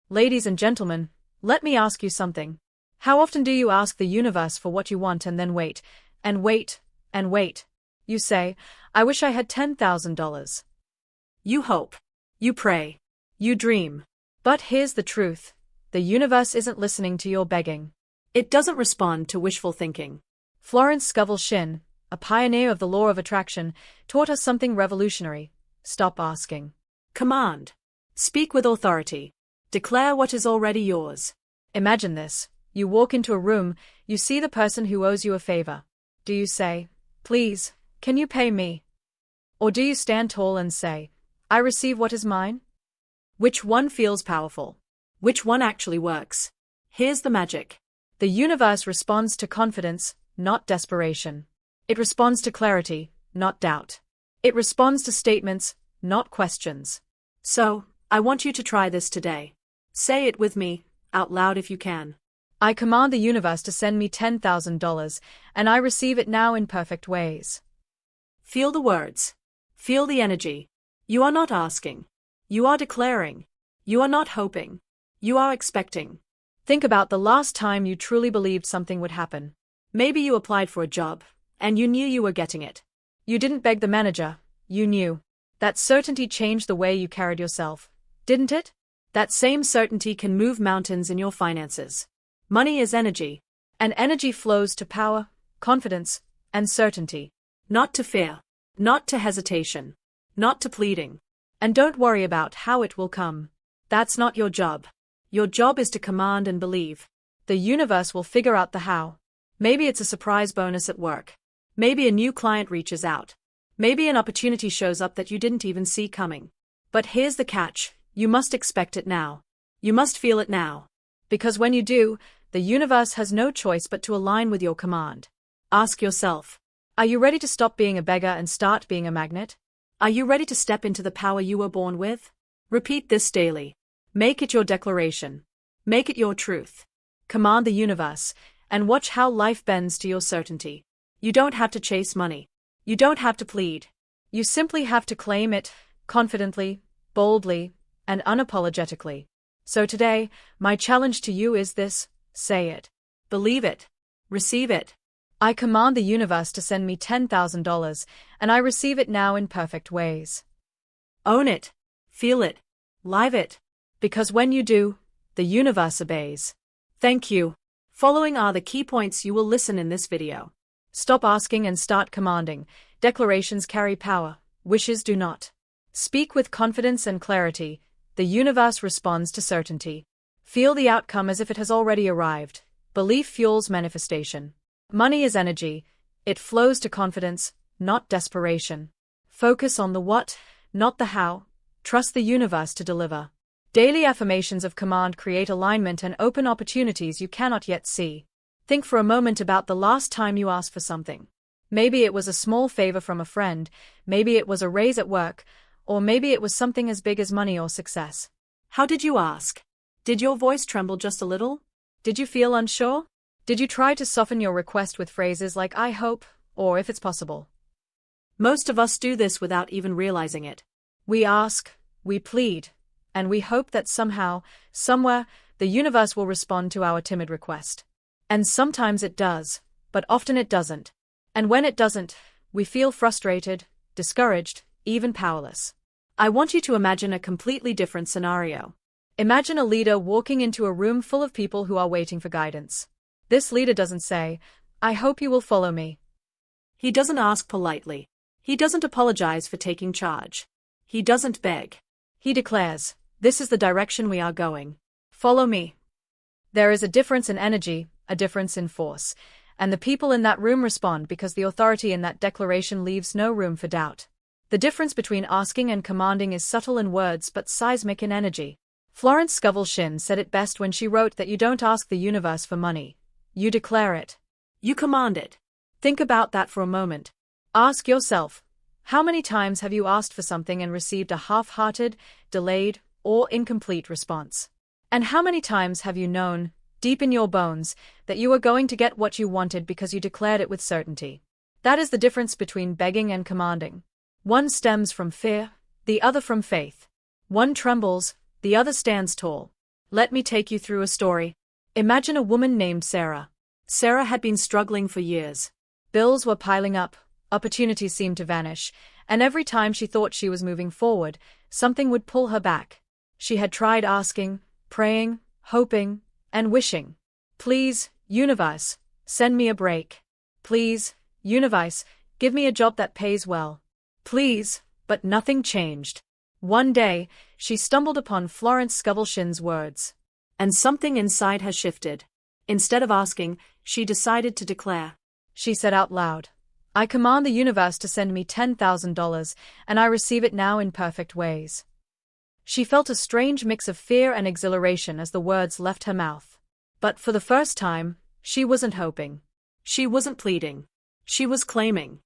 Ladies and gentlemen, let me ask you something. How often do you ask the universe for what you want and then wait, and wait, and wait? You say, I wish I had $10,000. You hope. You pray. You dream. But here's the truth. The universe isn't listening to your begging. It doesn't respond to wishful thinking. Florence Scovel Shinn, a pioneer of the law of attraction, taught us something revolutionary. Stop asking. Command. Speak with authority. Declare what is already yours. Imagine this. You walk into a room, you see the person who owes you a favor. Do you say, please, can you pay me? Or do you stand tall and say, I receive what is mine? Which one feels powerful? Which one actually works? Here's the magic. The universe responds to confidence, not desperation. It responds to clarity, not doubt. It responds to statements, not questions. So, I want you to try this today. Say it with me, out loud if you can. I command the universe to send me $10,000, and I receive it now in perfect ways. Feel the words. Feel the energy. You are not asking. You are declaring. You are not hoping. You are expecting. Think about the last time you truly believed something would happen. Maybe you applied for a job, and you knew you were getting it. You didn't beg the manager, you knew. That certainty changed the way you carried yourself, didn't it? That same certainty can move mountains in your finances. Money is energy, and energy flows to power, confidence, and certainty. Not to fear, not to hesitation, not to pleading. And don't worry about how it will come. That's not your job. Your job is to command and believe. The universe will figure out the how. Maybe it's a surprise bonus at work. Maybe a new client reaches out. Maybe an opportunity shows up that you didn't even see coming. But here's the catch. You must expect it now. You must feel it now. Because when you do, the universe has no choice but to align with your command. Ask yourself, are you ready to stop being a beggar and start being a magnet? Are you ready to step into the power you were born with? Repeat this daily. Make it your declaration. Make it your truth. Command the universe, and watch how life bends to your certainty. You don't have to chase money. You don't have to plead. You simply have to claim it, confidently, boldly, and unapologetically. So today, my challenge to you is this: say it. Believe it. Receive it. I command the universe to send me $10,000, and I receive it now in perfect ways. Own it. Feel it. Live it. Because when you do, the universe obeys. Thank you. Following are the key points you will listen in this video. Stop asking and start commanding. Declarations carry power. Wishes do not. Speak with confidence and clarity. The universe responds to certainty. Feel the outcome as if it has already arrived. Belief fuels manifestation. Money is energy. It flows to confidence, not desperation. Focus on the what, not the how. Trust the universe to deliver. Daily affirmations of command create alignment and open opportunities you cannot yet see. Think for a moment about the last time you asked for something. Maybe it was a small favor from a friend, maybe it was a raise at work, or maybe it was something as big as money or success. How did you ask? Did your voice tremble just a little? Did you feel unsure? Did you try to soften your request with phrases like I hope, or if it's possible? Most of us do this without even realizing it. We ask, we plead, and we hope that somehow, somewhere, the universe will respond to our timid request. And sometimes it does, but often it doesn't. And when it doesn't, we feel frustrated, discouraged, even powerless. I want you to imagine a completely different scenario. Imagine a leader walking into a room full of people who are waiting for guidance. This leader doesn't say, I hope you will follow me. He doesn't ask politely. He doesn't apologize for taking charge. He doesn't beg. He declares, this is the direction we are going. Follow me. There is a difference in energy, a difference in force, and the people in that room respond because the authority in that declaration leaves no room for doubt. The difference between asking and commanding is subtle in words but seismic in energy. Florence Scovel Shinn said it best when she wrote that you don't ask the universe for money. You declare it. You command it. Think about that for a moment. Ask yourself, how many times have you asked for something and received a half-hearted, delayed, or incomplete response? And how many times have you known, deep in your bones, that you were going to get what you wanted because you declared it with certainty? That is the difference between begging and commanding. One stems from fear, the other from faith. One trembles, the other stands tall. Let me take you through a story. Imagine a woman named Sarah. Sarah had been struggling for years. Bills were piling up, opportunities seemed to vanish, and every time she thought she was moving forward, something would pull her back. She had tried asking, praying, hoping, and wishing. Please, universe, send me a break. Please, universe, give me a job that pays well. Please, but nothing changed. One day, she stumbled upon Florence Scovel-Shinn's words. And something inside her shifted. Instead of asking, she decided to declare. She said out loud, I command the universe to send me $10,000, and I receive it now in perfect ways. She felt a strange mix of fear and exhilaration as the words left her mouth. But for the first time, she wasn't hoping. She wasn't pleading. She was claiming.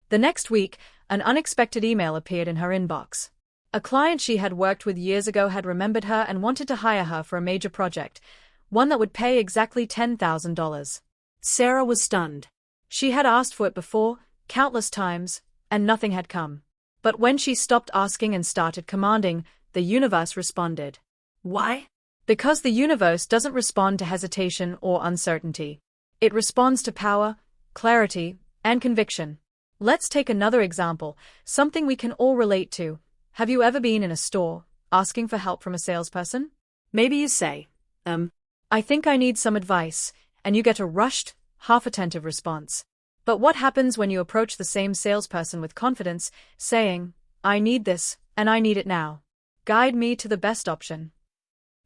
The next week, an unexpected email appeared in her inbox. A client she had worked with years ago had remembered her and wanted to hire her for a major project, one that would pay exactly $10,000. Sarah was stunned. She had asked for it before, countless times, and nothing had come. But when she stopped asking and started commanding, the universe responded. Why? Because the universe doesn't respond to hesitation or uncertainty. It responds to power, clarity, and conviction. Let's take another example, something we can all relate to. Have you ever been in a store, asking for help from a salesperson? Maybe you say, I think I need some advice, and you get a rushed, half-attentive response. But what happens when you approach the same salesperson with confidence, saying, I need this, and I need it now. Guide me to the best option.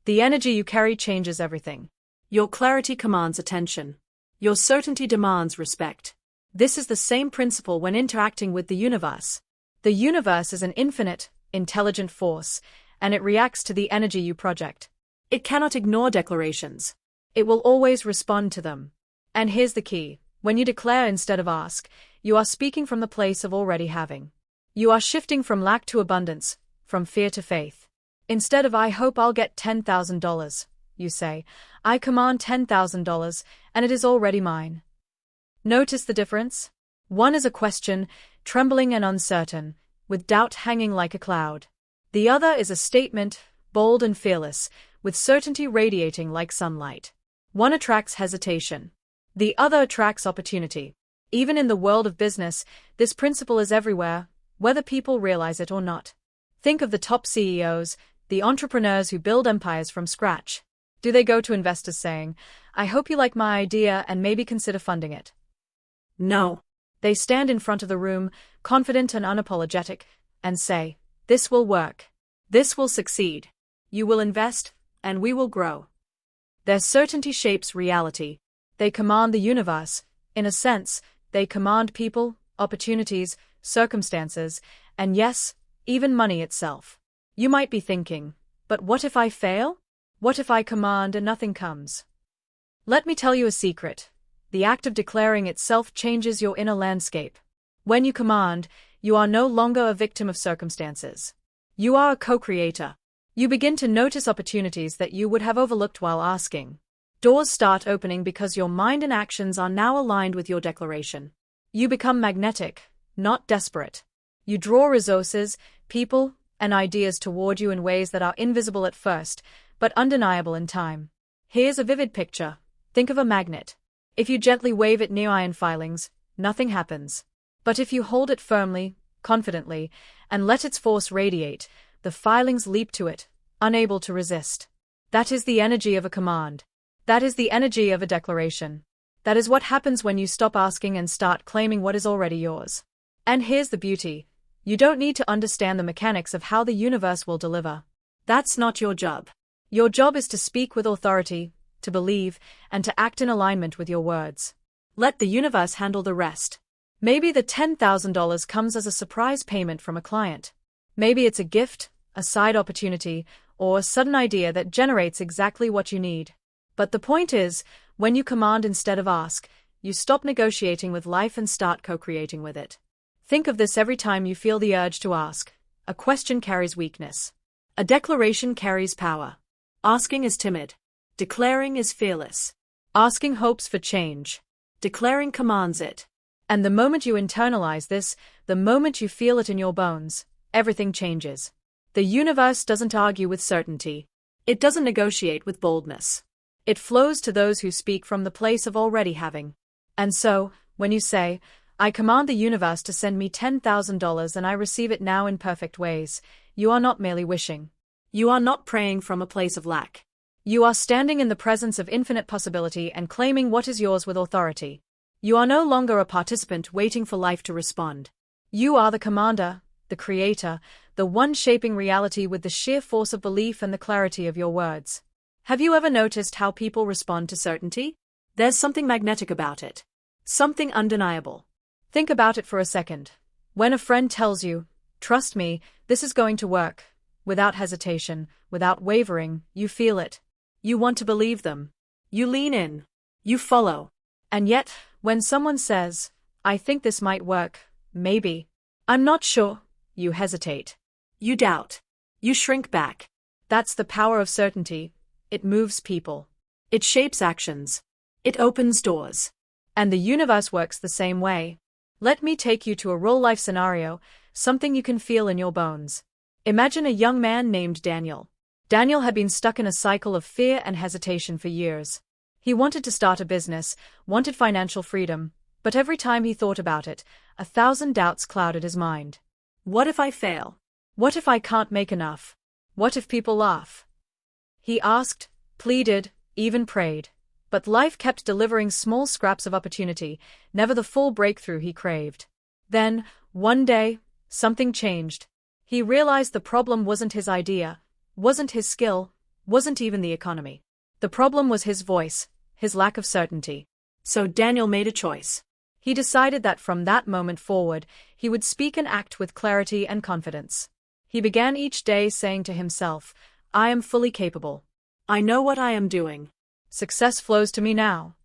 The energy you carry changes everything. Your clarity commands attention. Your certainty demands respect. This is the same principle when interacting with the universe. The universe is an infinite, intelligent force, and it reacts to the energy you project. It cannot ignore declarations. It will always respond to them. And here's the key. When you declare instead of ask, you are speaking from the place of already having. You are shifting from lack to abundance, from fear to faith. Instead of I hope I'll get $10,000, you say, I command $10,000, and it is already mine. Notice the difference? One is a question, trembling and uncertain, with doubt hanging like a cloud. The other is a statement, bold and fearless, with certainty radiating like sunlight. One attracts hesitation. The other attracts opportunity. Even in the world of business, this principle is everywhere, whether people realize it or not. Think of the top CEOs, the entrepreneurs who build empires from scratch. Do they go to investors saying, I hope you like my idea and maybe consider funding it? No. They stand in front of the room, confident and unapologetic, and say, this will work. This will succeed. You will invest, and we will grow. Their certainty shapes reality. They command the universe. In a sense, they command people, opportunities, circumstances, and yes, even money itself. You might be thinking, but what if I fail? What if I command and nothing comes? Let me tell you a secret. The act of declaring itself changes your inner landscape. When you command, you are no longer a victim of circumstances. You are a co-creator. You begin to notice opportunities that you would have overlooked while asking. Doors start opening because your mind and actions are now aligned with your declaration. You become magnetic, not desperate. You draw resources, people, and ideas toward you in ways that are invisible at first, but undeniable in time. Here's a vivid picture. Think of a magnet. If you gently wave it near iron filings, nothing happens. But if you hold it firmly, confidently, and let its force radiate, the filings leap to it, unable to resist. That is the energy of a command. That is the energy of a declaration. That is what happens when you stop asking and start claiming what is already yours. And here's the beauty. You don't need to understand the mechanics of how the universe will deliver. That's not your job. Your job is to speak with authority, to believe, and to act in alignment with your words. Let the universe handle the rest. Maybe the $10,000 comes as a surprise payment from a client. Maybe it's a gift, a side opportunity, or a sudden idea that generates exactly what you need. But the point is, when you command instead of ask, you stop negotiating with life and start co-creating with it. Think of this every time you feel the urge to ask. A question carries weakness. A declaration carries power. Asking is timid. Declaring is fearless. Asking hopes for change. Declaring commands it. And the moment you internalize this, the moment you feel it in your bones, everything changes. The universe doesn't argue with certainty. It doesn't negotiate with boldness. It flows to those who speak from the place of already having. And so, when you say, I command the universe to send me $10,000 and I receive it now in perfect ways, you are not merely wishing. You are not praying from a place of lack. You are standing in the presence of infinite possibility and claiming what is yours with authority. You are no longer a participant waiting for life to respond. You are the commander, the creator, the one shaping reality with the sheer force of belief and the clarity of your words. Have you ever noticed how people respond to certainty? There's something magnetic about it. Something undeniable. Think about it for a second. When a friend tells you, trust me, this is going to work, without hesitation, without wavering, you feel it. You want to believe them. You lean in. You follow. And yet, when someone says, I think this might work, maybe, I'm not sure, you hesitate. You doubt. You shrink back. That's the power of certainty. It moves people. It shapes actions. It opens doors. And the universe works the same way. Let me take you to a real-life scenario, something you can feel in your bones. Imagine a young man named Daniel. Daniel had been stuck in a cycle of fear and hesitation for years. He wanted to start a business, wanted financial freedom, but every time he thought about it, 1,000 doubts clouded his mind. What if I fail? What if I can't make enough? What if people laugh? He asked, pleaded, even prayed. But life kept delivering small scraps of opportunity, never the full breakthrough he craved. Then, one day, something changed. He realized the problem wasn't his idea, wasn't his skill, wasn't even the economy. The problem was his voice, his lack of certainty. So Daniel made a choice. He decided that from that moment forward, he would speak and act with clarity and confidence. He began each day saying to himself, I am fully capable. I know what I am doing. Success flows to me now.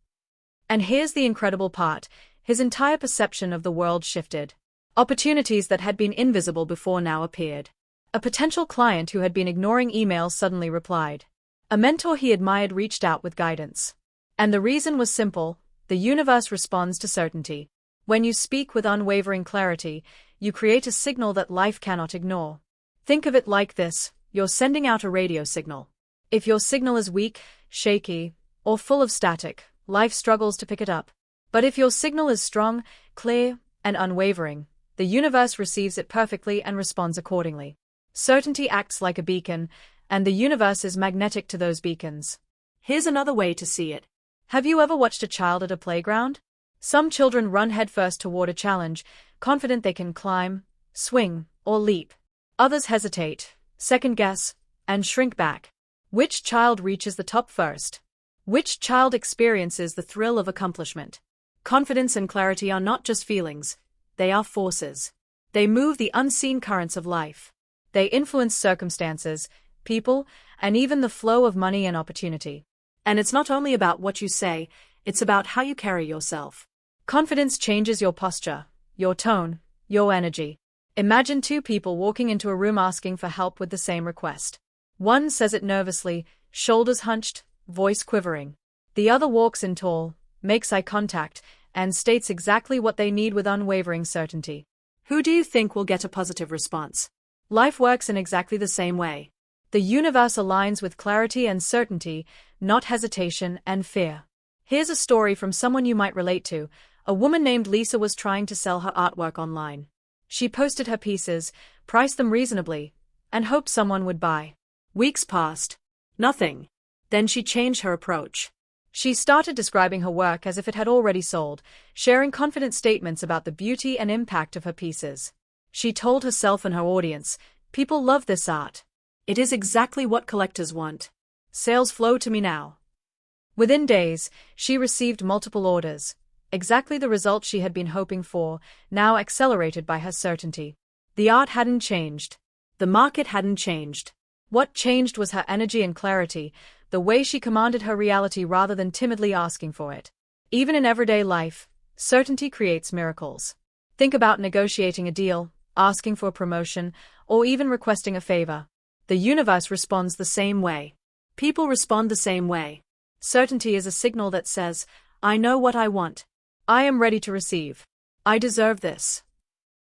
And here's the incredible part, his entire perception of the world shifted. Opportunities that had been invisible before now appeared. A potential client who had been ignoring emails suddenly replied. A mentor he admired reached out with guidance. And the reason was simple, the universe responds to certainty. When you speak with unwavering clarity, you create a signal that life cannot ignore. Think of it like this, you're sending out a radio signal. If your signal is weak, shaky, or full of static, life struggles to pick it up. But if your signal is strong, clear, and unwavering, the universe receives it perfectly and responds accordingly. Certainty acts like a beacon, and the universe is magnetic to those beacons. Here's another way to see it. Have you ever watched a child at a playground? Some children run headfirst toward a challenge, confident they can climb, swing, or leap. Others hesitate, second-guess, and shrink back. Which child reaches the top first? Which child experiences the thrill of accomplishment? Confidence and clarity are not just feelings, they are forces. They move the unseen currents of life. They influence circumstances, people, and even the flow of money and opportunity. And it's not only about what you say, it's about how you carry yourself. Confidence changes your posture, your tone, your energy. Imagine two people walking into a room asking for help with the same request. One says it nervously, shoulders hunched, voice quivering. The other walks in tall, makes eye contact, and states exactly what they need with unwavering certainty. Who do you think will get a positive response? Life works in exactly the same way. The universe aligns with clarity and certainty, not hesitation and fear. Here's a story from someone you might relate to. A woman named Lisa was trying to sell her artwork online. She posted her pieces, priced them reasonably, and hoped someone would buy. Weeks passed. Nothing. Then she changed her approach. She started describing her work as if it had already sold, sharing confident statements about the beauty and impact of her pieces. She told herself and her audience, people love this art. It is exactly what collectors want. Sales flow to me now. Within days, she received multiple orders. Exactly the result she had been hoping for, now accelerated by her certainty. The art hadn't changed. The market hadn't changed. What changed was her energy and clarity, the way she commanded her reality rather than timidly asking for it. Even in everyday life, certainty creates miracles. Think about negotiating a deal, asking for a promotion, or even requesting a favor. The universe responds the same way. People respond the same way. Certainty is a signal that says, I know what I want. I am ready to receive. I deserve this.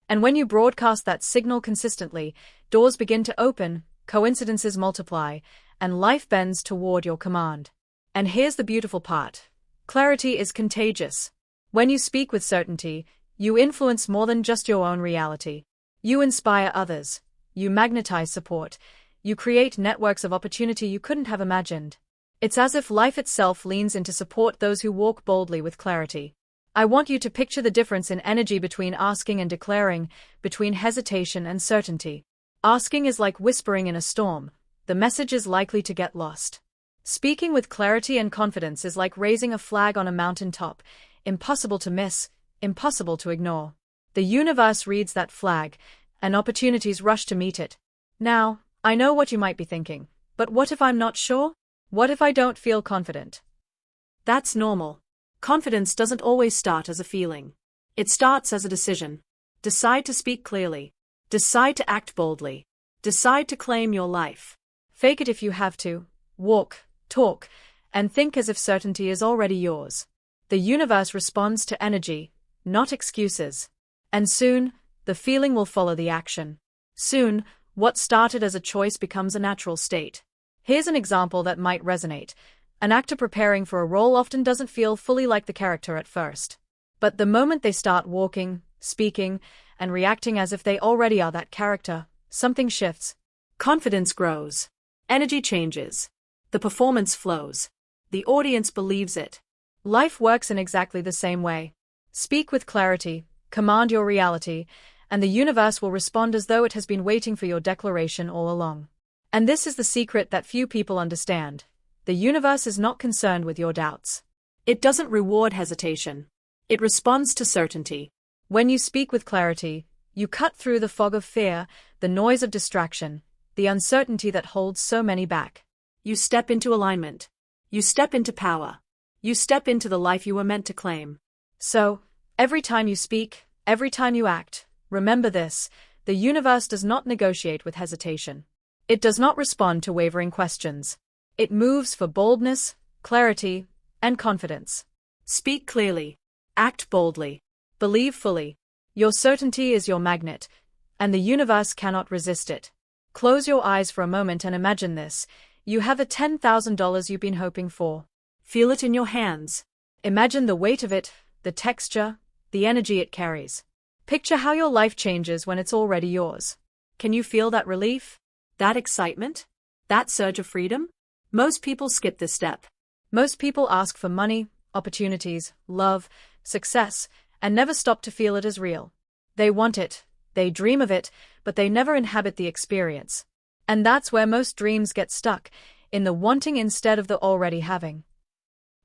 And when you broadcast that signal consistently, doors begin to open, coincidences multiply, and life bends toward your command. And here's the beautiful part. Clarity is contagious. When you speak with certainty, you influence more than just your own reality. You inspire others. You magnetize support. You create networks of opportunity you couldn't have imagined. It's as if life itself leans in to support those who walk boldly with clarity. I want you to picture the difference in energy between asking and declaring, between hesitation and certainty. Asking is like whispering in a storm. The message is likely to get lost. Speaking with clarity and confidence is like raising a flag on a mountaintop, impossible to miss, impossible to ignore. The universe reads that flag, and opportunities rush to meet it. Now, I know what you might be thinking, but what if I'm not sure? What if I don't feel confident? That's normal. Confidence doesn't always start as a feeling. It starts as a decision. Decide to speak clearly. Decide to act boldly. Decide to claim your life. Fake it if you have to. Walk, talk, and think as if certainty is already yours. The universe responds to energy, not excuses. And soon, the feeling will follow the action. Soon, what started as a choice becomes a natural state. Here's an example that might resonate. An actor preparing for a role often doesn't feel fully like the character at first. But the moment they start walking, speaking, and reacting as if they already are that character, something shifts. Confidence grows. Energy changes. The performance flows. The audience believes it. Life works in exactly the same way. Speak with clarity, command your reality, and the universe will respond as though it has been waiting for your declaration all along. And this is the secret that few people understand. The universe is not concerned with your doubts. It doesn't reward hesitation. It responds to certainty. When you speak with clarity, you cut through the fog of fear, the noise of distraction, the uncertainty that holds so many back. You step into alignment. You step into power. You step into the life you were meant to claim. So, every time you speak, every time you act, remember this: the universe does not negotiate with hesitation. It does not respond to wavering questions. It moves for boldness, clarity, and confidence. Speak clearly. Act boldly. Believe fully. Your certainty is your magnet, and the universe cannot resist it. Close your eyes for a moment and imagine this. You have a $10,000 you've been hoping for. Feel it in your hands. Imagine the weight of it, the texture, the energy it carries. Picture how your life changes when it's already yours. Can you feel that relief? That excitement? That surge of freedom? Most people skip this step. Most people ask for money, opportunities, love, success, and never stop to feel it as real. They want it, they dream of it, but they never inhabit the experience. And that's where most dreams get stuck, in the wanting instead of the already having.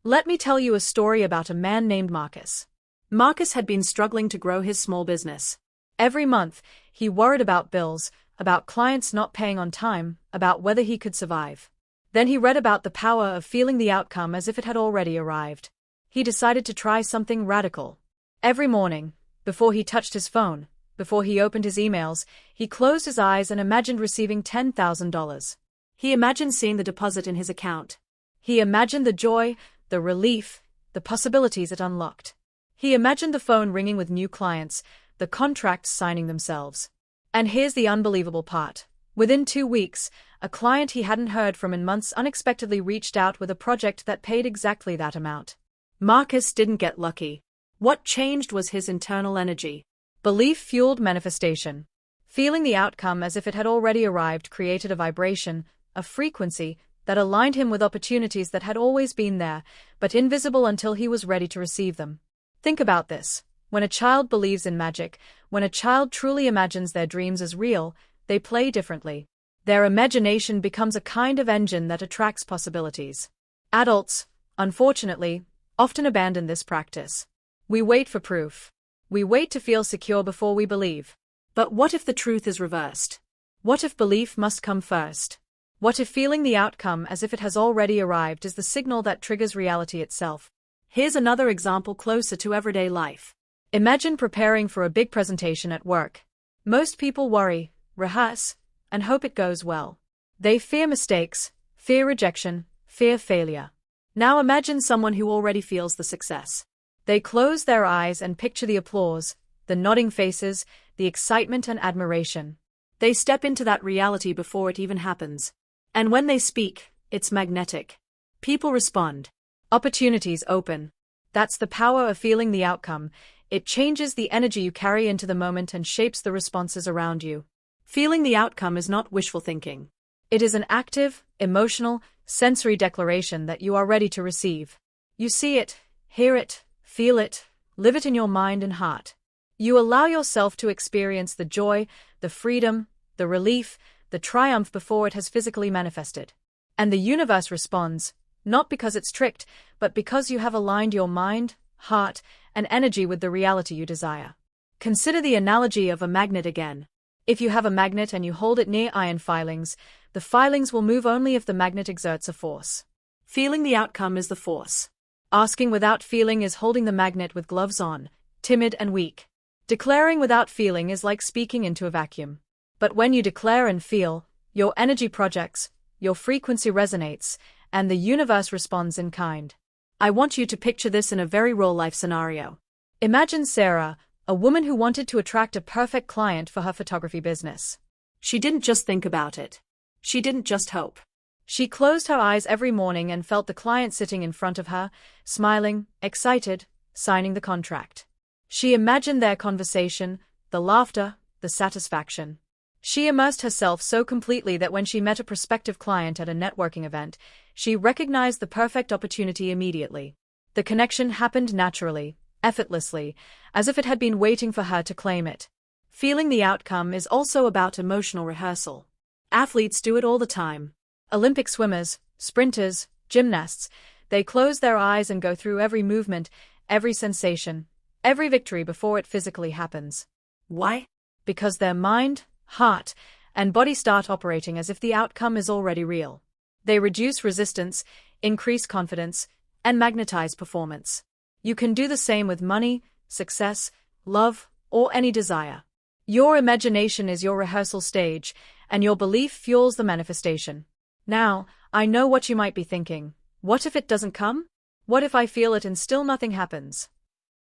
Let me tell you a story about a man named Marcus. Marcus had been struggling to grow his small business. Every month, he worried about bills, about clients not paying on time, about whether he could survive. Then he read about the power of feeling the outcome as if it had already arrived. He decided to try something radical. Every morning, before he touched his phone, before he opened his emails, he closed his eyes and imagined receiving $10,000. He imagined seeing the deposit in his account. He imagined the joy, the relief, the possibilities it unlocked. He imagined the phone ringing with new clients, the contracts signing themselves. And here's the unbelievable part. Within 2 weeks, a client he hadn't heard from in months unexpectedly reached out with a project that paid exactly that amount. Marcus didn't get lucky. What changed was his internal energy. Belief-fueled manifestation. Feeling the outcome as if it had already arrived created a vibration, a frequency, that aligned him with opportunities that had always been there, but invisible until he was ready to receive them. Think about this. When a child believes in magic, when a child truly imagines their dreams as real, they play differently. Their imagination becomes a kind of engine that attracts possibilities. Adults, unfortunately, often abandon this practice. We wait for proof. We wait to feel secure before we believe. But what if the truth is reversed? What if belief must come first? What if feeling the outcome as if it has already arrived is the signal that triggers reality itself? Here's another example closer to everyday life. Imagine preparing for a big presentation at work. Most people worry, rehearse, and hope it goes well. They fear mistakes, fear rejection, fear failure. Now imagine someone who already feels the success. They close their eyes and picture the applause, the nodding faces, the excitement and admiration. They step into that reality before it even happens. And when they speak, it's magnetic. People respond. Opportunities open. That's the power of feeling the outcome. It changes the energy you carry into the moment and shapes the responses around you. Feeling the outcome is not wishful thinking. It is an active, emotional, sensory declaration that you are ready to receive. You see it, hear it, feel it, live it in your mind and heart. You allow yourself to experience the joy, the freedom, the relief, the triumph before it has physically manifested. And the universe responds, not because it's tricked, but because you have aligned your mind, heart, and energy with the reality you desire. Consider the analogy of a magnet again. If you have a magnet and you hold it near iron filings, the filings will move only if the magnet exerts a force. Feeling the outcome is the force. Asking without feeling is holding the magnet with gloves on, timid and weak. Declaring without feeling is like speaking into a vacuum. But when you declare and feel, your energy projects, your frequency resonates, and the universe responds in kind. I want you to picture this in a very real-life scenario. Imagine Sarah, a woman who wanted to attract a perfect client for her photography business. She didn't just think about it. She didn't just hope. She closed her eyes every morning and felt the client sitting in front of her, smiling, excited, signing the contract. She imagined their conversation, the laughter, the satisfaction. She immersed herself so completely that when she met a prospective client at a networking event, she recognized the perfect opportunity immediately. The connection happened naturally, effortlessly, as if it had been waiting for her to claim it. Feeling the outcome is also about emotional rehearsal. Athletes do it all the time. Olympic swimmers, sprinters, gymnasts, they close their eyes and go through every movement, every sensation, every victory before it physically happens. Why? Because their mind, heart, and body start operating as if the outcome is already real. They reduce resistance, increase confidence, and magnetize performance. You can do the same with money, success, love, or any desire. Your imagination is your rehearsal stage, and your belief fuels the manifestation. Now, I know what you might be thinking. What if it doesn't come? What if I feel it and still nothing happens?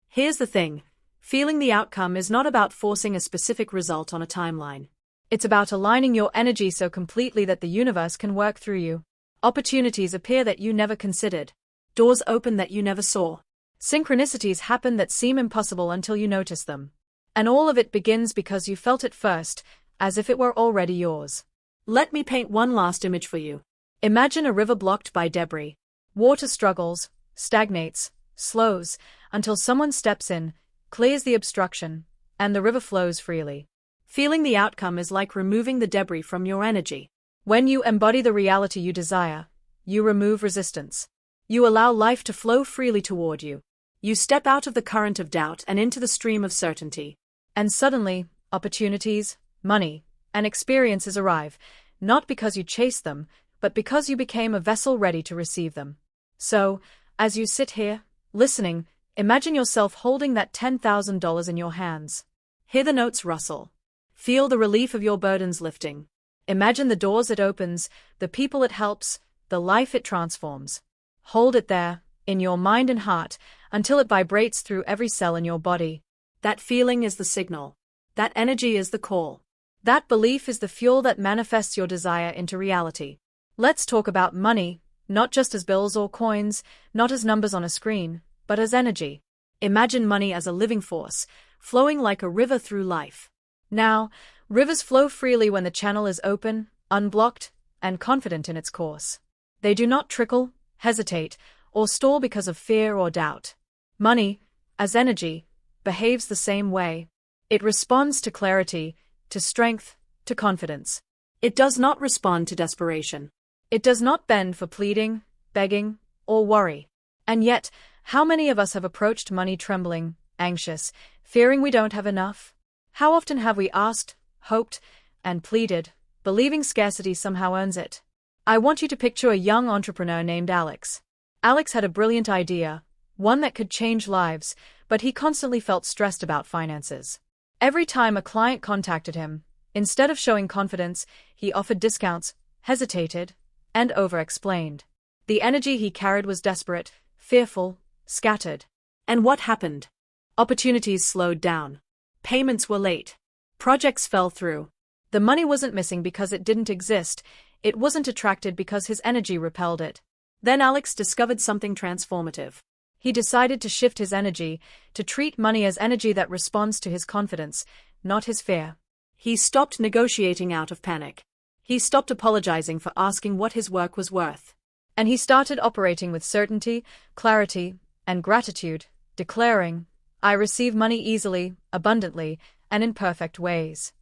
Here's the thing. Feeling the outcome is not about forcing a specific result on a timeline. It's about aligning your energy so completely that the universe can work through you. Opportunities appear that you never considered. Doors open that you never saw. Synchronicities happen that seem impossible until you notice them. And all of it begins because you felt it first, as if it were already yours. Let me paint one last image for you. Imagine a river blocked by debris. Water struggles, stagnates, slows, until someone steps in, clears the obstruction, and the river flows freely. Feeling the outcome is like removing the debris from your energy. When you embody the reality you desire, you remove resistance. You allow life to flow freely toward you. You step out of the current of doubt and into the stream of certainty. And suddenly, opportunities, money, and experiences arrive, not because you chased them, but because you became a vessel ready to receive them. So, as you sit here, listening, imagine yourself holding that $10,000 in your hands. Hear the notes rustle. Feel the relief of your burdens lifting. Imagine the doors it opens, the people it helps, the life it transforms. Hold it there, in your mind and heart, until it vibrates through every cell in your body. That feeling is the signal. That energy is the call. That belief is the fuel that manifests your desire into reality. Let's talk about money, not just as bills or coins, not as numbers on a screen, but as energy. Imagine money as a living force, flowing like a river through life. Now, rivers flow freely when the channel is open, unblocked, and confident in its course. They do not trickle, hesitate, or stall because of fear or doubt. Money, as energy, behaves the same way. It responds to clarity, to strength, to confidence. It does not respond to desperation. It does not bend for pleading, begging, or worry. And yet, how many of us have approached money trembling, anxious, fearing we don't have enough? How often have we asked, hoped, and pleaded, believing scarcity somehow earns it? I want you to picture a young entrepreneur named Alex. Alex had a brilliant idea, one that could change lives, but he constantly felt stressed about finances. Every time a client contacted him, instead of showing confidence, he offered discounts, hesitated, and over-explained. The energy he carried was desperate, fearful, scattered. And what happened? Opportunities slowed down. Payments were late. Projects fell through. The money wasn't missing because it didn't exist, It wasn't attracted because his energy repelled it. Then Alex discovered something transformative. He decided to shift his energy, to treat money as energy that responds to his confidence, not his fear. He stopped negotiating out of panic. He stopped apologizing for asking what his work was worth. And he started operating with certainty, clarity, and gratitude, declaring, "I receive money easily, abundantly, and in perfect ways."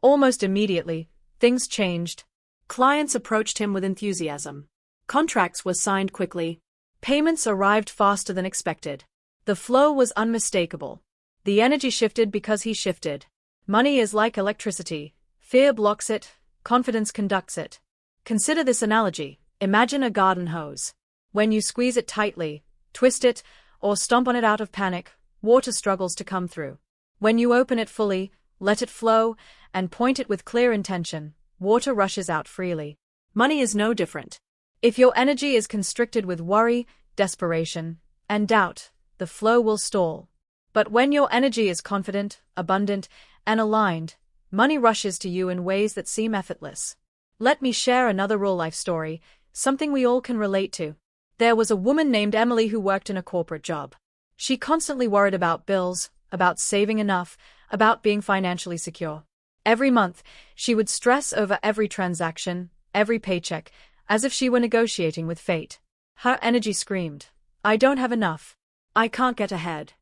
Almost immediately, things changed. Clients approached him with enthusiasm. Contracts were signed quickly. Payments arrived faster than expected. The flow was unmistakable. The energy shifted because he shifted. Money is like electricity. Fear blocks it, confidence conducts it. Consider this analogy. Imagine a garden hose. When you squeeze it tightly, twist it, or stomp on it out of panic, water struggles to come through. When you open it fully, let it flow, and point it with clear intention, water rushes out freely. Money is no different. If your energy is constricted with worry, desperation, and doubt, the flow will stall. But when your energy is confident, abundant, and aligned, money rushes to you in ways that seem effortless. Let me share another real-life story, something we all can relate to. There was a woman named Emily who worked in a corporate job. She constantly worried about bills, about saving enough, about being financially secure. Every month, she would stress over every transaction, every paycheck, as if she were negotiating with fate. Her energy screamed, "I don't have enough. I can't get ahead."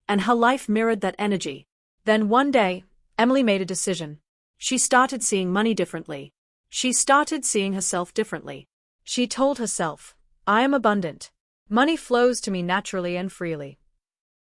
And her life mirrored that energy. Then one day, Emily made a decision. She started seeing money differently. She started seeing herself differently. She told herself, "I am abundant. Money flows to me naturally and freely."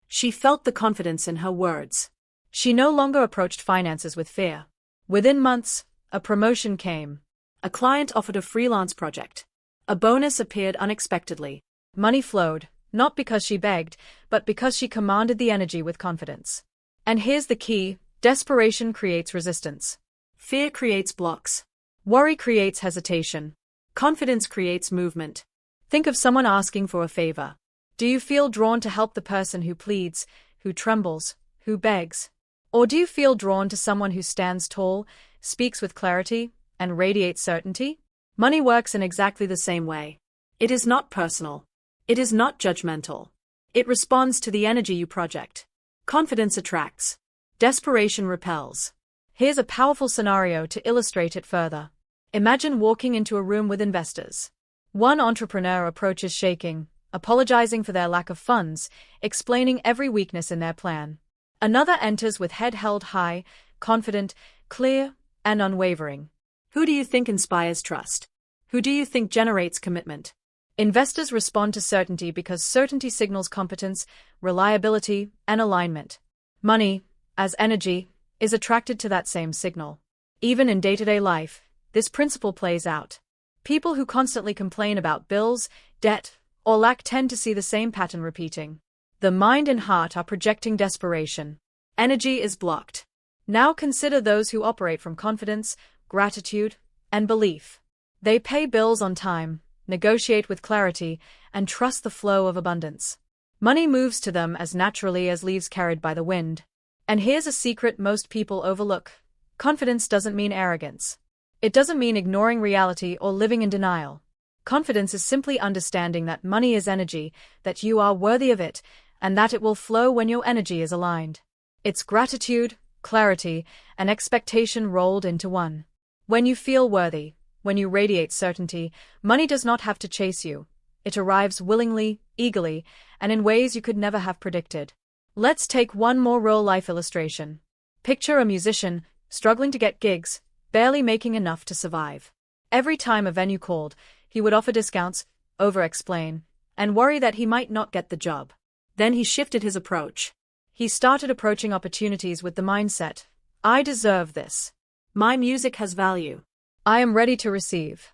She felt the confidence in her words. She no longer approached finances with fear. Within months, a promotion came. A client offered a freelance project. A bonus appeared unexpectedly. Money flowed, not because she begged, but because she commanded the energy with confidence. And here's the key: desperation creates resistance. Fear creates blocks. Worry creates hesitation. Confidence creates movement. Think of someone asking for a favor. Do you feel drawn to help the person who pleads, who trembles, who begs? Or do you feel drawn to someone who stands tall, speaks with clarity, and radiates certainty? Money works in exactly the same way. It is not personal. It is not judgmental. It responds to the energy you project. Confidence attracts. Desperation repels. Here's a powerful scenario to illustrate it further. Imagine walking into a room with investors. One entrepreneur approaches shaking, apologizing for their lack of funds, explaining every weakness in their plan. Another enters with head held high, confident, clear, and unwavering. Who do you think inspires trust? Who do you think generates commitment? Investors respond to certainty because certainty signals competence, reliability, and alignment. Money, as energy, is attracted to that same signal. Even in day-to-day life, this principle plays out. People who constantly complain about bills, debt, or lack tend to see the same pattern repeating. The mind and heart are projecting desperation. Energy is blocked. Now consider those who operate from confidence, gratitude, and belief. They pay bills on time, negotiate with clarity, and trust the flow of abundance. Money moves to them as naturally as leaves carried by the wind. And here's a secret most people overlook. Confidence doesn't mean arrogance. It doesn't mean ignoring reality or living in denial. Confidence is simply understanding that money is energy, that you are worthy of it, and that it will flow when your energy is aligned. It's gratitude, clarity, and expectation rolled into one. When you feel worthy, when you radiate certainty, money does not have to chase you. It arrives willingly, eagerly, and in ways you could never have predicted. Let's take one more real-life illustration. Picture a musician, struggling to get gigs, barely making enough to survive. Every time a venue called, he would offer discounts, over-explain, and worry that he might not get the job. Then he shifted his approach. He started approaching opportunities with the mindset, "I deserve this. My music has value. I am ready to receive."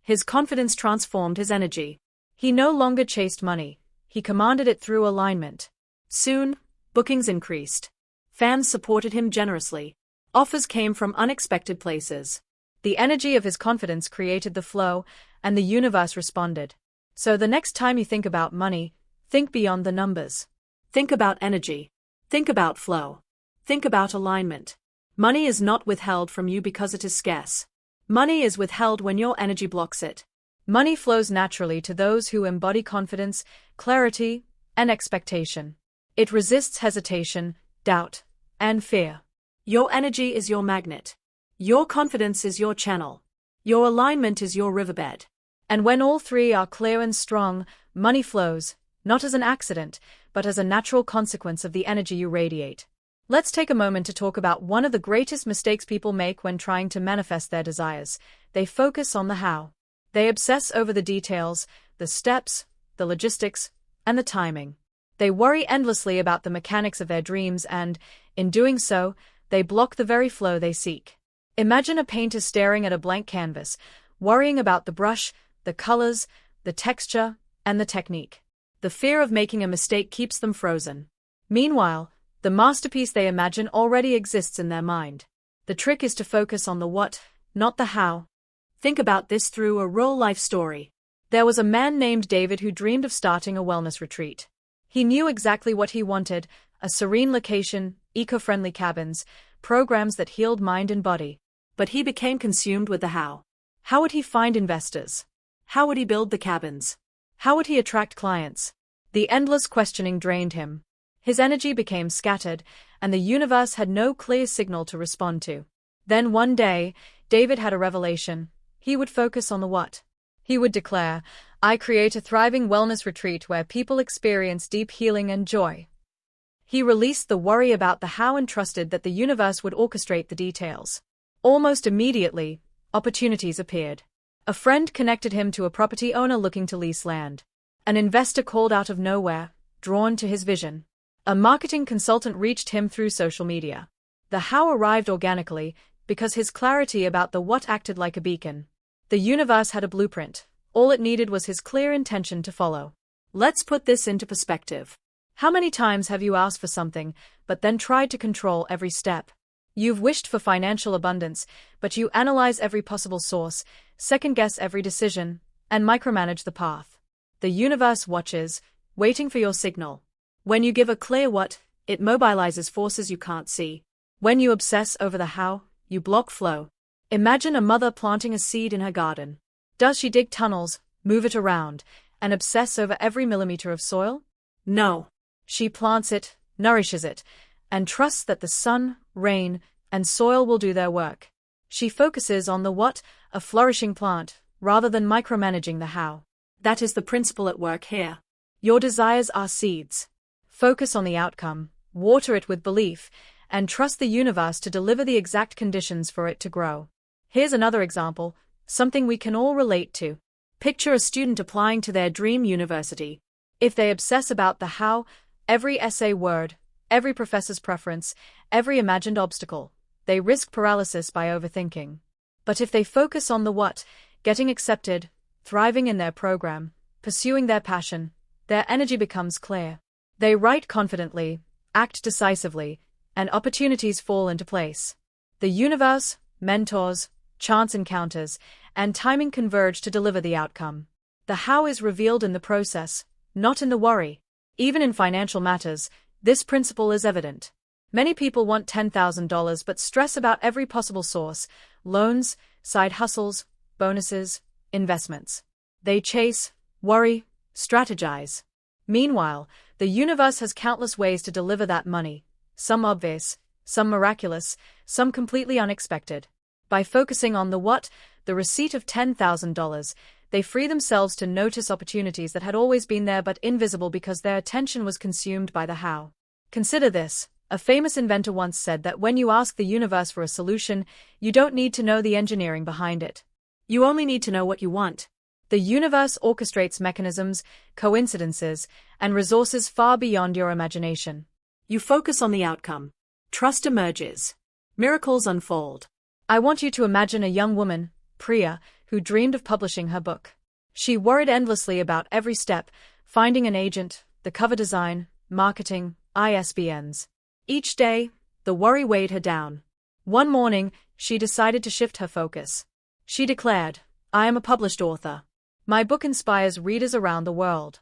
His confidence transformed his energy. He no longer chased money. He commanded it through alignment. Soon, bookings increased. Fans supported him generously. Offers came from unexpected places. The energy of his confidence created the flow, and the universe responded. So the next time you think about money, think beyond the numbers. Think about energy. Think about flow. Think about alignment. Money is not withheld from you because it is scarce. Money is withheld when your energy blocks it. Money flows naturally to those who embody confidence, clarity, and expectation. It resists hesitation, doubt, and fear. Your energy is your magnet. Your confidence is your channel. Your alignment is your riverbed. And when all three are clear and strong, money flows, not as an accident, but as a natural consequence of the energy you radiate. Let's take a moment to talk about one of the greatest mistakes people make when trying to manifest their desires. They focus on the how. They obsess over the details, the steps, the logistics, and the timing. They worry endlessly about the mechanics of their dreams and, in doing so, they block the very flow they seek. Imagine a painter staring at a blank canvas, worrying about the brush, the colors, the texture, and the technique. The fear of making a mistake keeps them frozen. Meanwhile, the masterpiece they imagine already exists in their mind. The trick is to focus on the what, not the how. Think about this through a real-life story. There was a man named David who dreamed of starting a wellness retreat. He knew exactly what he wanted: a serene location, eco-friendly cabins, programs that healed mind and body. But he became consumed with the how. How would he find investors? How would he build the cabins? How would he attract clients? The endless questioning drained him. His energy became scattered, and the universe had no clear signal to respond to. Then one day, David had a revelation. He would focus on the what. He would declare, "I create a thriving wellness retreat where people experience deep healing and joy." He released the worry about the how and trusted that the universe would orchestrate the details. Almost immediately, opportunities appeared. A friend connected him to a property owner looking to lease land. An investor called out of nowhere, drawn to his vision. A marketing consultant reached him through social media. The how arrived organically, because his clarity about the what acted like a beacon. The universe had a blueprint. All it needed was his clear intention to follow. Let's put this into perspective. How many times have you asked for something, but then tried to control every step? You've wished for financial abundance, but you analyze every possible source, second-guess every decision, and micromanage the path. The universe watches, waiting for your signal. When you give a clear what, it mobilizes forces you can't see. When you obsess over the how, you block flow. Imagine a mother planting a seed in her garden. Does she dig tunnels, move it around, and obsess over every millimeter of soil? No. She plants it, nourishes it, and trusts that the sun, rain, and soil will do their work. She focuses on the what, a flourishing plant, rather than micromanaging the how. That is the principle at work here. Your desires are seeds. Focus on the outcome, water it with belief, and trust the universe to deliver the exact conditions for it to grow. Here's another example, something we can all relate to. Picture a student applying to their dream university. If they obsess about the how, every essay word, every professor's preference, every imagined obstacle, they risk paralysis by overthinking. But if they focus on the what, getting accepted, thriving in their program, pursuing their passion, their energy becomes clear. They write confidently, act decisively, and opportunities fall into place. The universe, mentors, chance encounters, and timing converge to deliver the outcome. The how is revealed in the process, not in the worry. Even in financial matters, this principle is evident. Many people want $10,000 but stress about every possible source: loans, side hustles, bonuses, investments. They chase, worry, strategize. Meanwhile, the universe has countless ways to deliver that money, some obvious, some miraculous, some completely unexpected. By focusing on the what, the receipt of $10,000, they free themselves to notice opportunities that had always been there but invisible because their attention was consumed by the how. Consider this. A famous inventor once said that when you ask the universe for a solution, you don't need to know the engineering behind it. You only need to know what you want. The universe orchestrates mechanisms, coincidences, and resources far beyond your imagination. You focus on the outcome. Trust emerges. Miracles unfold. I want you to imagine a young woman, Priya, who dreamed of publishing her book. She worried endlessly about every step, finding an agent, the cover design, marketing, ISBNs. Each day, the worry weighed her down. One morning, she decided to shift her focus. She declared, "I am a published author. My book inspires readers around the world."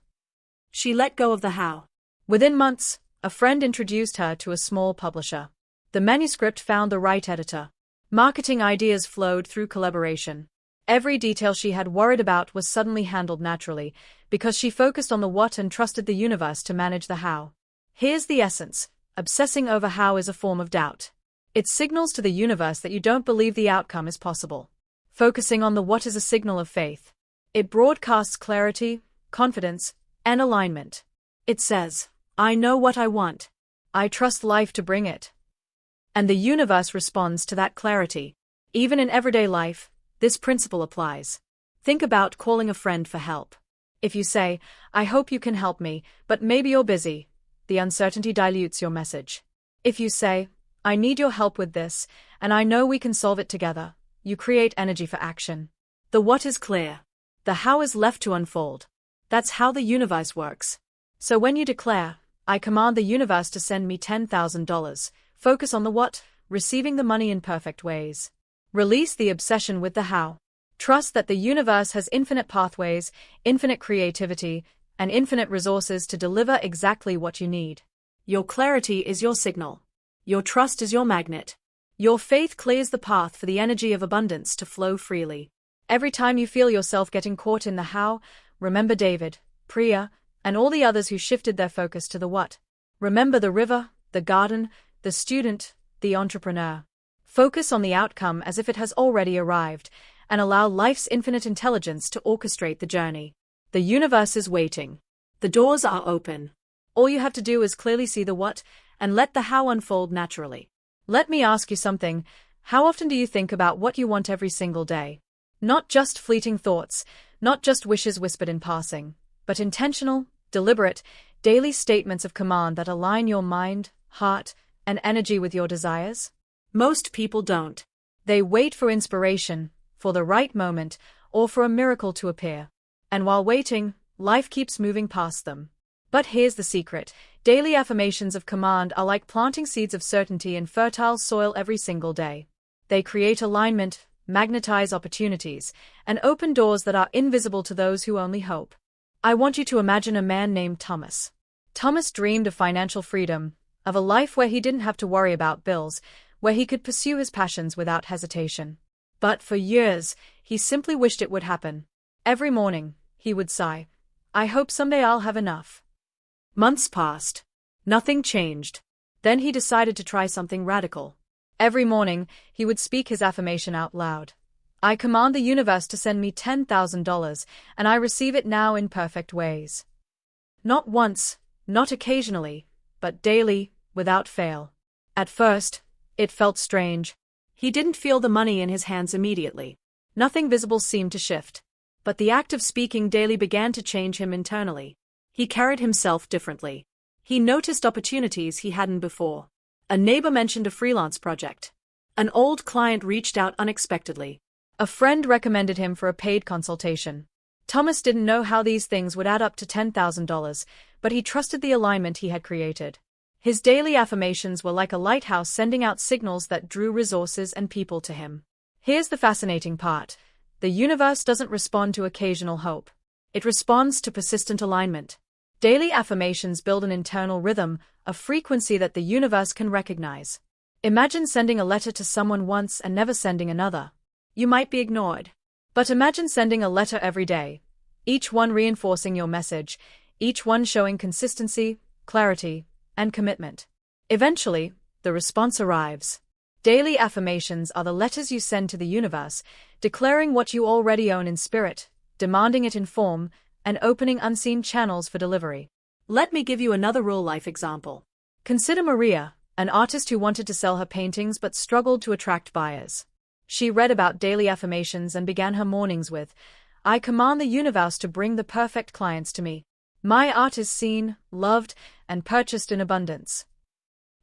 She let go of the how. Within months, a friend introduced her to a small publisher. The manuscript found the right editor. Marketing ideas flowed through collaboration. Every detail she had worried about was suddenly handled naturally, because she focused on the what and trusted the universe to manage the how. Here's the essence: obsessing over how is a form of doubt. It signals to the universe that you don't believe the outcome is possible. Focusing on the what is a signal of faith. It broadcasts clarity, confidence, and alignment. It says, I know what I want. I trust life to bring it. And the universe responds to that clarity. Even in everyday life, this principle applies. Think about calling a friend for help. If you say, I hope you can help me, but maybe you're busy, the uncertainty dilutes your message. If you say, I need your help with this, and I know we can solve it together, you create energy for action. The what is clear. The how is left to unfold. That's how the universe works. So when you declare, I command the universe to send me $10,000, focus on the what, receiving the money in perfect ways. Release the obsession with the how. Trust that the universe has infinite pathways, infinite creativity, and infinite resources to deliver exactly what you need. Your clarity is your signal. Your trust is your magnet. Your faith clears the path for the energy of abundance to flow freely. Every time you feel yourself getting caught in the how, remember David, Priya, and all the others who shifted their focus to the what. Remember the river, the garden, the student, the entrepreneur. Focus on the outcome as if it has already arrived, and allow life's infinite intelligence to orchestrate the journey. The universe is waiting. The doors are open. All you have to do is clearly see the what, and let the how unfold naturally. Let me ask you something. How often do you think about what you want every single day? Not just fleeting thoughts, not just wishes whispered in passing, but intentional, deliberate, daily statements of command that align your mind, heart, and energy with your desires? Most people don't. They wait for inspiration, for the right moment, or for a miracle to appear. And while waiting, life keeps moving past them. But here's the secret. Daily affirmations of command are like planting seeds of certainty in fertile soil every single day. They create alignment, magnetize opportunities, and open doors that are invisible to those who only hope. I want you to imagine a man named Thomas. Thomas dreamed of financial freedom, of a life where he didn't have to worry about bills, where he could pursue his passions without hesitation. But for years, he simply wished it would happen. Every morning, he would sigh, I hope someday I'll have enough. Months passed. Nothing changed. Then he decided to try something radical. Every morning, he would speak his affirmation out loud. I command the universe to send me $10,000, and I receive it now in perfect ways. Not once, not occasionally, but daily, without fail. At first, it felt strange. He didn't feel the money in his hands immediately. Nothing visible seemed to shift. But the act of speaking daily began to change him internally. He carried himself differently. He noticed opportunities he hadn't before. A neighbor mentioned a freelance project. An old client reached out unexpectedly. A friend recommended him for a paid consultation. Thomas didn't know how these things would add up to $10,000, but he trusted the alignment he had created. His daily affirmations were like a lighthouse sending out signals that drew resources and people to him. Here's the fascinating part. The universe doesn't respond to occasional hope. It responds to persistent alignment. Daily affirmations build an internal rhythm, a frequency that the universe can recognize. Imagine sending a letter to someone once and never sending another. You might be ignored. But imagine sending a letter every day, each one reinforcing your message, each one showing consistency, clarity, and commitment. Eventually, the response arrives. Daily affirmations are the letters you send to the universe, declaring what you already own in spirit, demanding it in form, and opening unseen channels for delivery. Let me give you another real-life example. Consider Maria, an artist who wanted to sell her paintings but struggled to attract buyers. She read about daily affirmations and began her mornings with, I command the universe to bring the perfect clients to me. My art is seen, loved, and purchased in abundance.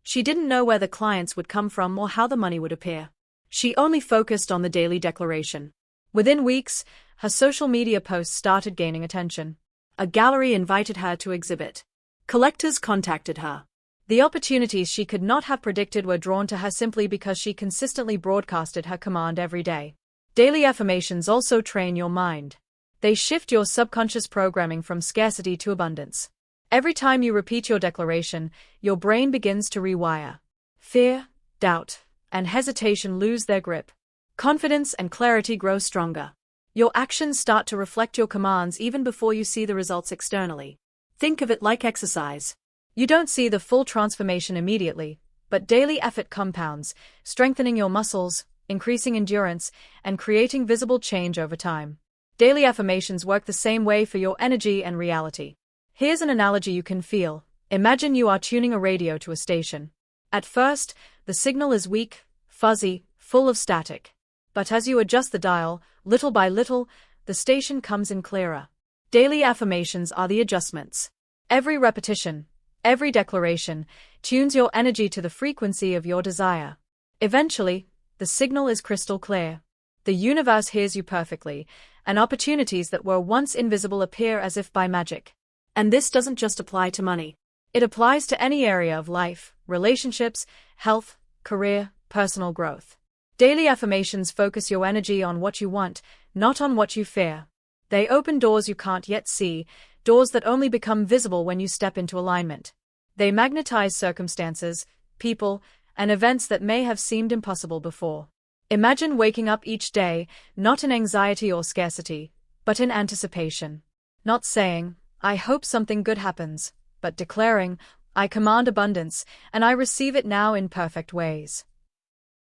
She didn't know where the clients would come from or how the money would appear. She only focused on the daily declaration. Within weeks, her social media posts started gaining attention. A gallery invited her to exhibit. Collectors contacted her. The opportunities she could not have predicted were drawn to her simply because she consistently broadcasted her command every day. Daily affirmations also train your mind. They shift your subconscious programming from scarcity to abundance. Every time you repeat your declaration, your brain begins to rewire. Fear, doubt, and hesitation lose their grip. Confidence and clarity grow stronger. Your actions start to reflect your commands even before you see the results externally. Think of it like exercise. You don't see the full transformation immediately, but daily effort compounds, strengthening your muscles, increasing endurance, and creating visible change over time. Daily affirmations work the same way for your energy and reality. Here's an analogy you can feel. Imagine you are tuning a radio to a station. At first, the signal is weak, fuzzy, full of static. But as you adjust the dial, little by little, the station comes in clearer. Daily affirmations are the adjustments. Every repetition, every declaration, tunes your energy to the frequency of your desire. Eventually, the signal is crystal clear. The universe hears you perfectly, and opportunities that were once invisible appear as if by magic. And this doesn't just apply to money. It applies to any area of life, relationships, health, career, personal growth. Daily affirmations focus your energy on what you want, not on what you fear. They open doors you can't yet see, doors that only become visible when you step into alignment. They magnetize circumstances, people, and events that may have seemed impossible before. Imagine waking up each day, not in anxiety or scarcity, but in anticipation. Not saying, "I hope something good happens," but declaring, "I command abundance, and I receive it now in perfect ways."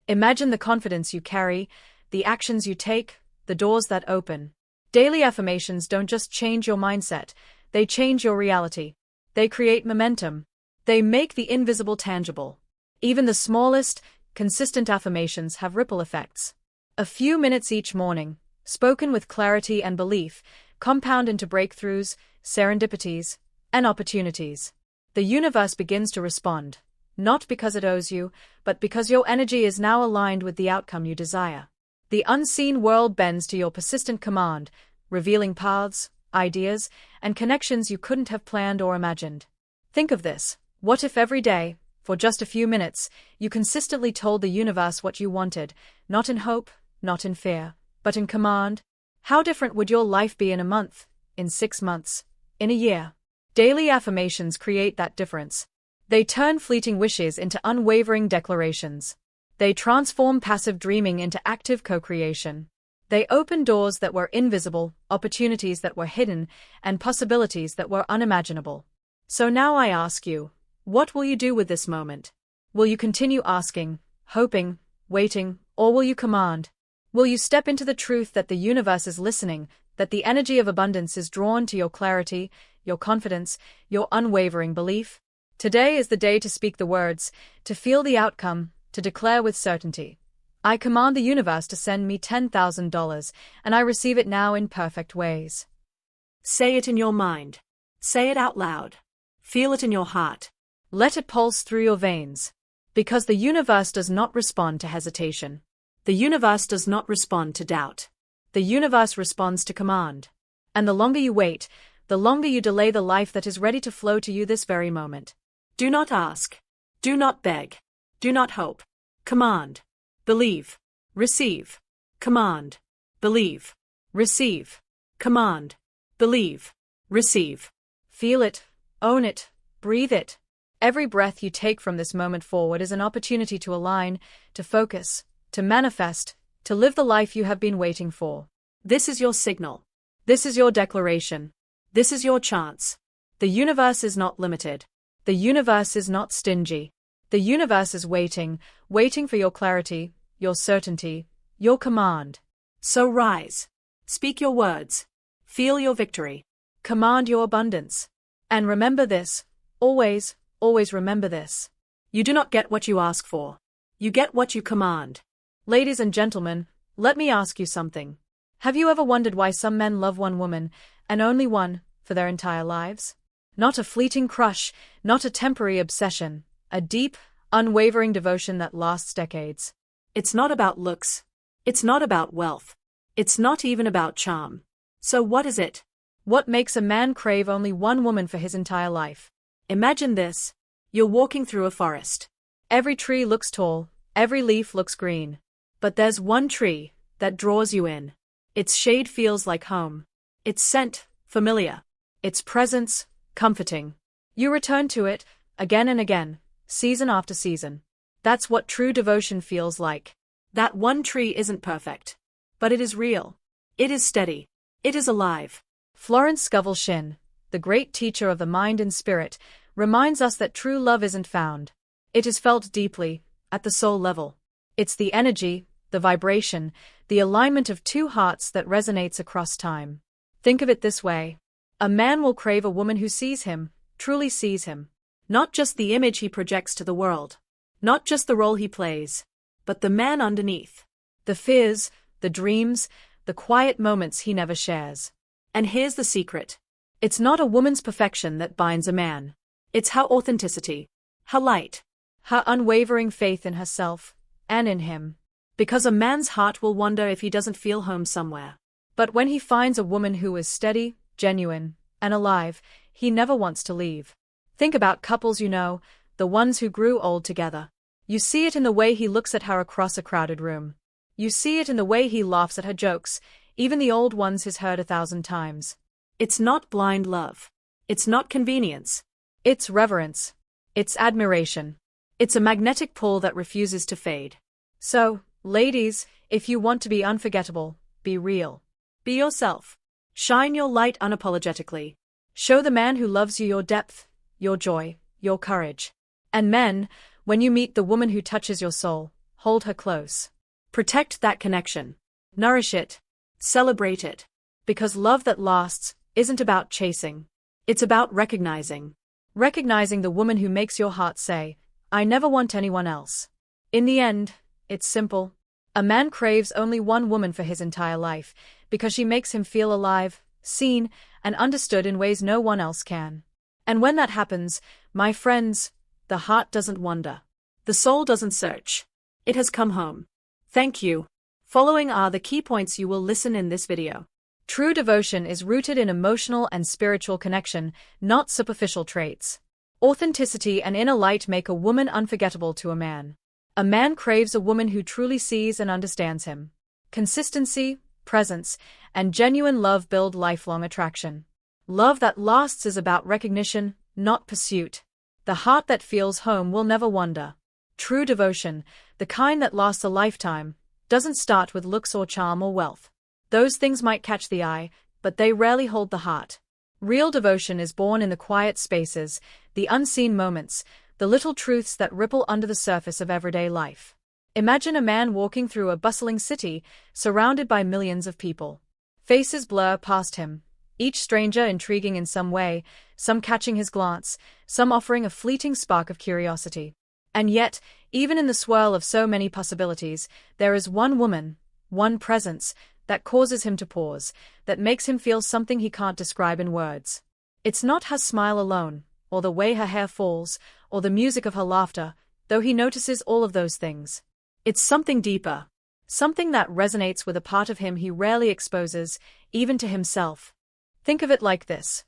Imagine the confidence you carry, the actions you take, the doors that open. Daily affirmations don't just change your mindset, they change your reality. They create momentum. They make the invisible tangible. Even the smallest, consistent affirmations have ripple effects. A few minutes each morning, spoken with clarity and belief, compound into breakthroughs, serendipities, and opportunities. The universe begins to respond, not because it owes you, but because your energy is now aligned with the outcome you desire. The unseen world bends to your persistent command, revealing paths, ideas, and connections you couldn't have planned or imagined. Think of this. What if every day, for just a few minutes, you consistently told the universe what you wanted, not in hope, not in fear, but in command? How different would your life be in a month, in 6 months, in a year? Daily affirmations create that difference. They turn fleeting wishes into unwavering declarations. They transform passive dreaming into active co-creation. They open doors that were invisible, opportunities that were hidden, and possibilities that were unimaginable. So now I ask you, what will you do with this moment? Will you continue asking, hoping, waiting, or will you command? Will you step into the truth that the universe is listening, that the energy of abundance is drawn to your clarity, your confidence, your unwavering belief? Today is the day to speak the words, to feel the outcome, to declare with certainty. I command the universe to send me $10,000, and I receive it now in perfect ways. Say it in your mind. Say it out loud. Feel it in your heart. Let it pulse through your veins. Because the universe does not respond to hesitation. The universe does not respond to doubt. The universe responds to command. And the longer you wait, the longer you delay the life that is ready to flow to you this very moment. Do not ask. Do not beg. Do not hope. Command. Believe. Receive. Command. Believe. Receive. Command. Believe. Receive. Feel it. Own it. Breathe it. Every breath you take from this moment forward is an opportunity to align, to focus, to manifest, to live the life you have been waiting for. This is your signal. This is your declaration. This is your chance. The universe is not limited. The universe is not stingy. The universe is waiting, waiting for your clarity, your certainty, your command. So rise. Speak your words. Feel your victory. Command your abundance. And remember this, always, always remember this. You do not get what you ask for. You get what you command. Ladies and gentlemen, let me ask you something. Have you ever wondered why some men love one woman, and only one, for their entire lives? Not a fleeting crush, not a temporary obsession, a deep, unwavering devotion that lasts decades. It's not about looks. It's not about wealth. It's not even about charm. So what is it? What makes a man crave only one woman for his entire life? Imagine this. You're walking through a forest. Every tree looks tall, every leaf looks green. But there's one tree that draws you in. Its shade feels like home. Its scent, familiar. Its presence, comforting. You return to it, again and again, season after season. That's what true devotion feels like. That one tree isn't perfect. But it is real. It is steady. It is alive. Florence Scovel Shinn, the great teacher of the mind and spirit, reminds us that true love isn't found. It is felt deeply, at the soul level. It's the energy, the vibration, the alignment of two hearts that resonates across time. Think of it this way. A man will crave a woman who sees him, truly sees him. Not just the image he projects to the world. Not just the role he plays. But the man underneath. The fears, the dreams, the quiet moments he never shares. And here's the secret. It's not a woman's perfection that binds a man. It's her authenticity. Her light. Her unwavering faith in herself, and in him. Because a man's heart will wonder if he doesn't feel home somewhere. But when he finds a woman who is steady, genuine, and alive, he never wants to leave. Think about couples you know, the ones who grew old together. You see it in the way he looks at her across a crowded room. You see it in the way he laughs at her jokes, even the old ones he's heard 1,000 times. It's not blind love. It's not convenience. It's reverence. It's admiration. It's a magnetic pull that refuses to fade. So, ladies, if you want to be unforgettable, be real. Be yourself. Shine your light unapologetically. Show the man who loves you your depth, your joy, your courage. And men, when you meet the woman who touches your soul, hold her close. Protect that connection. Nourish it. Celebrate it. Because love that lasts isn't about chasing. It's about recognizing. Recognizing the woman who makes your heart say, I never want anyone else. In the end, it's simple. A man craves only one woman for his entire life, because she makes him feel alive, seen, and understood in ways no one else can. And when that happens, my friends, the heart doesn't wander. The soul doesn't search. It has come home. Thank you. Following are the key points you will listen in this video. True devotion is rooted in emotional and spiritual connection, not superficial traits. Authenticity and inner light make a woman unforgettable to a man. A man craves a woman who truly sees and understands him. Consistency, presence, and genuine love build lifelong attraction. Love that lasts is about recognition, not pursuit. The heart that feels home will never wander. True devotion, the kind that lasts a lifetime, doesn't start with looks or charm or wealth. Those things might catch the eye, but they rarely hold the heart. Real devotion is born in the quiet spaces, the unseen moments, the little truths that ripple under the surface of everyday life. Imagine a man walking through a bustling city, surrounded by millions of people. Faces blur past him, each stranger intriguing in some way, some catching his glance, some offering a fleeting spark of curiosity. And yet, even in the swirl of so many possibilities, there is one woman, one presence, that causes him to pause, that makes him feel something he can't describe in words. It's not her smile alone, or the way her hair falls, or the music of her laughter, though he notices all of those things. It's something deeper. Something that resonates with a part of him he rarely exposes, even to himself. Think of it like this.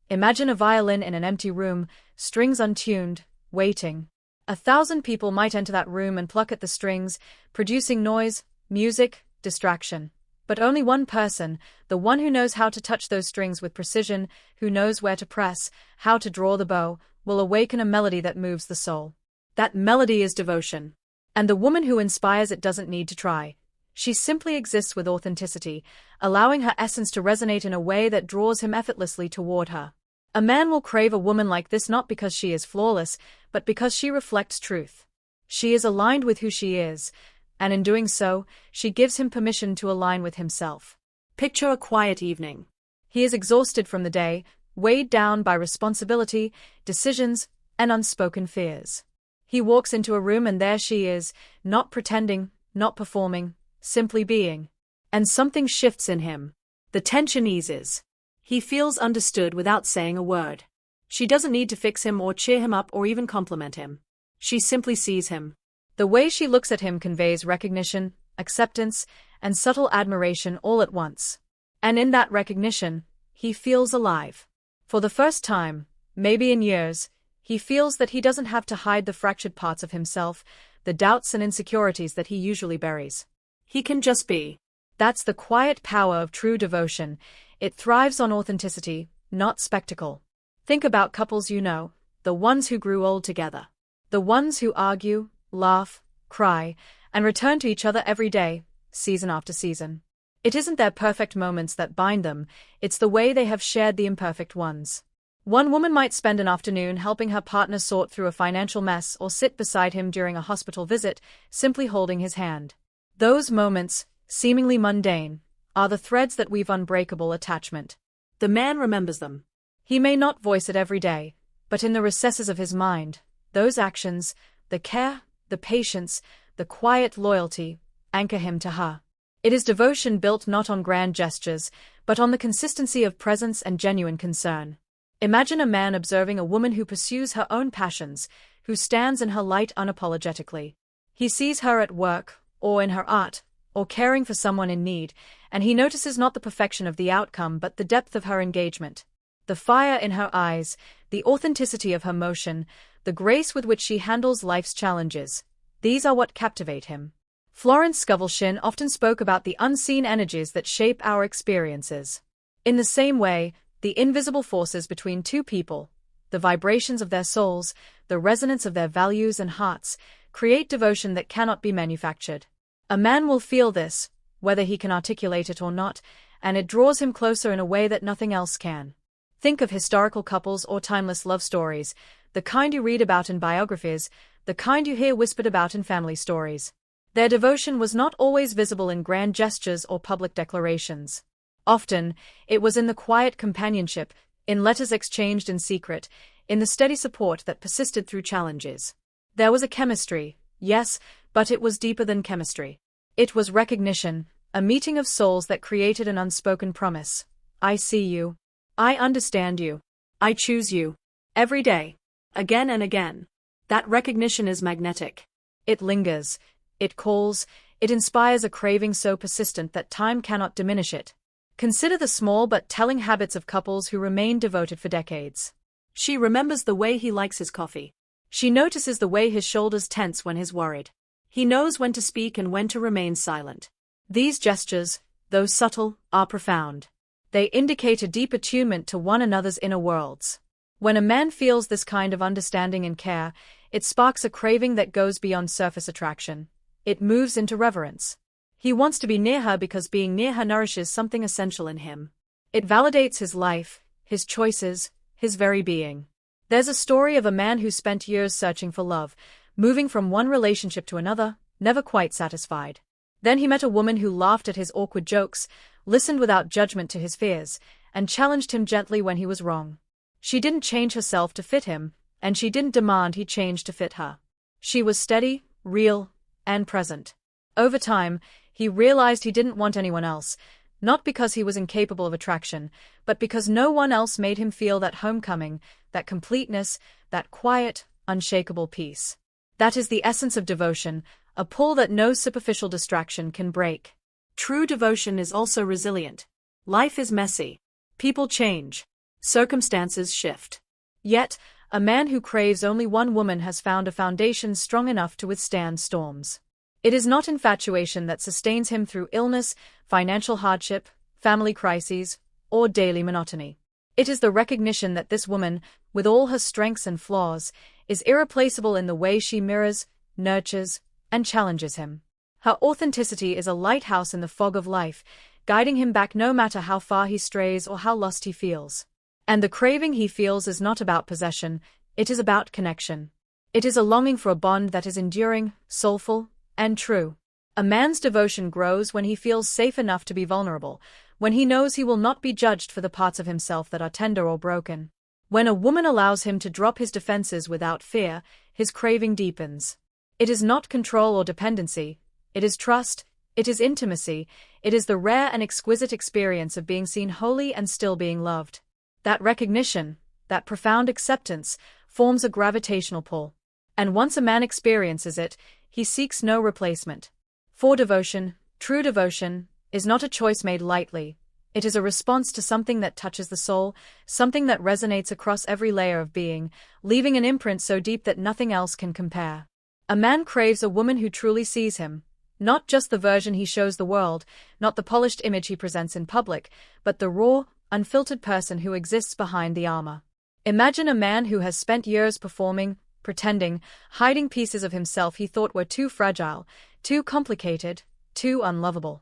Imagine a violin in an empty room, strings untuned, waiting. 1,000 people might enter that room and pluck at the strings, producing noise, music, distraction. But only one person, the one who knows how to touch those strings with precision, who knows where to press, how to draw the bow, will awaken a melody that moves the soul. That melody is devotion. And the woman who inspires it doesn't need to try. She simply exists with authenticity, allowing her essence to resonate in a way that draws him effortlessly toward her. A man will crave a woman like this not because she is flawless, but because she reflects truth. She is aligned with who she is, and in doing so, she gives him permission to align with himself. Picture a quiet evening. He is exhausted from the day, weighed down by responsibility, decisions, and unspoken fears. He walks into a room and there she is, not pretending, not performing, simply being. And something shifts in him. The tension eases. He feels understood without saying a word. She doesn't need to fix him or cheer him up or even compliment him. She simply sees him. The way she looks at him conveys recognition, acceptance, and subtle admiration all at once. And in that recognition, he feels alive. For the first time, maybe in years, he feels that he doesn't have to hide the fractured parts of himself, the doubts and insecurities that he usually buries. He can just be. That's the quiet power of true devotion. It thrives on authenticity, not spectacle. Think about couples you know, the ones who grew old together. The ones who argue, laugh, cry, and return to each other every day, season after season. It isn't their perfect moments that bind them, it's the way they have shared the imperfect ones. One woman might spend an afternoon helping her partner sort through a financial mess or sit beside him during a hospital visit, simply holding his hand. Those moments, seemingly mundane, are the threads that weave unbreakable attachment. The man remembers them. He may not voice it every day, but in the recesses of his mind, those actions, the care, the patience, the quiet loyalty, anchor him to her. It is devotion built not on grand gestures, but on the consistency of presence and genuine concern. Imagine a man observing a woman who pursues her own passions, who stands in her light unapologetically. He sees her at work, or in her art, or caring for someone in need, and he notices not the perfection of the outcome but the depth of her engagement. The fire in her eyes, the authenticity of her motion, the grace with which she handles life's challenges. These are what captivate him. Florence Scovel Shinn often spoke about the unseen energies that shape our experiences. In the same way, the invisible forces between two people, the vibrations of their souls, the resonance of their values and hearts, create devotion that cannot be manufactured. A man will feel this, whether he can articulate it or not, and it draws him closer in a way that nothing else can. Think of historical couples or timeless love stories, the kind you read about in biographies, the kind you hear whispered about in family stories. Their devotion was not always visible in grand gestures or public declarations. Often, it was in the quiet companionship, in letters exchanged in secret, in the steady support that persisted through challenges. There was a chemistry, yes, but it was deeper than chemistry. It was recognition, a meeting of souls that created an unspoken promise. I see you. I understand you. I choose you. Every day. Again and again. That recognition is magnetic. It lingers. It calls. It inspires a craving so persistent that time cannot diminish it. Consider the small but telling habits of couples who remain devoted for decades. She remembers the way he likes his coffee. She notices the way his shoulders tense when he's worried. He knows when to speak and when to remain silent. These gestures, though subtle, are profound. They indicate a deep attunement to one another's inner worlds. When a man feels this kind of understanding and care, it sparks a craving that goes beyond surface attraction. It moves into reverence. He wants to be near her because being near her nourishes something essential in him. It validates his life, his choices, his very being. There's a story of a man who spent years searching for love, moving from one relationship to another, never quite satisfied. Then he met a woman who laughed at his awkward jokes, listened without judgment to his fears, and challenged him gently when he was wrong. She didn't change herself to fit him, and she didn't demand he change to fit her. She was steady, real, and present. Over time, he realized he didn't want anyone else, not because he was incapable of attraction, but because no one else made him feel that homecoming, that completeness, that quiet, unshakable peace. That is the essence of devotion, a pull that no superficial distraction can break. True devotion is also resilient. Life is messy. People change. Circumstances shift. Yet, a man who craves only one woman has found a foundation strong enough to withstand storms. It is not infatuation that sustains him through illness, financial hardship, family crises, or daily monotony. It is the recognition that this woman, with all her strengths and flaws, is irreplaceable in the way she mirrors, nurtures, and challenges him. Her authenticity is a lighthouse in the fog of life, guiding him back no matter how far he strays or how lost he feels. And the craving he feels is not about possession, it is about connection. It is a longing for a bond that is enduring, soulful, and true. A man's devotion grows when he feels safe enough to be vulnerable, when he knows he will not be judged for the parts of himself that are tender or broken. When a woman allows him to drop his defenses without fear, his craving deepens. It is not control or dependency, it is trust, it is intimacy, it is the rare and exquisite experience of being seen wholly and still being loved. That recognition, that profound acceptance, forms a gravitational pull. And once a man experiences it, he seeks no replacement. For devotion, true devotion, is not a choice made lightly. It is a response to something that touches the soul, something that resonates across every layer of being, leaving an imprint so deep that nothing else can compare. A man craves a woman who truly sees him, not just the version he shows the world, not the polished image he presents in public, but the raw, unfiltered person who exists behind the armor. Imagine a man who has spent years performing, pretending, hiding pieces of himself he thought were too fragile, too complicated, too unlovable.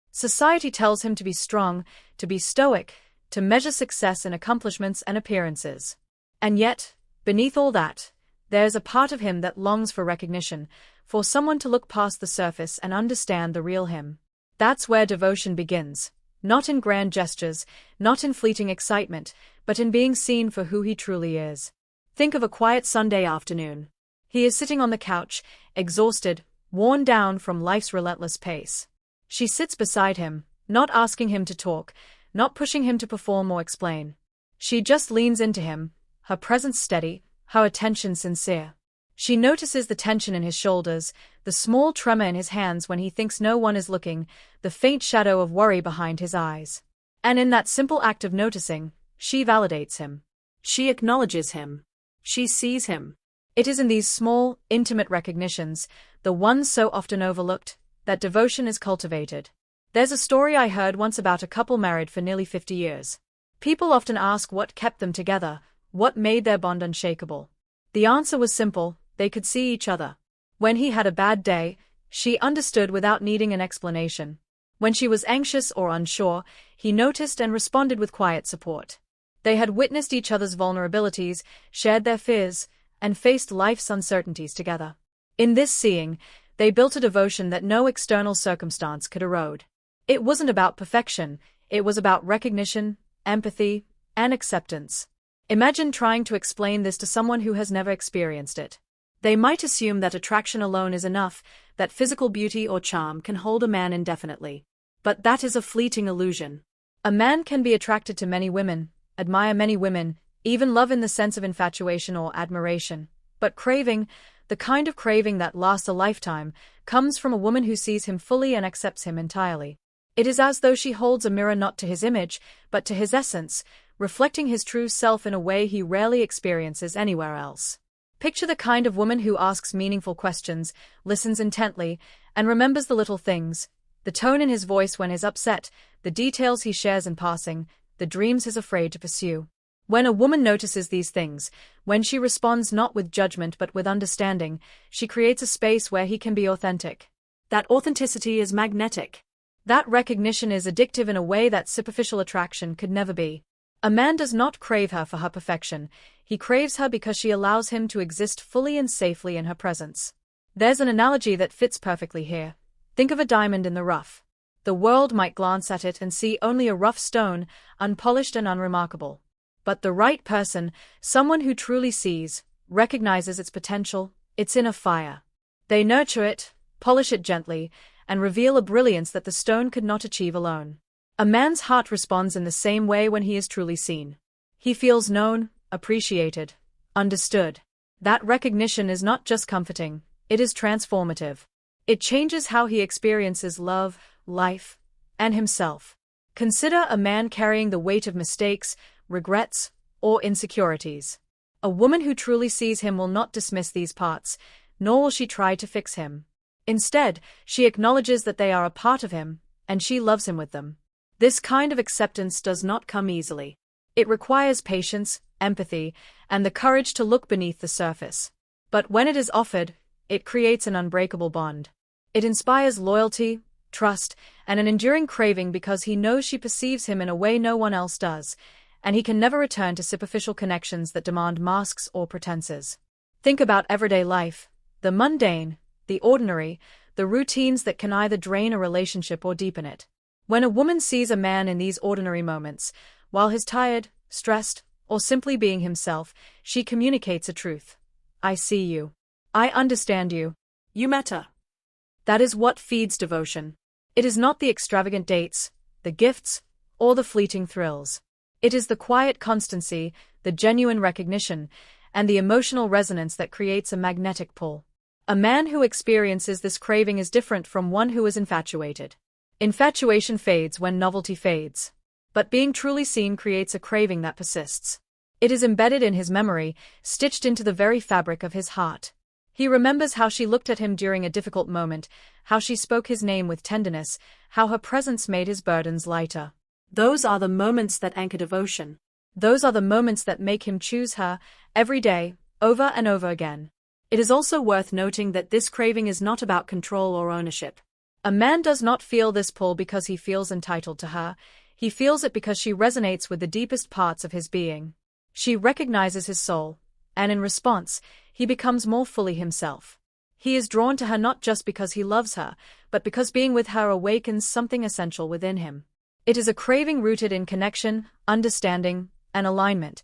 Society tells him to be strong, to be stoic, to measure success in accomplishments and appearances. And yet, beneath all that, there's a part of him that longs for recognition, for someone to look past the surface and understand the real him. That's where devotion begins, not in grand gestures, not in fleeting excitement, but in being seen for who he truly is. Think of a quiet Sunday afternoon. He is sitting on the couch, exhausted, worn down from life's relentless pace. She sits beside him, not asking him to talk, not pushing him to perform or explain. She just leans into him, her presence steady, her attention sincere. She notices the tension in his shoulders, the small tremor in his hands when he thinks no one is looking, the faint shadow of worry behind his eyes. And in that simple act of noticing, she validates him. She acknowledges him. She sees him. It is in these small, intimate recognitions, the ones so often overlooked, that devotion is cultivated. There's a story I heard once about a couple married for nearly 50 years. People often ask what kept them together, what made their bond unshakable. The answer was simple: they could see each other. When he had a bad day, she understood without needing an explanation. When she was anxious or unsure, he noticed and responded with quiet support. They had witnessed each other's vulnerabilities, shared their fears, and faced life's uncertainties together. In this seeing, they built a devotion that no external circumstance could erode. It wasn't about perfection, it was about recognition, empathy, and acceptance. Imagine trying to explain this to someone who has never experienced it. They might assume that attraction alone is enough, that physical beauty or charm can hold a man indefinitely. But that is a fleeting illusion. A man can be attracted to many women, admire many women, even love in the sense of infatuation or admiration. But craving, the kind of craving that lasts a lifetime, comes from a woman who sees him fully and accepts him entirely. It is as though she holds a mirror not to his image, but to his essence, reflecting his true self in a way he rarely experiences anywhere else. Picture the kind of woman who asks meaningful questions, listens intently, and remembers the little things, the tone in his voice when he's upset, the details he shares in passing, the dreams he's afraid to pursue. When a woman notices these things, when she responds not with judgment but with understanding, she creates a space where he can be authentic. That authenticity is magnetic. That recognition is addictive in a way that superficial attraction could never be. A man does not crave her for her perfection, he craves her because she allows him to exist fully and safely in her presence. There's an analogy that fits perfectly here. Think of a diamond in the rough. The world might glance at it and see only a rough stone, unpolished and unremarkable. But the right person, someone who truly sees, recognizes its potential, its inner fire. They nurture it, polish it gently, and reveal a brilliance that the stone could not achieve alone. A man's heart responds in the same way when he is truly seen. He feels known, appreciated, understood. That recognition is not just comforting, it is transformative. It changes how he experiences love, life, and himself. Consider a man carrying the weight of mistakes, regrets, or insecurities. A woman who truly sees him will not dismiss these parts, nor will she try to fix him. Instead, she acknowledges that they are a part of him, and she loves him with them. This kind of acceptance does not come easily. It requires patience, empathy, and the courage to look beneath the surface. But when it is offered, it creates an unbreakable bond. It inspires loyalty, trust, and an enduring craving because he knows she perceives him in a way no one else does, and he can never return to superficial connections that demand masks or pretenses. Think about everyday life, the mundane, the ordinary, the routines that can either drain a relationship or deepen it. When a woman sees a man in these ordinary moments, while he's tired, stressed, or simply being himself, she communicates a truth. I see you. I understand you. You matter. That is what feeds devotion. It is not the extravagant dates, the gifts, or the fleeting thrills. It is the quiet constancy, the genuine recognition, and the emotional resonance that creates a magnetic pull. A man who experiences this craving is different from one who is infatuated. Infatuation fades when novelty fades. But being truly seen creates a craving that persists. It is embedded in his memory, stitched into the very fabric of his heart. He remembers how she looked at him during a difficult moment, how she spoke his name with tenderness, how her presence made his burdens lighter. Those are the moments that anchor devotion. Those are the moments that make him choose her, every day, over and over again. It is also worth noting that this craving is not about control or ownership. A man does not feel this pull because he feels entitled to her, he feels it because she resonates with the deepest parts of his being. She recognizes his soul, and in response, he becomes more fully himself. He is drawn to her not just because he loves her, but because being with her awakens something essential within him. It is a craving rooted in connection, understanding, and alignment,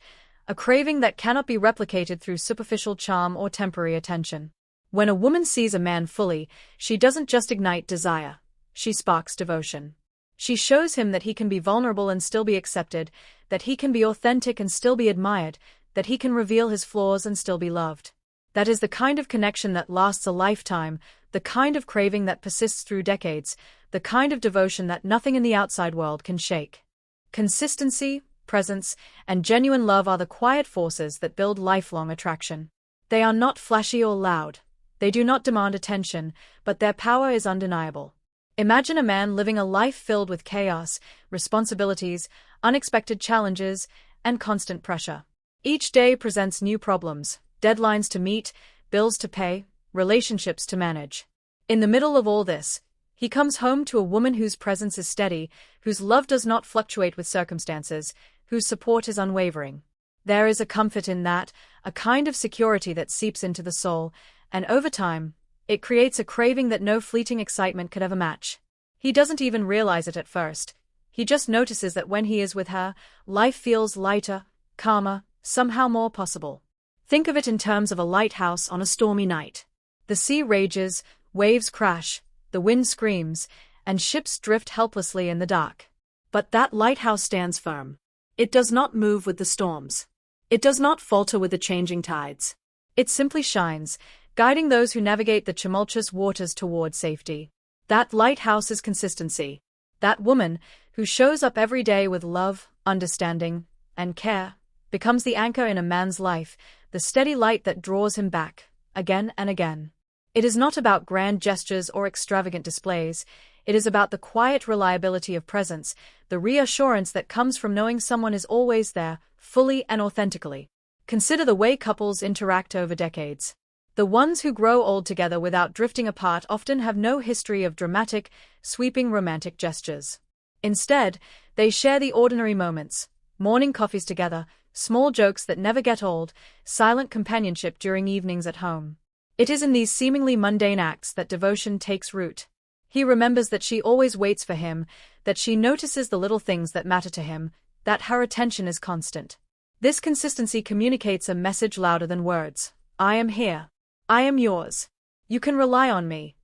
a craving that cannot be replicated through superficial charm or temporary attention. When a woman sees a man fully, she doesn't just ignite desire, she sparks devotion. She shows him that he can be vulnerable and still be accepted, that he can be authentic and still be admired, that he can reveal his flaws and still be loved. That is the kind of connection that lasts a lifetime, the kind of craving that persists through decades, the kind of devotion that nothing in the outside world can shake. Consistency, presence, and genuine love are the quiet forces that build lifelong attraction. They are not flashy or loud. They do not demand attention, but their power is undeniable. Imagine a man living a life filled with chaos, responsibilities, unexpected challenges, and constant pressure. Each day presents new problems, deadlines to meet, bills to pay, relationships to manage. In the middle of all this, he comes home to a woman whose presence is steady, whose love does not fluctuate with circumstances, whose support is unwavering. There is a comfort in that, a kind of security that seeps into the soul, and over time, it creates a craving that no fleeting excitement could ever match. He doesn't even realize it at first. He just notices that when he is with her, life feels lighter, calmer, somehow more possible. Think of it in terms of a lighthouse on a stormy night. The sea rages, waves crash, the wind screams, and ships drift helplessly in the dark. But that lighthouse stands firm. It does not move with the storms. It does not falter with the changing tides. It simply shines, guiding those who navigate the tumultuous waters toward safety. That lighthouse is consistency. That woman, who shows up every day with love, understanding, and care, becomes the anchor in a man's life, the steady light that draws him back, again and again. It is not about grand gestures or extravagant displays. It is about the quiet reliability of presence, the reassurance that comes from knowing someone is always there, fully and authentically. Consider the way couples interact over decades. The ones who grow old together without drifting apart often have no history of dramatic, sweeping romantic gestures. Instead, they share the ordinary moments, morning coffees together, small jokes that never get old, silent companionship during evenings at home. It is in these seemingly mundane acts that devotion takes root. He remembers that she always waits for him, that she notices the little things that matter to him, that her attention is constant. This consistency communicates a message louder than words. I am here. I am yours. You can rely on me.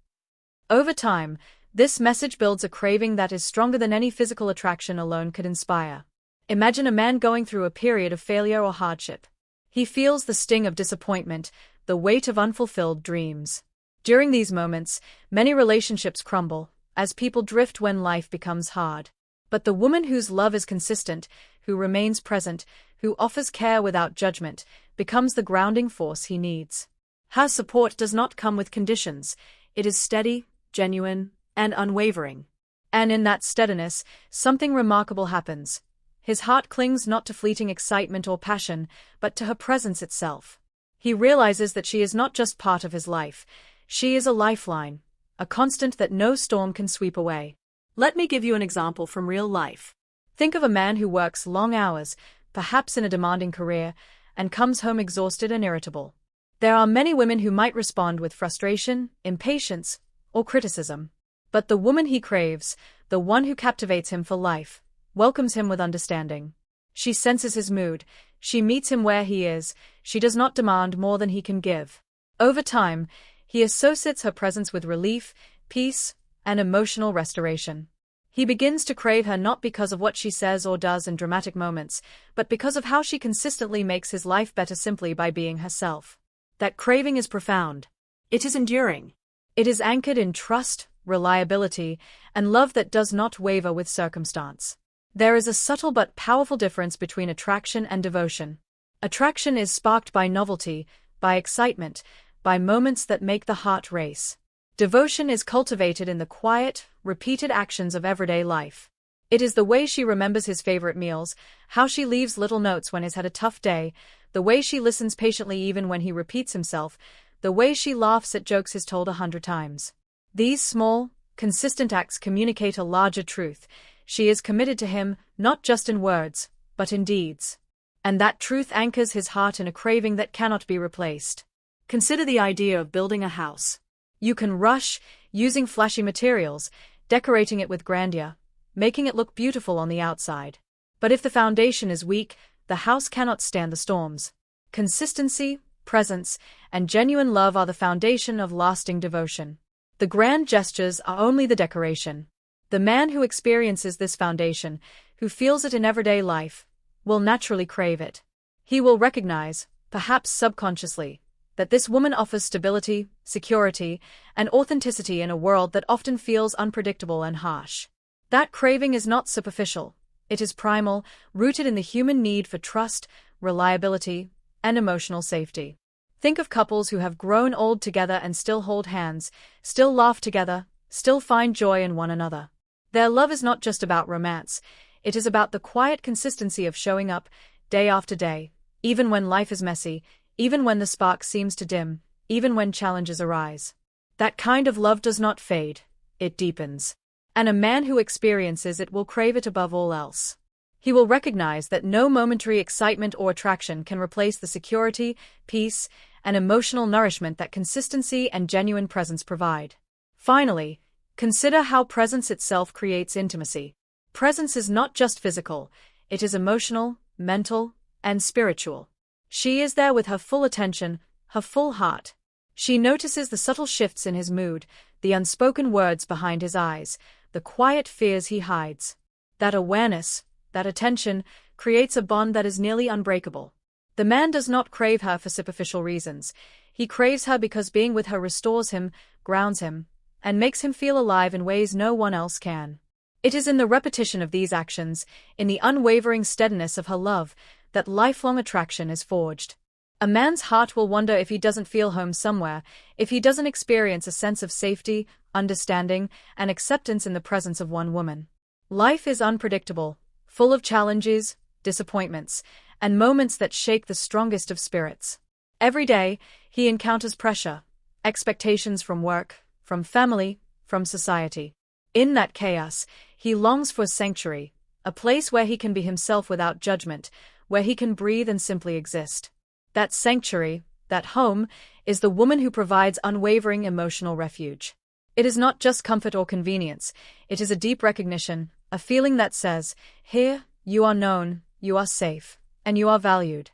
Over time, this message builds a craving that is stronger than any physical attraction alone could inspire. Imagine a man going through a period of failure or hardship. He feels the sting of disappointment, the weight of unfulfilled dreams. During these moments, many relationships crumble, as people drift when life becomes hard. But the woman whose love is consistent, who remains present, who offers care without judgment, becomes the grounding force he needs. Her support does not come with conditions. It is steady, genuine, and unwavering. And in that steadiness, something remarkable happens. His heart clings not to fleeting excitement or passion, but to her presence itself. He realizes that she is not just part of his life. She is a lifeline, a constant that no storm can sweep away. Let me give you an example from real life. Think of a man who works long hours, perhaps in a demanding career, and comes home exhausted and irritable. There are many women who might respond with frustration, impatience, or criticism. But the woman he craves, the one who captivates him for life, welcomes him with understanding. She senses his mood, she meets him where he is, she does not demand more than he can give. Over time, he associates her presence with relief, peace, and emotional restoration. He begins to crave her not because of what she says or does in dramatic moments, but because of how she consistently makes his life better simply by being herself. That craving is profound. It is enduring. It is anchored in trust, reliability, and love that does not waver with circumstance. There is a subtle but powerful difference between attraction and devotion. Attraction is sparked by novelty, by excitement, by moments that make the heart race. Devotion is cultivated in the quiet, repeated actions of everyday life. It is the way she remembers his favorite meals, how she leaves little notes when he's had a tough day, the way she listens patiently even when he repeats himself, the way she laughs at jokes he's told 100 times. These small, consistent acts communicate a larger truth. She is committed to him, not just in words, but in deeds. And that truth anchors his heart in a craving that cannot be replaced. Consider the idea of building a house. You can rush, using flashy materials, decorating it with grandeur, making it look beautiful on the outside. But if the foundation is weak, the house cannot stand the storms. Consistency, presence, and genuine love are the foundation of lasting devotion. The grand gestures are only the decoration. The man who experiences this foundation, who feels it in everyday life, will naturally crave it. He will recognize, perhaps subconsciously, that this woman offers stability, security, and authenticity in a world that often feels unpredictable and harsh. That craving is not superficial. It is primal, rooted in the human need for trust, reliability, and emotional safety. Think of couples who have grown old together and still hold hands, still laugh together, still find joy in one another. Their love is not just about romance, it is about the quiet consistency of showing up, day after day, even when life is messy, even when the spark seems to dim, even when challenges arise. That kind of love does not fade, it deepens. And a man who experiences it will crave it above all else. He will recognize that no momentary excitement or attraction can replace the security, peace, and emotional nourishment that consistency and genuine presence provide. Finally, consider how presence itself creates intimacy. Presence is not just physical, it is emotional, mental, and spiritual. She is there with her full attention, her full heart. She notices the subtle shifts in his mood, the unspoken words behind his eyes, the quiet fears he hides. That awareness, that attention, creates a bond that is nearly unbreakable. The man does not crave her for superficial reasons. He craves her because being with her restores him, grounds him, and makes him feel alive in ways no one else can. It is in the repetition of these actions, in the unwavering steadiness of her love, that lifelong attraction is forged. A man's heart will wonder if he doesn't feel home somewhere, if he doesn't experience a sense of safety, understanding, and acceptance in the presence of one woman. Life is unpredictable, full of challenges, disappointments, and moments that shake the strongest of spirits. Every day, he encounters pressure, expectations from work, from family, from society. In that chaos, he longs for a sanctuary, a place where he can be himself without judgment, where he can breathe and simply exist. That sanctuary, that home, is the woman who provides unwavering emotional refuge. It is not just comfort or convenience, it is a deep recognition, a feeling that says, here, you are known, you are safe, and you are valued.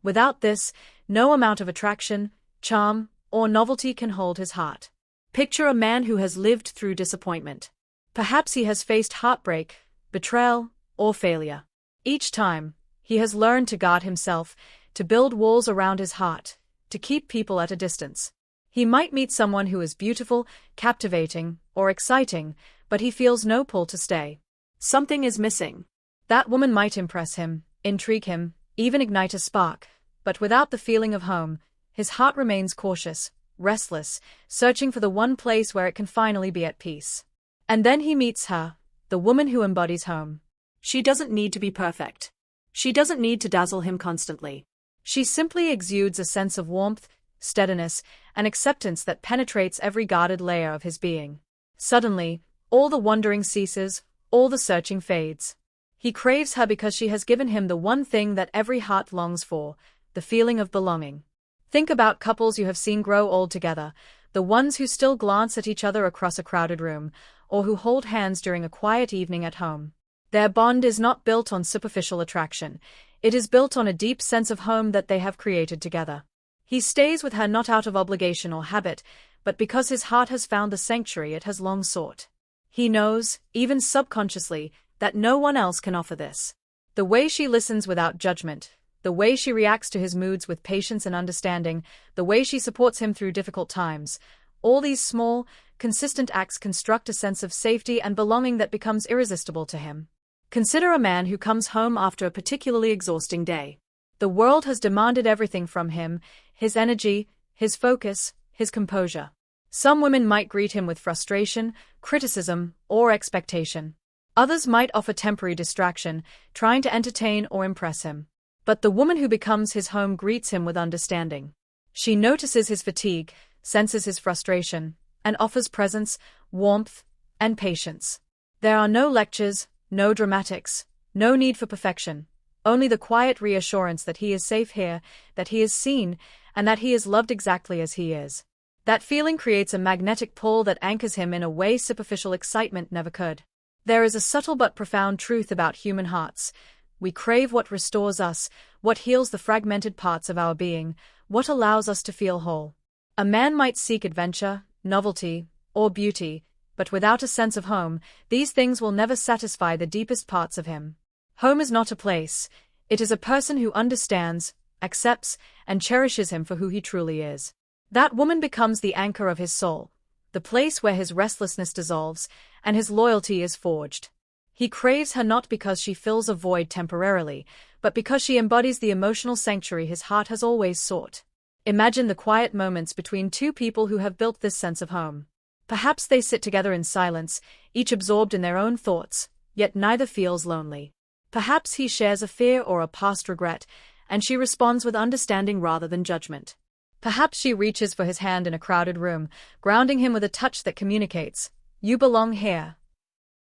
Without this, no amount of attraction, charm, or novelty can hold his heart. Picture a man who has lived through disappointment. Perhaps he has faced heartbreak, betrayal, or failure. Each time, he has learned to guard himself, to build walls around his heart, to keep people at a distance. He might meet someone who is beautiful, captivating, or exciting, but he feels no pull to stay. Something is missing. That woman might impress him, intrigue him, even ignite a spark, but without the feeling of home, his heart remains cautious, restless, searching for the one place where it can finally be at peace. And then he meets her, the woman who embodies home. She doesn't need to be perfect. She doesn't need to dazzle him constantly. She simply exudes a sense of warmth, steadiness, and acceptance that penetrates every guarded layer of his being. Suddenly, all the wandering ceases, all the searching fades. He craves her because she has given him the one thing that every heart longs for, the feeling of belonging. Think about couples you have seen grow old together, the ones who still glance at each other across a crowded room, or who hold hands during a quiet evening at home. Their bond is not built on superficial attraction, it is built on a deep sense of home that they have created together. He stays with her not out of obligation or habit, but because his heart has found the sanctuary it has long sought. He knows, even subconsciously, that no one else can offer this. The way she listens without judgment, the way she reacts to his moods with patience and understanding, the way she supports him through difficult times, all these small, consistent acts construct a sense of safety and belonging that becomes irresistible to him. Consider a man who comes home after a particularly exhausting day. The world has demanded everything from him, his energy, his focus, his composure. Some women might greet him with frustration, criticism, or expectation. Others might offer temporary distraction, trying to entertain or impress him. But the woman who becomes his home greets him with understanding. She notices his fatigue, senses his frustration, and offers presence, warmth, and patience. There are no lectures, no dramatics, no need for perfection, only the quiet reassurance that he is safe here, that he is seen, and that he is loved exactly as he is. That feeling creates a magnetic pull that anchors him in a way superficial excitement never could. There is a subtle but profound truth about human hearts. We crave what restores us, what heals the fragmented parts of our being, what allows us to feel whole. A man might seek adventure, novelty, or beauty, but without a sense of home, these things will never satisfy the deepest parts of him. Home is not a place, it is a person who understands, accepts, and cherishes him for who he truly is. That woman becomes the anchor of his soul, the place where his restlessness dissolves, and his loyalty is forged. He craves her not because she fills a void temporarily, but because she embodies the emotional sanctuary his heart has always sought. Imagine the quiet moments between two people who have built this sense of home. Perhaps they sit together in silence, each absorbed in their own thoughts, yet neither feels lonely. Perhaps he shares a fear or a past regret, and she responds with understanding rather than judgment. Perhaps she reaches for his hand in a crowded room, grounding him with a touch that communicates, "You belong here."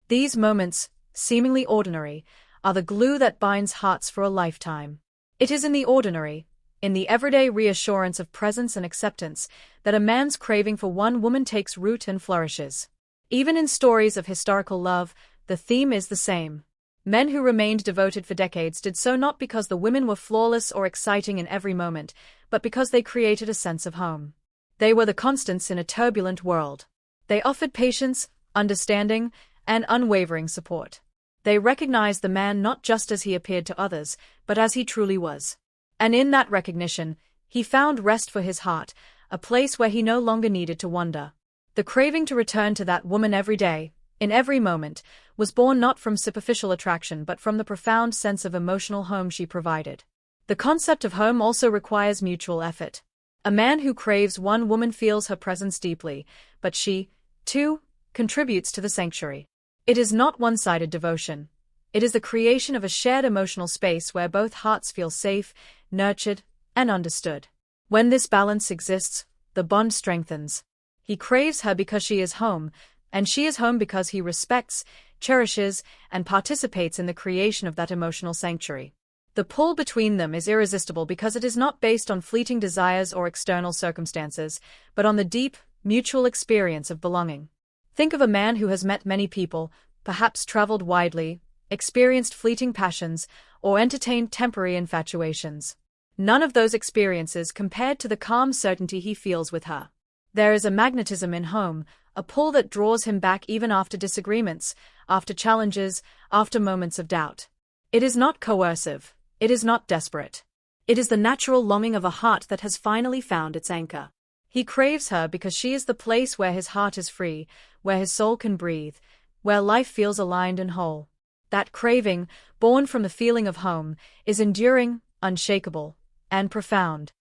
These moments, seemingly ordinary, are the glue that binds hearts for a lifetime. It is in the ordinary, in the everyday reassurance of presence and acceptance, that a man's craving for one woman takes root and flourishes. Even in stories of historical love, the theme is the same. Men who remained devoted for decades did so not because the women were flawless or exciting in every moment, but because they created a sense of home. They were the constants in a turbulent world. They offered patience, understanding, and unwavering support. They recognized the man not just as he appeared to others, but as he truly was. And in that recognition, he found rest for his heart, a place where he no longer needed to wander. The craving to return to that woman every day, in every moment, was born not from superficial attraction but from the profound sense of emotional home she provided. The concept of home also requires mutual effort. A man who craves one woman feels her presence deeply, but she, too, contributes to the sanctuary. It is not one-sided devotion. It is the creation of a shared emotional space where both hearts feel safe, nurtured, and understood. When this balance exists, the bond strengthens. He craves her because she is home, and she is home because he respects, cherishes, and participates in the creation of that emotional sanctuary. The pull between them is irresistible because it is not based on fleeting desires or external circumstances, but on the deep, mutual experience of belonging. Think of a man who has met many people, perhaps traveled widely, experienced fleeting passions, or entertained temporary infatuations. None of those experiences compared to the calm certainty he feels with her. There is a magnetism in home, a pull that draws him back even after disagreements, after challenges, after moments of doubt. It is not coercive, it is not desperate. It is the natural longing of a heart that has finally found its anchor. He craves her because she is the place where his heart is free, where his soul can breathe, where life feels aligned and whole. That craving, born from the feeling of home, is enduring, unshakable, and profound.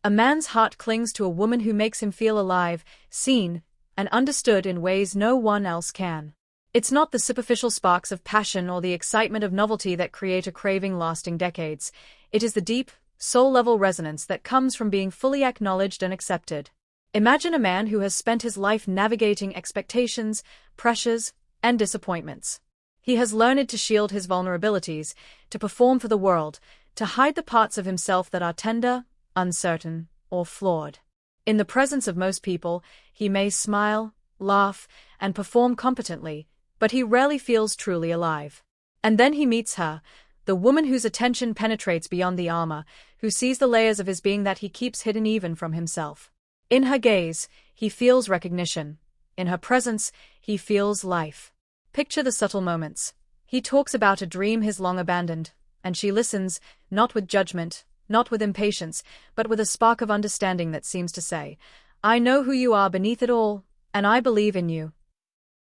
A man's heart clings to a woman who makes him feel alive, seen, and understood in ways no one else can. It's not the superficial sparks of passion or the excitement of novelty that create a craving lasting decades. It is the deep, soul-level resonance that comes from being fully acknowledged and accepted. Imagine a man who has spent his life navigating expectations, pressures, and disappointments. He has learned to shield his vulnerabilities, to perform for the world, to hide the parts of himself that are tender, uncertain, or flawed. In the presence of most people, he may smile, laugh, and perform competently, but he rarely feels truly alive. And then he meets her, the woman whose attention penetrates beyond the armor, who sees the layers of his being that he keeps hidden even from himself. In her gaze, he feels recognition. In her presence, he feels life. Picture the subtle moments. He talks about a dream he's long abandoned, and she listens, not with judgment, not with impatience, but with a spark of understanding that seems to say, "I know who you are beneath it all, and I believe in you."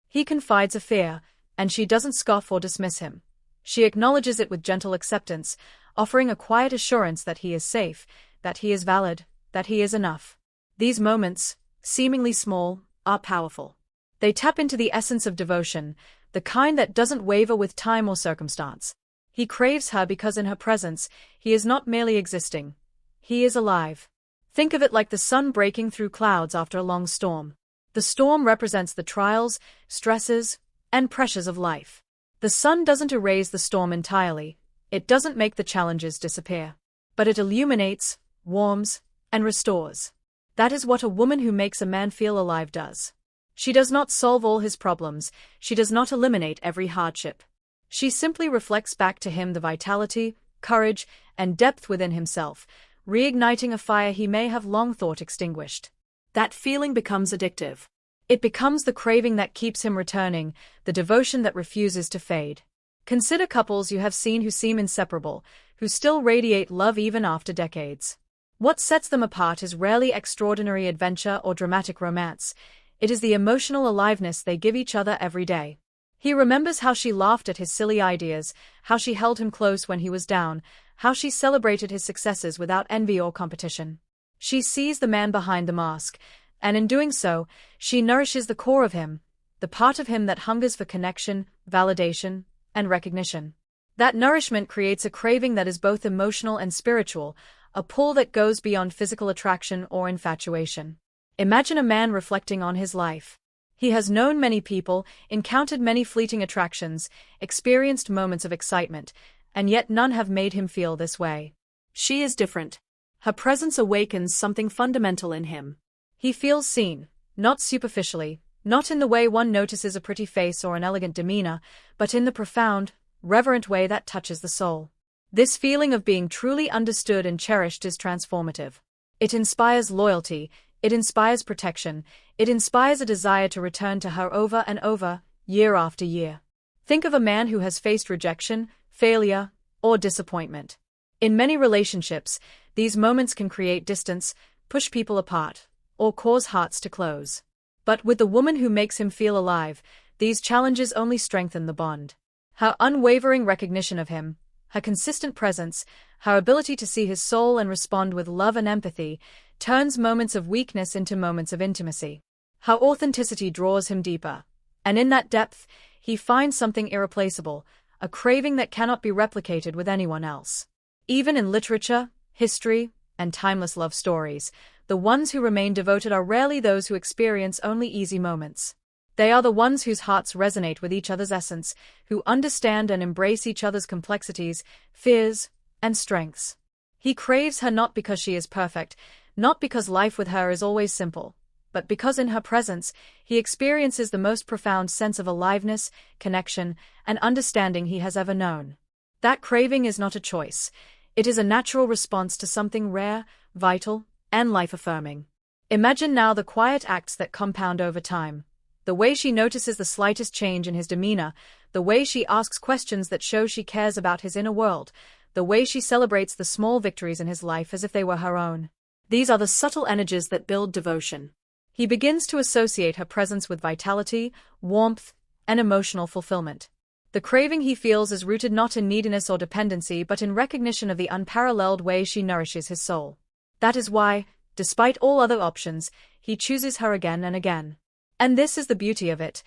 He confides a fear, and she doesn't scoff or dismiss him. She acknowledges it with gentle acceptance, offering a quiet assurance that he is safe, that he is valid, that he is enough. These moments, seemingly small, are powerful. They tap into the essence of devotion, the kind that doesn't waver with time or circumstance. He craves her because in her presence, he is not merely existing. He is alive. Think of it like the sun breaking through clouds after a long storm. The storm represents the trials, stresses, and pressures of life. The sun doesn't erase the storm entirely. It doesn't make the challenges disappear. But it illuminates, warms, and restores. That is what a woman who makes a man feel alive does. She does not solve all his problems, she does not eliminate every hardship. She simply reflects back to him the vitality, courage, and depth within himself, reigniting a fire he may have long thought extinguished. That feeling becomes addictive. It becomes the craving that keeps him returning, the devotion that refuses to fade. Consider couples you have seen who seem inseparable, who still radiate love even after decades. What sets them apart is rarely extraordinary adventure or dramatic romance. It is the emotional aliveness they give each other every day. He remembers how she laughed at his silly ideas, how she held him close when he was down, how she celebrated his successes without envy or competition. She sees the man behind the mask, and in doing so, she nourishes the core of him, the part of him that hungers for connection, validation, and recognition. That nourishment creates a craving that is both emotional and spiritual, a pull that goes beyond physical attraction or infatuation. Imagine a man reflecting on his life. He has known many people, encountered many fleeting attractions, experienced moments of excitement, and yet none have made him feel this way. She is different. Her presence awakens something fundamental in him. He feels seen, not superficially, not in the way one notices a pretty face or an elegant demeanor, but in the profound, reverent way that touches the soul. This feeling of being truly understood and cherished is transformative. It inspires loyalty, it inspires protection, it inspires a desire to return to her over and over, year after year. Think of a man who has faced rejection, failure, or disappointment. In many relationships, these moments can create distance, push people apart, or cause hearts to close. But with the woman who makes him feel alive, these challenges only strengthen the bond. Her unwavering recognition of him, her consistent presence, her ability to see his soul and respond with love and empathy, turns moments of weakness into moments of intimacy. Her authenticity draws him deeper, and in that depth, he finds something irreplaceable, a craving that cannot be replicated with anyone else. Even in literature, history, and timeless love stories, the ones who remain devoted are rarely those who experience only easy moments. They are the ones whose hearts resonate with each other's essence, who understand and embrace each other's complexities, fears, and strengths. He craves her not because she is perfect, not because life with her is always simple, but because in her presence, he experiences the most profound sense of aliveness, connection, and understanding he has ever known. That craving is not a choice. It is a natural response to something rare, vital, and life-affirming. Imagine now the quiet acts that compound over time. The way she notices the slightest change in his demeanor, the way she asks questions that show she cares about his inner world, the way she celebrates the small victories in his life as if they were her own. These are the subtle energies that build devotion. He begins to associate her presence with vitality, warmth, and emotional fulfillment. The craving he feels is rooted not in neediness or dependency but in recognition of the unparalleled way she nourishes his soul. That is why, despite all other options, he chooses her again and again. And this is the beauty of it.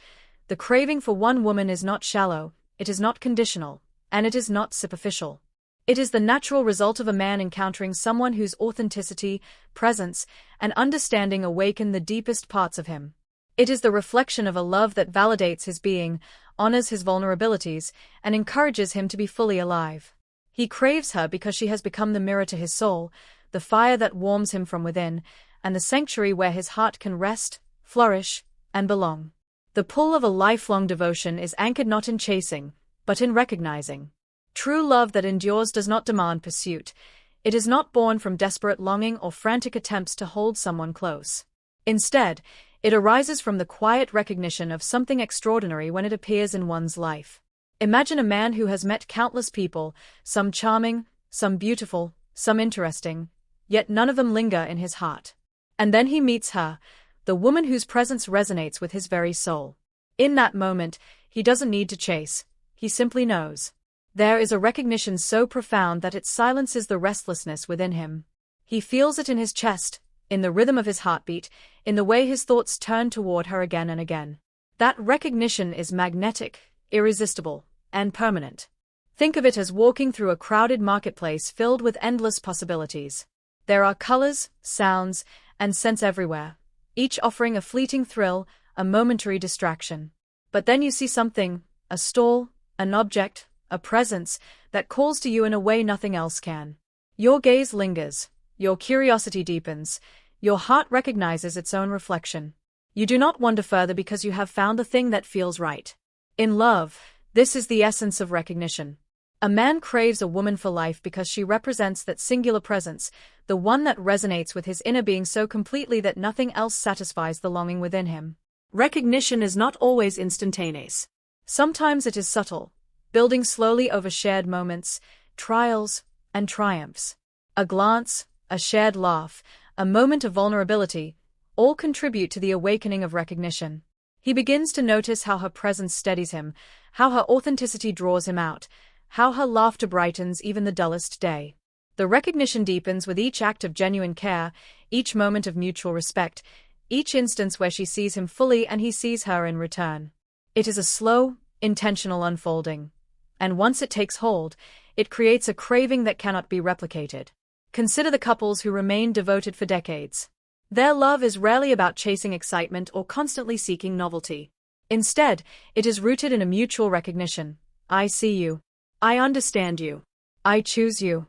The craving for one woman is not shallow, it is not conditional, and it is not superficial. It is the natural result of a man encountering someone whose authenticity, presence, and understanding awaken the deepest parts of him. It is the reflection of a love that validates his being, honors his vulnerabilities, and encourages him to be fully alive. He craves her because she has become the mirror to his soul, the fire that warms him from within, and the sanctuary where his heart can rest, flourish, and belong. The pull of a lifelong devotion is anchored not in chasing, but in recognizing. True love that endures does not demand pursuit. It is not born from desperate longing or frantic attempts to hold someone close. Instead, it arises from the quiet recognition of something extraordinary when it appears in one's life. Imagine a man who has met countless people, some charming, some beautiful, some interesting, yet none of them linger in his heart. And then he meets her, the woman whose presence resonates with his very soul. In that moment, he doesn't need to chase, he simply knows. There is a recognition so profound that it silences the restlessness within him. He feels it in his chest, in the rhythm of his heartbeat, in the way his thoughts turn toward her again and again. That recognition is magnetic, irresistible, and permanent. Think of it as walking through a crowded marketplace filled with endless possibilities. There are colors, sounds, and scents everywhere, each offering a fleeting thrill, a momentary distraction. But then you see something, a stall, an object, a presence, that calls to you in a way nothing else can. Your gaze lingers, your curiosity deepens, your heart recognizes its own reflection. You do not wander further because you have found the thing that feels right. In love, this is the essence of recognition. A man craves a woman for life because she represents that singular presence, the one that resonates with his inner being so completely that nothing else satisfies the longing within him. Recognition is not always instantaneous. Sometimes it is subtle, building slowly over shared moments, trials, and triumphs. A glance, a shared laugh, a moment of vulnerability, all contribute to the awakening of recognition. He begins to notice how her presence steadies him, how her authenticity draws him out, how her laughter brightens even the dullest day. The recognition deepens with each act of genuine care, each moment of mutual respect, each instance where she sees him fully and he sees her in return. It is a slow, intentional unfolding. And once it takes hold, it creates a craving that cannot be replicated. Consider the couples who remain devoted for decades. Their love is rarely about chasing excitement or constantly seeking novelty. Instead, it is rooted in a mutual recognition. I see you. I understand you. I choose you.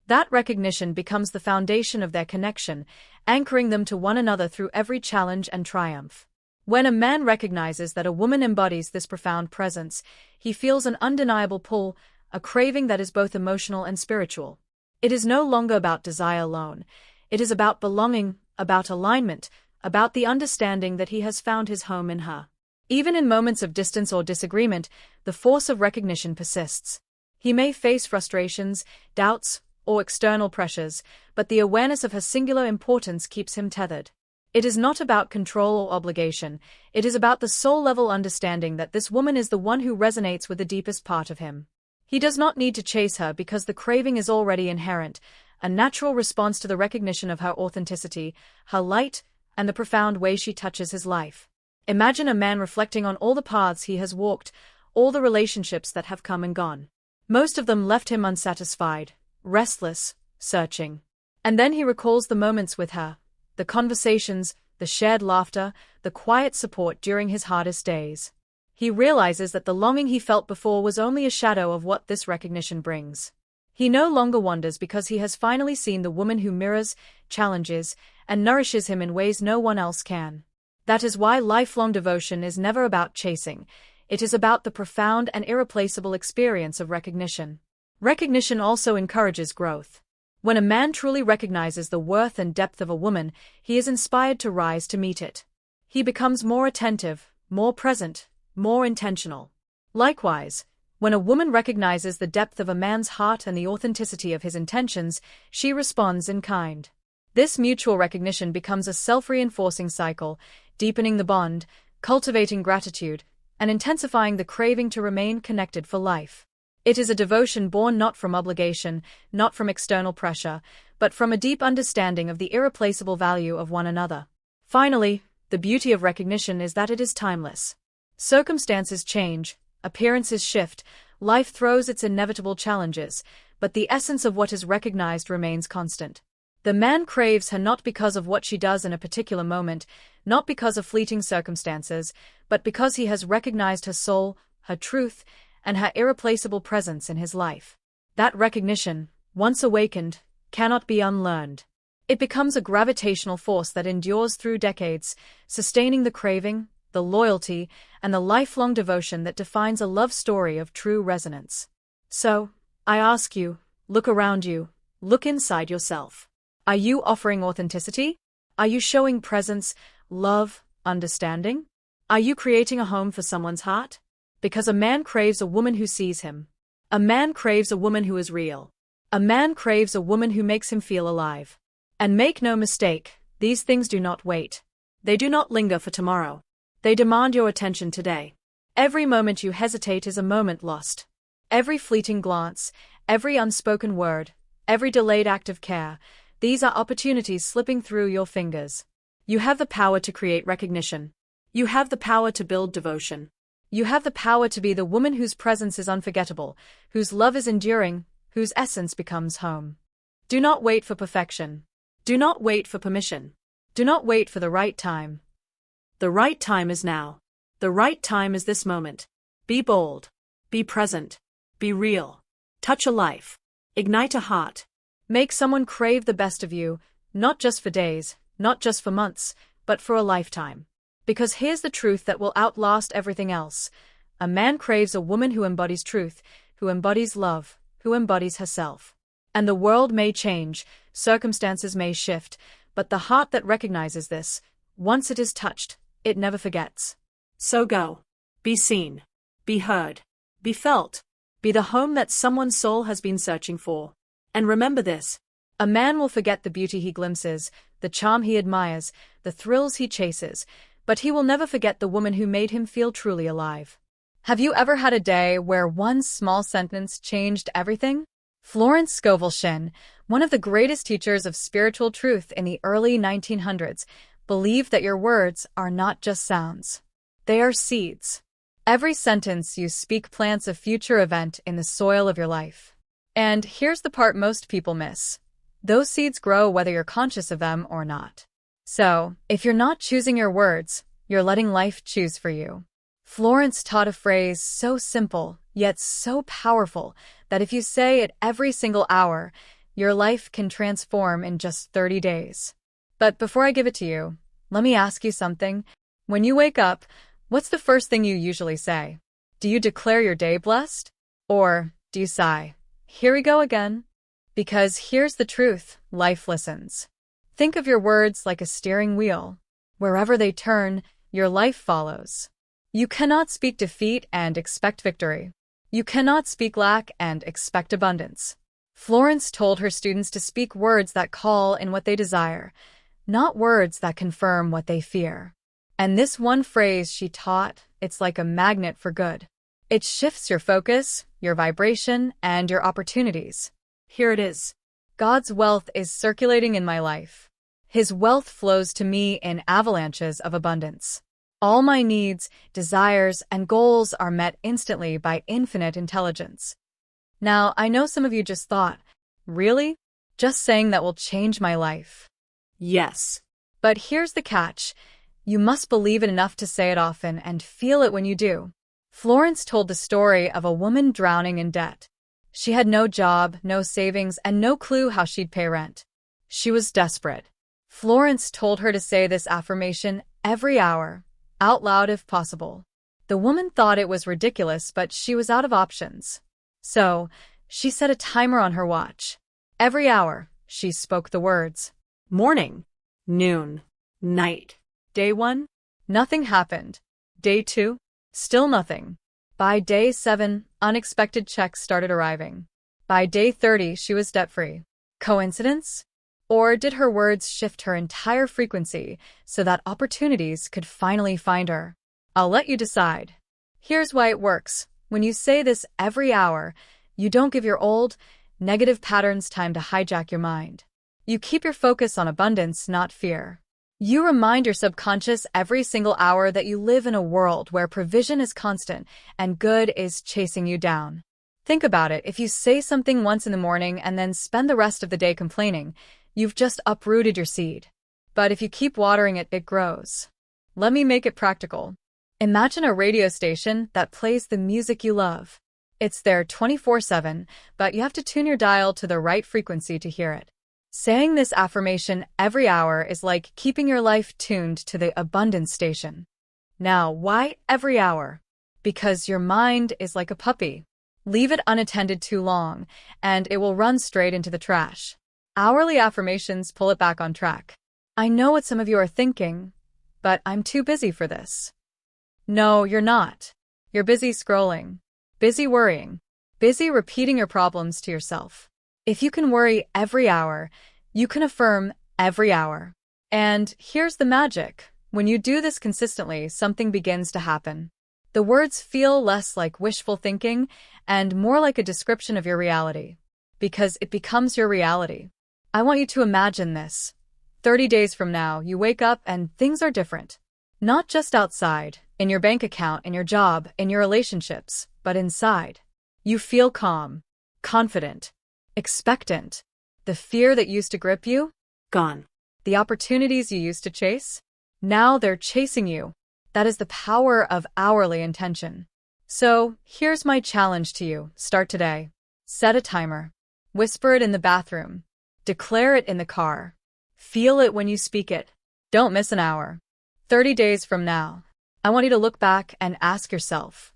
That recognition becomes the foundation of their connection, anchoring them to one another through every challenge and triumph. When a man recognizes that a woman embodies this profound presence, he feels an undeniable pull, a craving that is both emotional and spiritual. It is no longer about desire alone. It is about belonging, about alignment, about the understanding that he has found his home in her. Even in moments of distance or disagreement, the force of recognition persists. He may face frustrations, doubts, or external pressures, but the awareness of her singular importance keeps him tethered. It is not about control or obligation, it is about the soul-level understanding that this woman is the one who resonates with the deepest part of him. He does not need to chase her because the craving is already inherent, a natural response to the recognition of her authenticity, her light, and the profound way she touches his life. Imagine a man reflecting on all the paths he has walked, all the relationships that have come and gone. Most of them left him unsatisfied, restless, searching. And then he recalls the moments with her, the conversations, the shared laughter, the quiet support during his hardest days. He realizes that the longing he felt before was only a shadow of what this recognition brings. He no longer wanders because he has finally seen the woman who mirrors, challenges, and nourishes him in ways no one else can. That is why lifelong devotion is never about chasing. It is about the profound and irreplaceable experience of recognition. Recognition also encourages growth. When a man truly recognizes the worth and depth of a woman, he is inspired to rise to meet it. He becomes more attentive, more present, more intentional. Likewise, when a woman recognizes the depth of a man's heart and the authenticity of his intentions, she responds in kind. This mutual recognition becomes a self-reinforcing cycle, deepening the bond, cultivating gratitude, and intensifying the craving to remain connected for life. It is a devotion born not from obligation, not from external pressure, but from a deep understanding of the irreplaceable value of one another. Finally, the beauty of recognition is that it is timeless. Circumstances change, appearances shift, life throws its inevitable challenges, but the essence of what is recognized remains constant. The man craves her not because of what she does in a particular moment, not because of fleeting circumstances, but because he has recognized her soul, her truth, and her irreplaceable presence in his life. That recognition, once awakened, cannot be unlearned. It becomes a gravitational force that endures through decades, sustaining the craving, the loyalty, and the lifelong devotion that defines a love story of true resonance. So, I ask you, look around you, look inside yourself. Are you offering authenticity? Are you showing presence, love, understanding? Are you creating a home for someone's heart? Because a man craves a woman who sees him. A man craves a woman who is real. A man craves a woman who makes him feel alive. And make no mistake, these things do not wait. They do not linger for tomorrow. They demand your attention today. Every moment you hesitate is a moment lost. Every fleeting glance, every unspoken word, every delayed act of care, these are opportunities slipping through your fingers. You have the power to create recognition. You have the power to build devotion. You have the power to be the woman whose presence is unforgettable, whose love is enduring, whose essence becomes home. Do not wait for perfection. Do not wait for permission. Do not wait for the right time. The right time is now. The right time is this moment. Be bold. Be present. Be real. Touch a life. Ignite a heart. Make someone crave the best of you, not just for days, not just for months, but for a lifetime. Because here's the truth that will outlast everything else. A man craves a woman who embodies truth, who embodies love, who embodies herself. And the world may change, circumstances may shift, but the heart that recognizes this, once it is touched, it never forgets. So go. Be seen. Be heard. Be felt. Be the home that someone's soul has been searching for. And remember this. A man will forget the beauty he glimpses, the charm he admires, the thrills he chases, but he will never forget the woman who made him feel truly alive. Have you ever had a day where one small sentence changed everything? Florence Scovel Shinn, one of the greatest teachers of spiritual truth in the early 1900s, believed that your words are not just sounds. They are seeds. Every sentence you speak plants a future event in the soil of your life. And here's the part most people miss. Those seeds grow whether you're conscious of them or not. So, if you're not choosing your words, you're letting life choose for you. Florence taught a phrase so simple, yet so powerful, that if you say it every single hour, your life can transform in just 30 days. But before I give it to you, let me ask you something. When you wake up, what's the first thing you usually say? Do you declare your day blessed? Or do you sigh, "Here we go again"? Because here's the truth, life listens. Think of your words like a steering wheel. Wherever they turn, your life follows. You cannot speak defeat and expect victory. You cannot speak lack and expect abundance. Florence told her students to speak words that call in what they desire, not words that confirm what they fear. And this one phrase she taught, it's like a magnet for good. It shifts your focus, your vibration, and your opportunities. Here it is. God's wealth is circulating in my life. His wealth flows to me in avalanches of abundance. All my needs, desires, and goals are met instantly by infinite intelligence. Now, I know some of you just thought, really? Just saying that will change my life? Yes. But here's the catch. You must believe it enough to say it often and feel it when you do. Florence told the story of a woman drowning in debt. She had no job, no savings, and no clue how she'd pay rent. She was desperate. Florence told her to say this affirmation every hour, out loud if possible. The woman thought it was ridiculous, but she was out of options. So, she set a timer on her watch. Every hour, she spoke the words. Morning, noon, night. Day 1, nothing happened. Day 2, still nothing. By day 7, unexpected checks started arriving. By day 30, she was debt-free. Coincidence? Or did her words shift her entire frequency so that opportunities could finally find her? I'll let you decide. Here's why it works. When you say this every hour, you don't give your old, negative patterns time to hijack your mind. You keep your focus on abundance, not fear. You remind your subconscious every single hour that you live in a world where provision is constant and good is chasing you down. Think about it. If you say something once in the morning and then spend the rest of the day complaining, you've just uprooted your seed. But if you keep watering it, it grows. Let me make it practical. Imagine a radio station that plays the music you love. It's there 24/7, but you have to tune your dial to the right frequency to hear it. Saying this affirmation every hour is like keeping your life tuned to the abundance station. Now, why every hour? Because your mind is like a puppy. Leave it unattended too long, and it will run straight into the trash. Hourly affirmations pull it back on track. I know what some of you are thinking, but I'm too busy for this. No, you're not. You're busy scrolling, busy worrying, busy repeating your problems to yourself. If you can worry every hour, you can affirm every hour. And here's the magic. When you do this consistently, something begins to happen. The words feel less like wishful thinking and more like a description of your reality, because it becomes your reality. I want you to imagine this. 30 days from now, you wake up and things are different. Not just outside, in your bank account, in your job, in your relationships, but inside. You feel calm, confident, expectant. The fear that used to grip you? Gone. The opportunities you used to chase? Now they're chasing you. That is the power of hourly intention. So, here's my challenge to you. Start today. Set a timer. Whisper it in the bathroom. Declare it in the car. Feel it when you speak it. Don't miss an hour. 30 days from now, I want you to look back and ask yourself,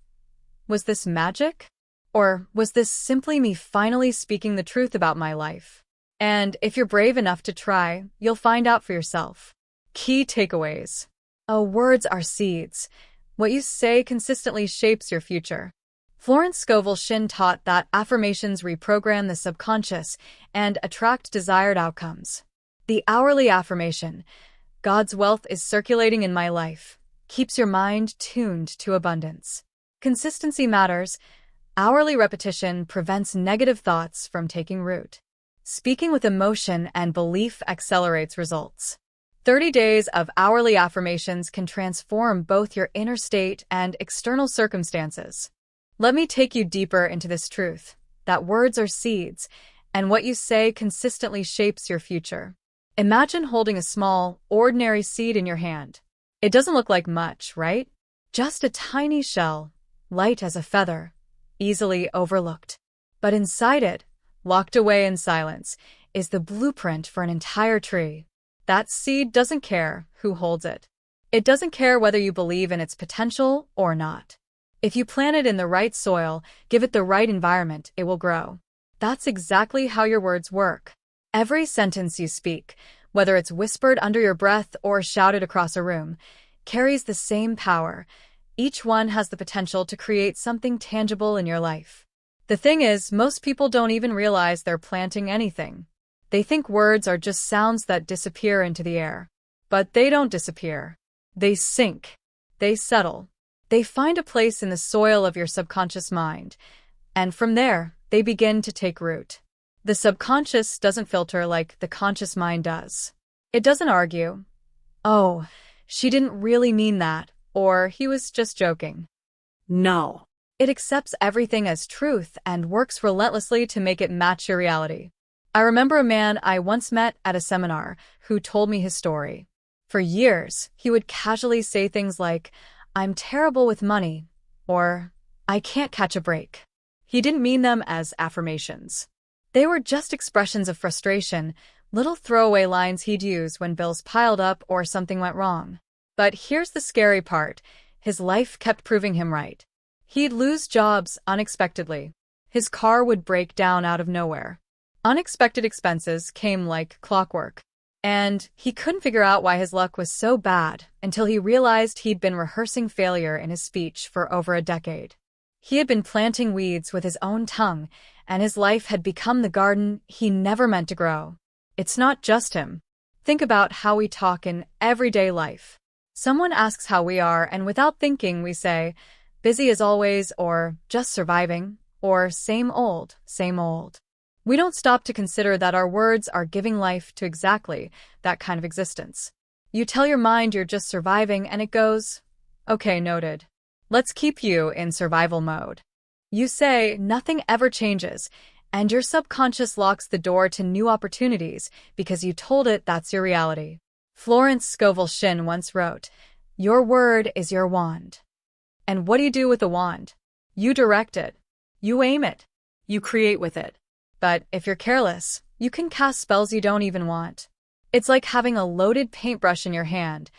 was this magic? Or was this simply me finally speaking the truth about my life? And if you're brave enough to try, you'll find out for yourself. Key takeaways. Words are seeds. What you say consistently shapes your future. Florence Scovel Shinn taught that affirmations reprogram the subconscious and attract desired outcomes. The hourly affirmation, God's wealth is circulating in my life, keeps your mind tuned to abundance. Consistency matters. Hourly repetition prevents negative thoughts from taking root. Speaking with emotion and belief accelerates results. 30 days of hourly affirmations can transform both your inner state and external circumstances. Let me take you deeper into this truth, that words are seeds, and what you say consistently shapes your future. Imagine holding a small, ordinary seed in your hand. It doesn't look like much, right? Just a tiny shell, light as a feather, easily overlooked. But inside it, locked away in silence, is the blueprint for an entire tree. That seed doesn't care who holds it. It doesn't care whether you believe in its potential or not. If you plant it in the right soil, give it the right environment, it will grow. That's exactly how your words work. Every sentence you speak, whether it's whispered under your breath or shouted across a room, carries the same power. Each one has the potential to create something tangible in your life. The thing is, most people don't even realize they're planting anything. They think words are just sounds that disappear into the air. But they don't disappear. They sink. They settle. They find a place in the soil of your subconscious mind. And from there, they begin to take root. The subconscious doesn't filter like the conscious mind does. It doesn't argue. Oh, she didn't really mean that, or he was just joking. No. It accepts everything as truth and works relentlessly to make it match your reality. I remember a man I once met at a seminar who told me his story. For years, he would casually say things like, "I'm terrible with money," or "I can't catch a break." He didn't mean them as affirmations. They were just expressions of frustration, little throwaway lines he'd use when bills piled up or something went wrong. But here's the scary part. His life kept proving him right. He'd lose jobs unexpectedly. His car would break down out of nowhere. Unexpected expenses came like clockwork. And he couldn't figure out why his luck was so bad until he realized he'd been rehearsing failure in his speech for over a decade. He had been planting weeds with his own tongue, and his life had become the garden he never meant to grow. It's not just him. Think about how we talk in everyday life. Someone asks how we are, and without thinking, we say, "Busy as always," or "just surviving," or "same old, same old." We don't stop to consider that our words are giving life to exactly that kind of existence. You tell your mind you're just surviving, and it goes, "Okay, noted. Let's keep you in survival mode." You say nothing ever changes, and your subconscious locks the door to new opportunities because you told it that's your reality. Florence Scovel Shinn once wrote, "Your word is your wand." And what do you do with the wand? You direct it. You aim it. You create with it. But if you're careless, you can cast spells you don't even want. It's like having a loaded paintbrush in your hand.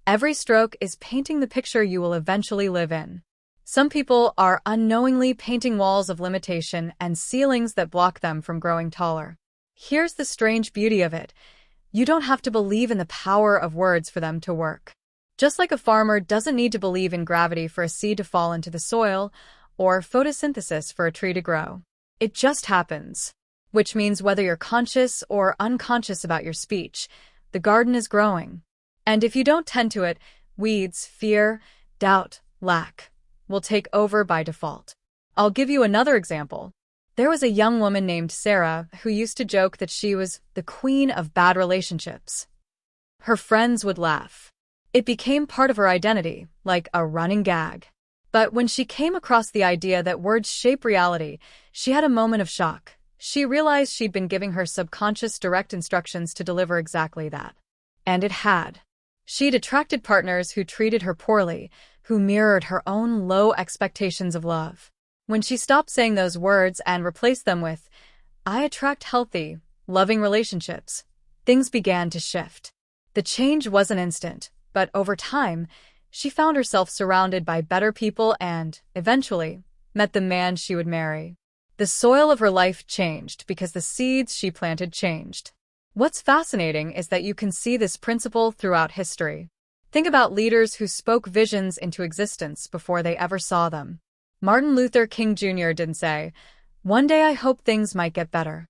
Every stroke is painting the picture you will eventually live in. Some people are unknowingly painting walls of limitation and ceilings that block them from growing taller. Here's the strange beauty of it. You don't have to believe in the power of words for them to work. Just like a farmer doesn't need to believe in gravity for a seed to fall into the soil, or photosynthesis for a tree to grow. It just happens. Which means whether you're conscious or unconscious about your speech, the garden is growing. And if you don't tend to it, weeds, fear, doubt, lack will take over by default. I'll give you another example. There was a young woman named Sarah who used to joke that she was the queen of bad relationships. Her friends would laugh. It became part of her identity, like a running gag. But when she came across the idea that words shape reality, she had a moment of shock. She realized she'd been giving her subconscious direct instructions to deliver exactly that. And it had. She'd attracted partners who treated her poorly, who mirrored her own low expectations of love. When she stopped saying those words and replaced them with, "I attract healthy, loving relationships," things began to shift. The change wasn't instant, but over time, she found herself surrounded by better people and, eventually, met the man she would marry. The soil of her life changed because the seeds she planted changed. What's fascinating is that you can see this principle throughout history. Think about leaders who spoke visions into existence before they ever saw them. Martin Luther King Jr. didn't say, "One day I hope things might get better."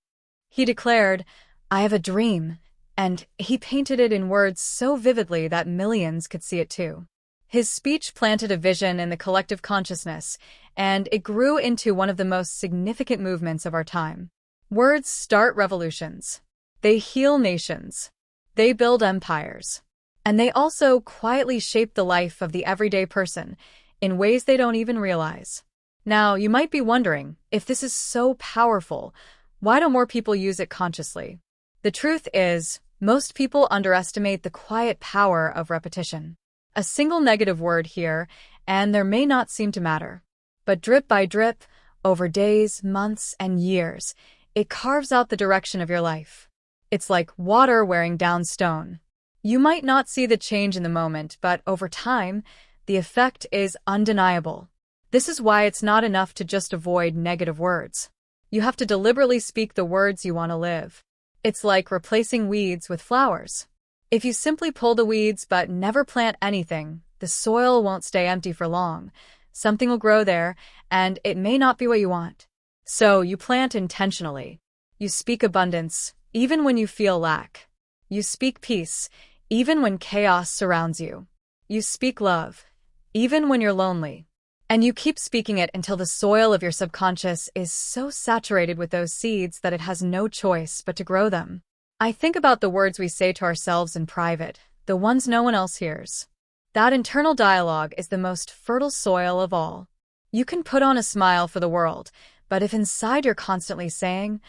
He declared, "I have a dream," and he painted it in words so vividly that millions could see it too. His speech planted a vision in the collective consciousness, and it grew into one of the most significant movements of our time. Words start revolutions. They heal nations. They build empires. And they also quietly shape the life of the everyday person in ways they don't even realize. Now, you might be wondering, if this is so powerful, why don't more people use it consciously? The truth is, most people underestimate the quiet power of repetition. A single negative word here, and there may not seem to matter. But drip by drip, over days, months, and years, it carves out the direction of your life. It's like water wearing down stone. You might not see the change in the moment, but over time, the effect is undeniable. This is why it's not enough to just avoid negative words. You have to deliberately speak the words you want to live. It's like replacing weeds with flowers. If you simply pull the weeds but never plant anything, the soil won't stay empty for long. Something will grow there, and it may not be what you want. So you plant intentionally. You speak abundance, even when you feel lack. You speak peace, even when chaos surrounds you. You speak love, even when you're lonely. And you keep speaking it until the soil of your subconscious is so saturated with those seeds that it has no choice but to grow them. I think about the words we say to ourselves in private, the ones no one else hears. That internal dialogue is the most fertile soil of all. You can put on a smile for the world, but if inside you're constantly saying,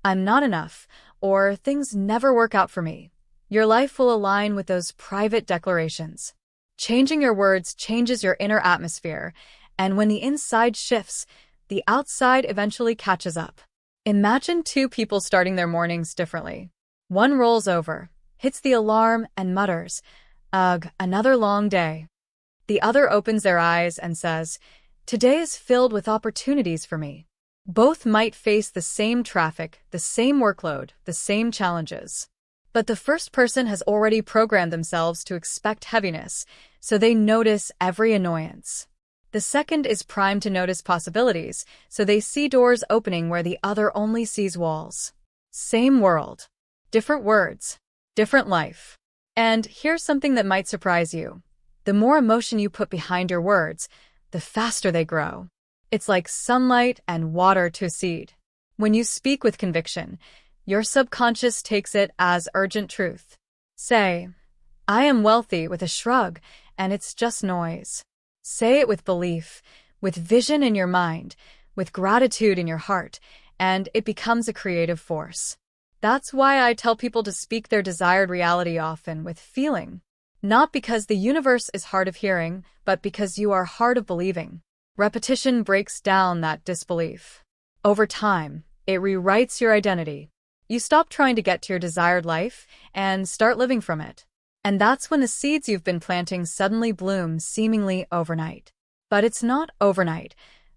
"I'm not enough," or "things never work out for me," your life will align with those private declarations. Changing your words changes your inner atmosphere, and when the inside shifts, the outside eventually catches up. Imagine two people starting their mornings differently. One rolls over, hits the alarm, and mutters, "Ugh, another long day." The other opens their eyes and says, "Today is filled with opportunities for me." Both might face the same traffic, the same workload, the same challenges. But the first person has already programmed themselves to expect heaviness, so they notice every annoyance. The second is primed to notice possibilities, so they see doors opening where the other only sees walls. Same world. Different words. Different life. And here's something that might surprise you. The more emotion you put behind your words, the faster they grow. It's like sunlight and water to a seed. When you speak with conviction, your subconscious takes it as urgent truth. Say, "I am wealthy," with a shrug, and it's just noise. Say it with belief, with vision in your mind, with gratitude in your heart, and it becomes a creative force. That's why I tell people to speak their desired reality often with feeling. Not because the universe is hard of hearing, but because you are hard of believing. Repetition breaks down that disbelief. Over time, it rewrites your identity. You stop trying to get to your desired life and start living from it. And that's when the seeds you've been planting suddenly bloom seemingly overnight. But it's not overnight.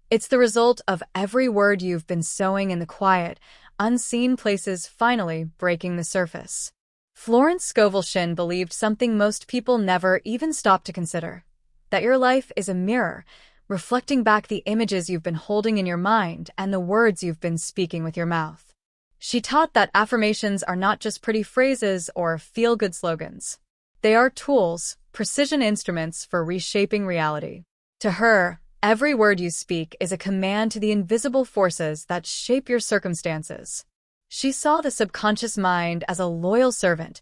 It's the result of every word you've been sowing in the quiet, unseen places finally breaking the surface. Florence Scovel Shinn believed something most people never even stop to consider. That your life is a mirror, reflecting back the images you've been holding in your mind and the words you've been speaking with your mouth. She taught that affirmations are not just pretty phrases or feel-good slogans. They are tools, precision instruments for reshaping reality. To her, every word you speak is a command to the invisible forces that shape your circumstances. She saw the subconscious mind as a loyal servant,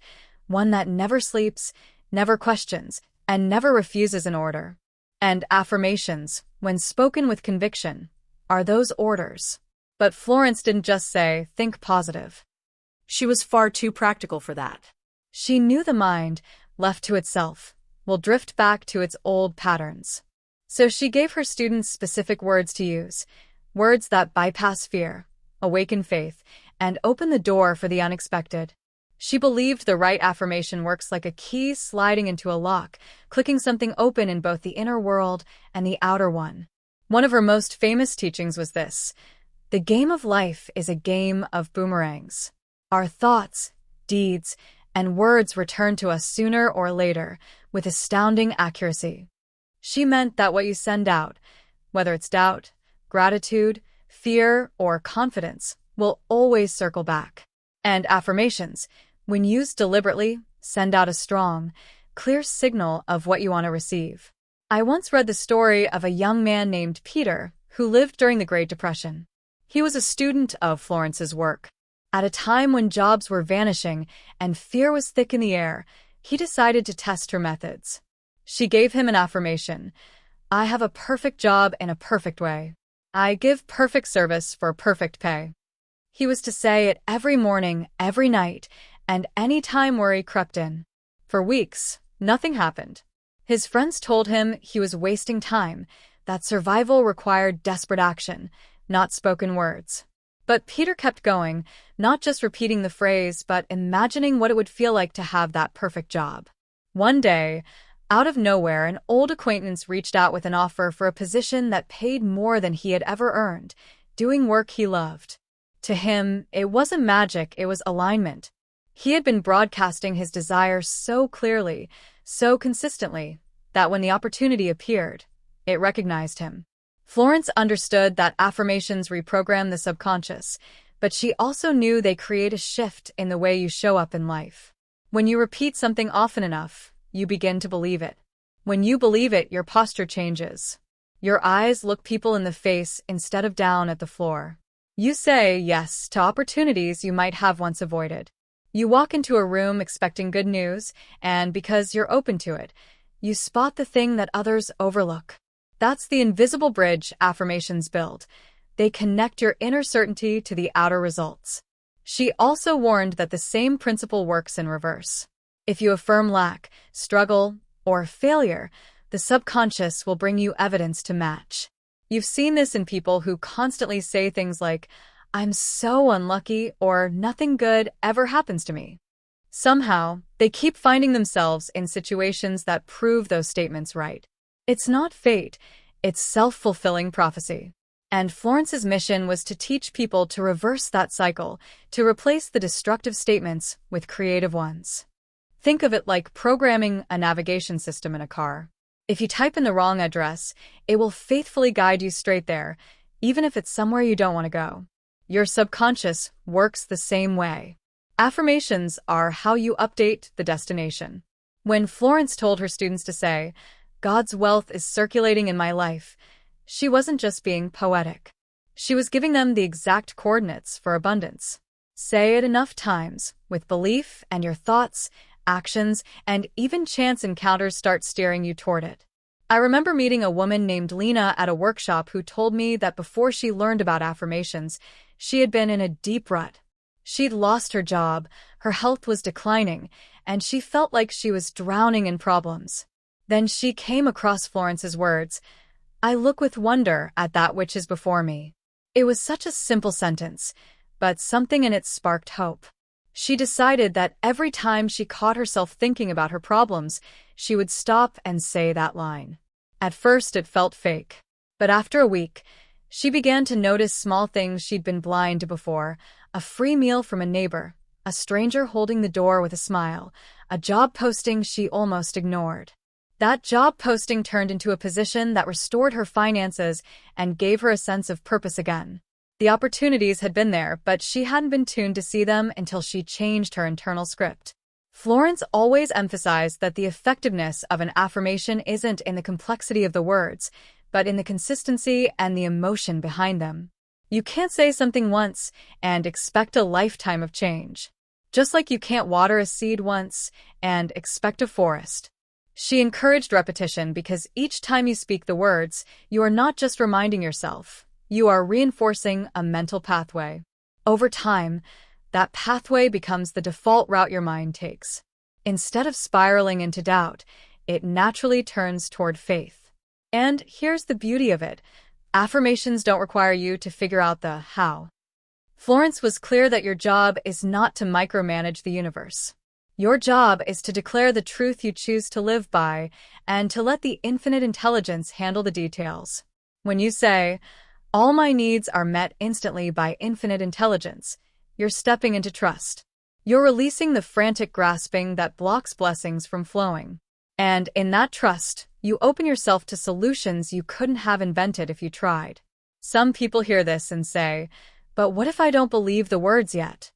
one that never sleeps, never questions, and never refuses an order. And affirmations, when spoken with conviction, are those orders. But Florence didn't just say, think positive. She was far too practical for that. She knew the mind, left to itself, will drift back to its old patterns. So she gave her students specific words to use, words that bypass fear, awaken faith, and open the door for the unexpected. She believed the right affirmation works like a key sliding into a lock, clicking something open in both the inner world and the outer one. One of her most famous teachings was this: the game of life is a game of boomerangs. Our thoughts, deeds, and words return to us sooner or later with astounding accuracy. She meant that what you send out, whether it's doubt, gratitude, fear, or confidence, will always circle back. And affirmations, when used deliberately, send out a strong, clear signal of what you want to receive. I once read the story of a young man named Peter who lived during the Great Depression. He was a student of Florence's work. At a time when jobs were vanishing and fear was thick in the air, he decided to test her methods. She gave him an affirmation: I have a perfect job in a perfect way. I give perfect service for perfect pay. He was to say it every morning, every night, and any time worry crept in. For weeks, nothing happened. His friends told him he was wasting time, that survival required desperate action, not spoken words. But Peter kept going, not just repeating the phrase, but imagining what it would feel like to have that perfect job. One day, out of nowhere, an old acquaintance reached out with an offer for a position that paid more than he had ever earned, doing work he loved. To him, it wasn't magic, it was alignment. He had been broadcasting his desire so clearly, so consistently, that when the opportunity appeared, it recognized him. Florence understood that affirmations reprogram the subconscious, but she also knew they create a shift in the way you show up in life. When you repeat something often enough, you begin to believe it. When you believe it, your posture changes. Your eyes look people in the face instead of down at the floor. You say yes to opportunities you might have once avoided. You walk into a room expecting good news, and because you're open to it, you spot the thing that others overlook. That's the invisible bridge affirmations build. They connect your inner certainty to the outer results. She also warned that the same principle works in reverse. If you affirm lack, struggle, or failure, the subconscious will bring you evidence to match. You've seen this in people who constantly say things like, I'm so unlucky, or nothing good ever happens to me. Somehow, they keep finding themselves in situations that prove those statements right. It's not fate, it's self-fulfilling prophecy. And Florence's mission was to teach people to reverse that cycle, to replace the destructive statements with creative ones. Think of it like programming a navigation system in a car. If you type in the wrong address, it will faithfully guide you straight there, even if it's somewhere you don't want to go. Your subconscious works the same way. Affirmations are how you update the destination. When Florence told her students to say, God's wealth is circulating in my life, she wasn't just being poetic. She was giving them the exact coordinates for abundance. Say it enough times, with belief, and your thoughts, actions, and even chance encounters start steering you toward it. I remember meeting a woman named Lena at a workshop who told me that before she learned about affirmations, she had been in a deep rut. She'd lost her job, her health was declining, and she felt like she was drowning in problems. Then she came across Florence's words, I look with wonder at that which is before me. It was such a simple sentence, but something in it sparked hope. She decided that every time she caught herself thinking about her problems, she would stop and say that line. At first it felt fake, but after a week, she began to notice small things she'd been blind to before: a free meal from a neighbor, a stranger holding the door with a smile, a job posting she almost ignored. That job posting turned into a position that restored her finances and gave her a sense of purpose again. The opportunities had been there, but she hadn't been tuned to see them until she changed her internal script. Florence always emphasized that the effectiveness of an affirmation isn't in the complexity of the words, but in the consistency and the emotion behind them. You can't say something once and expect a lifetime of change. Just like you can't water a seed once and expect a forest. She encouraged repetition because each time you speak the words, you are not just reminding yourself, you are reinforcing a mental pathway. Over time, that pathway becomes the default route your mind takes. Instead of spiraling into doubt, it naturally turns toward faith. And here's the beauty of it. Affirmations don't require you to figure out the how. Florence was clear that your job is not to micromanage the universe. Your job is to declare the truth you choose to live by and to let the infinite intelligence handle the details. When you say, "All my needs are met instantly by infinite intelligence," you're stepping into trust. You're releasing the frantic grasping that blocks blessings from flowing. And in that trust, you open yourself to solutions you couldn't have invented if you tried. Some people hear this and say, "But what if I don't believe the words yet?"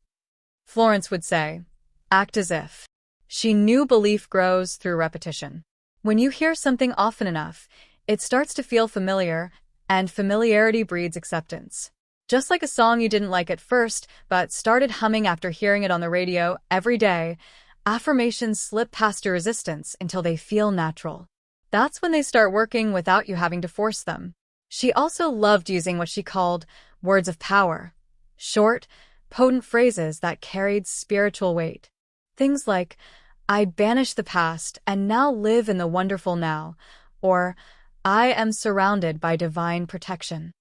Florence would say, act as if. She knew belief grows through repetition. When you hear something often enough, it starts to feel familiar, and familiarity breeds acceptance. Just like a song you didn't like at first, but started humming after hearing it on the radio every day, affirmations slip past your resistance until they feel natural. That's when they start working without you having to force them. She also loved using what she called words of power, short, potent phrases that carried spiritual weight. Things like, "I banish the past and now live in the wonderful now," or "I am surrounded by divine protection."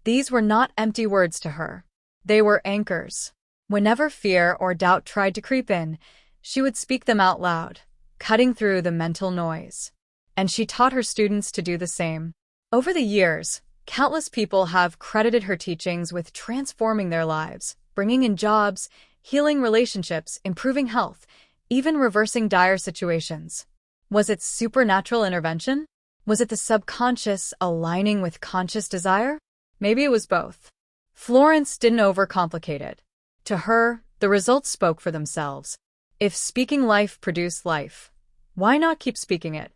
These were not empty words to her. They were anchors. Whenever fear or doubt tried to creep in, she would speak them out loud, cutting through the mental noise. And she taught her students to do the same. Over the years, countless people have credited her teachings with transforming their lives, bringing in jobs, healing relationships, improving health, even reversing dire situations. Was it supernatural intervention? Was it the subconscious aligning with conscious desire? Maybe it was both. Florence didn't overcomplicate it. To her, the results spoke for themselves. If speaking life produced life, why not keep speaking it?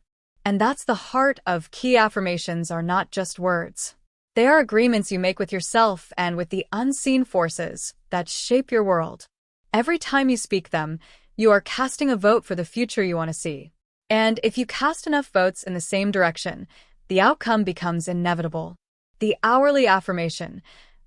And that's the heart of key affirmations are not just words. They are agreements you make with yourself and with the unseen forces that shape your world. Every time you speak them, you are casting a vote for the future you want to see. And if you cast enough votes in the same direction, the outcome becomes inevitable. The hourly affirmation,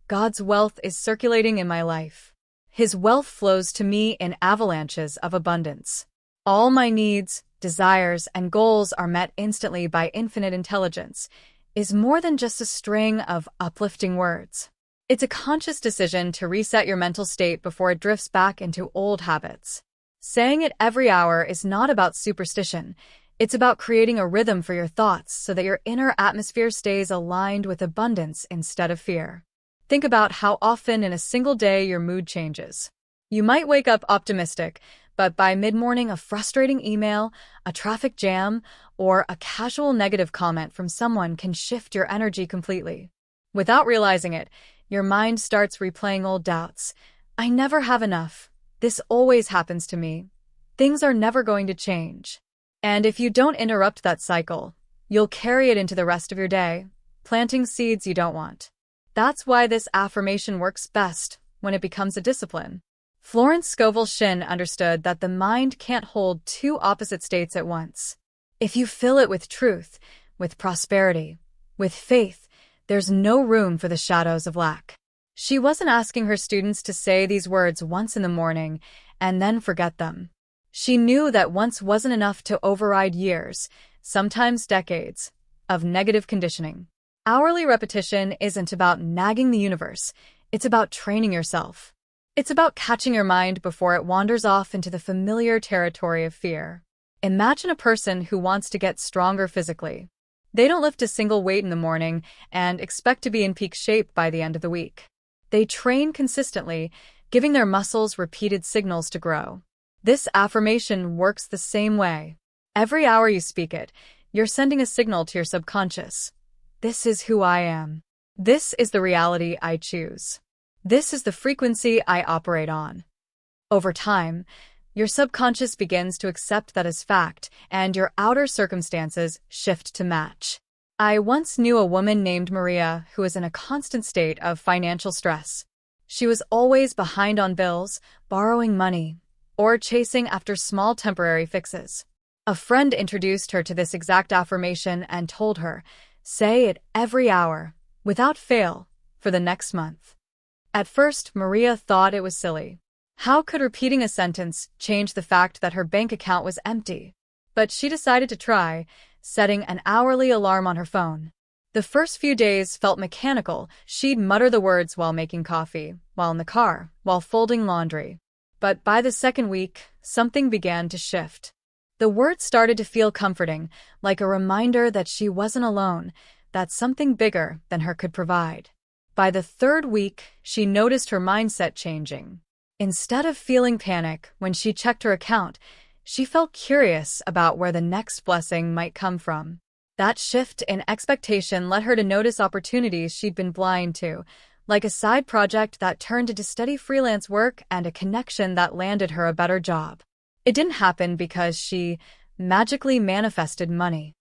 "God's wealth is circulating in my life. His wealth flows to me in avalanches of abundance. All my needs, desires, and goals are met instantly by infinite intelligence," is more than just a string of uplifting words. It's a conscious decision to reset your mental state before it drifts back into old habits. Saying it every hour is not about superstition. It's about creating a rhythm for your thoughts so that your inner atmosphere stays aligned with abundance instead of fear. Think about how often in a single day your mood changes. You might wake up optimistic, but by mid-morning a frustrating email, a traffic jam, or a casual negative comment from someone can shift your energy completely. Without realizing it, your mind starts replaying old doubts. "I never have enough. This always happens to me. Things are never going to change." And if you don't interrupt that cycle, you'll carry it into the rest of your day, planting seeds you don't want. That's why this affirmation works best when it becomes a discipline. Florence Scovel Shinn understood that the mind can't hold two opposite states at once. If you fill it with truth, with prosperity, with faith, there's no room for the shadows of lack. She wasn't asking her students to say these words once in the morning and then forget them. She knew that once wasn't enough to override years, sometimes decades, of negative conditioning. Hourly repetition isn't about nagging the universe, it's about training yourself. It's about catching your mind before it wanders off into the familiar territory of fear. Imagine a person who wants to get stronger physically. They don't lift a single weight in the morning and expect to be in peak shape by the end of the week. They train consistently, giving their muscles repeated signals to grow. This affirmation works the same way. Every hour you speak it, you're sending a signal to your subconscious. This is who I am. This is the reality I choose. This is the frequency I operate on. Over time, your subconscious begins to accept that as fact, and your outer circumstances shift to match. I once knew a woman named Maria who was in a constant state of financial stress. She was always behind on bills, borrowing money, or chasing after small temporary fixes. A friend introduced her to this exact affirmation and told her, say it every hour, without fail, for the next month. At first, Maria thought it was silly. How could repeating a sentence change the fact that her bank account was empty? But she decided to try, setting an hourly alarm on her phone. The first few days felt mechanical. She'd mutter the words while making coffee, while in the car, while folding laundry. But by the second week, something began to shift. The words started to feel comforting, like a reminder that she wasn't alone, that something bigger than her could provide. By the third week, she noticed her mindset changing. Instead of feeling panic when she checked her account, she felt curious about where the next blessing might come from. That shift in expectation led her to notice opportunities she'd been blind to, like a side project that turned into steady freelance work and a connection that landed her a better job. It didn't happen because she magically manifested money.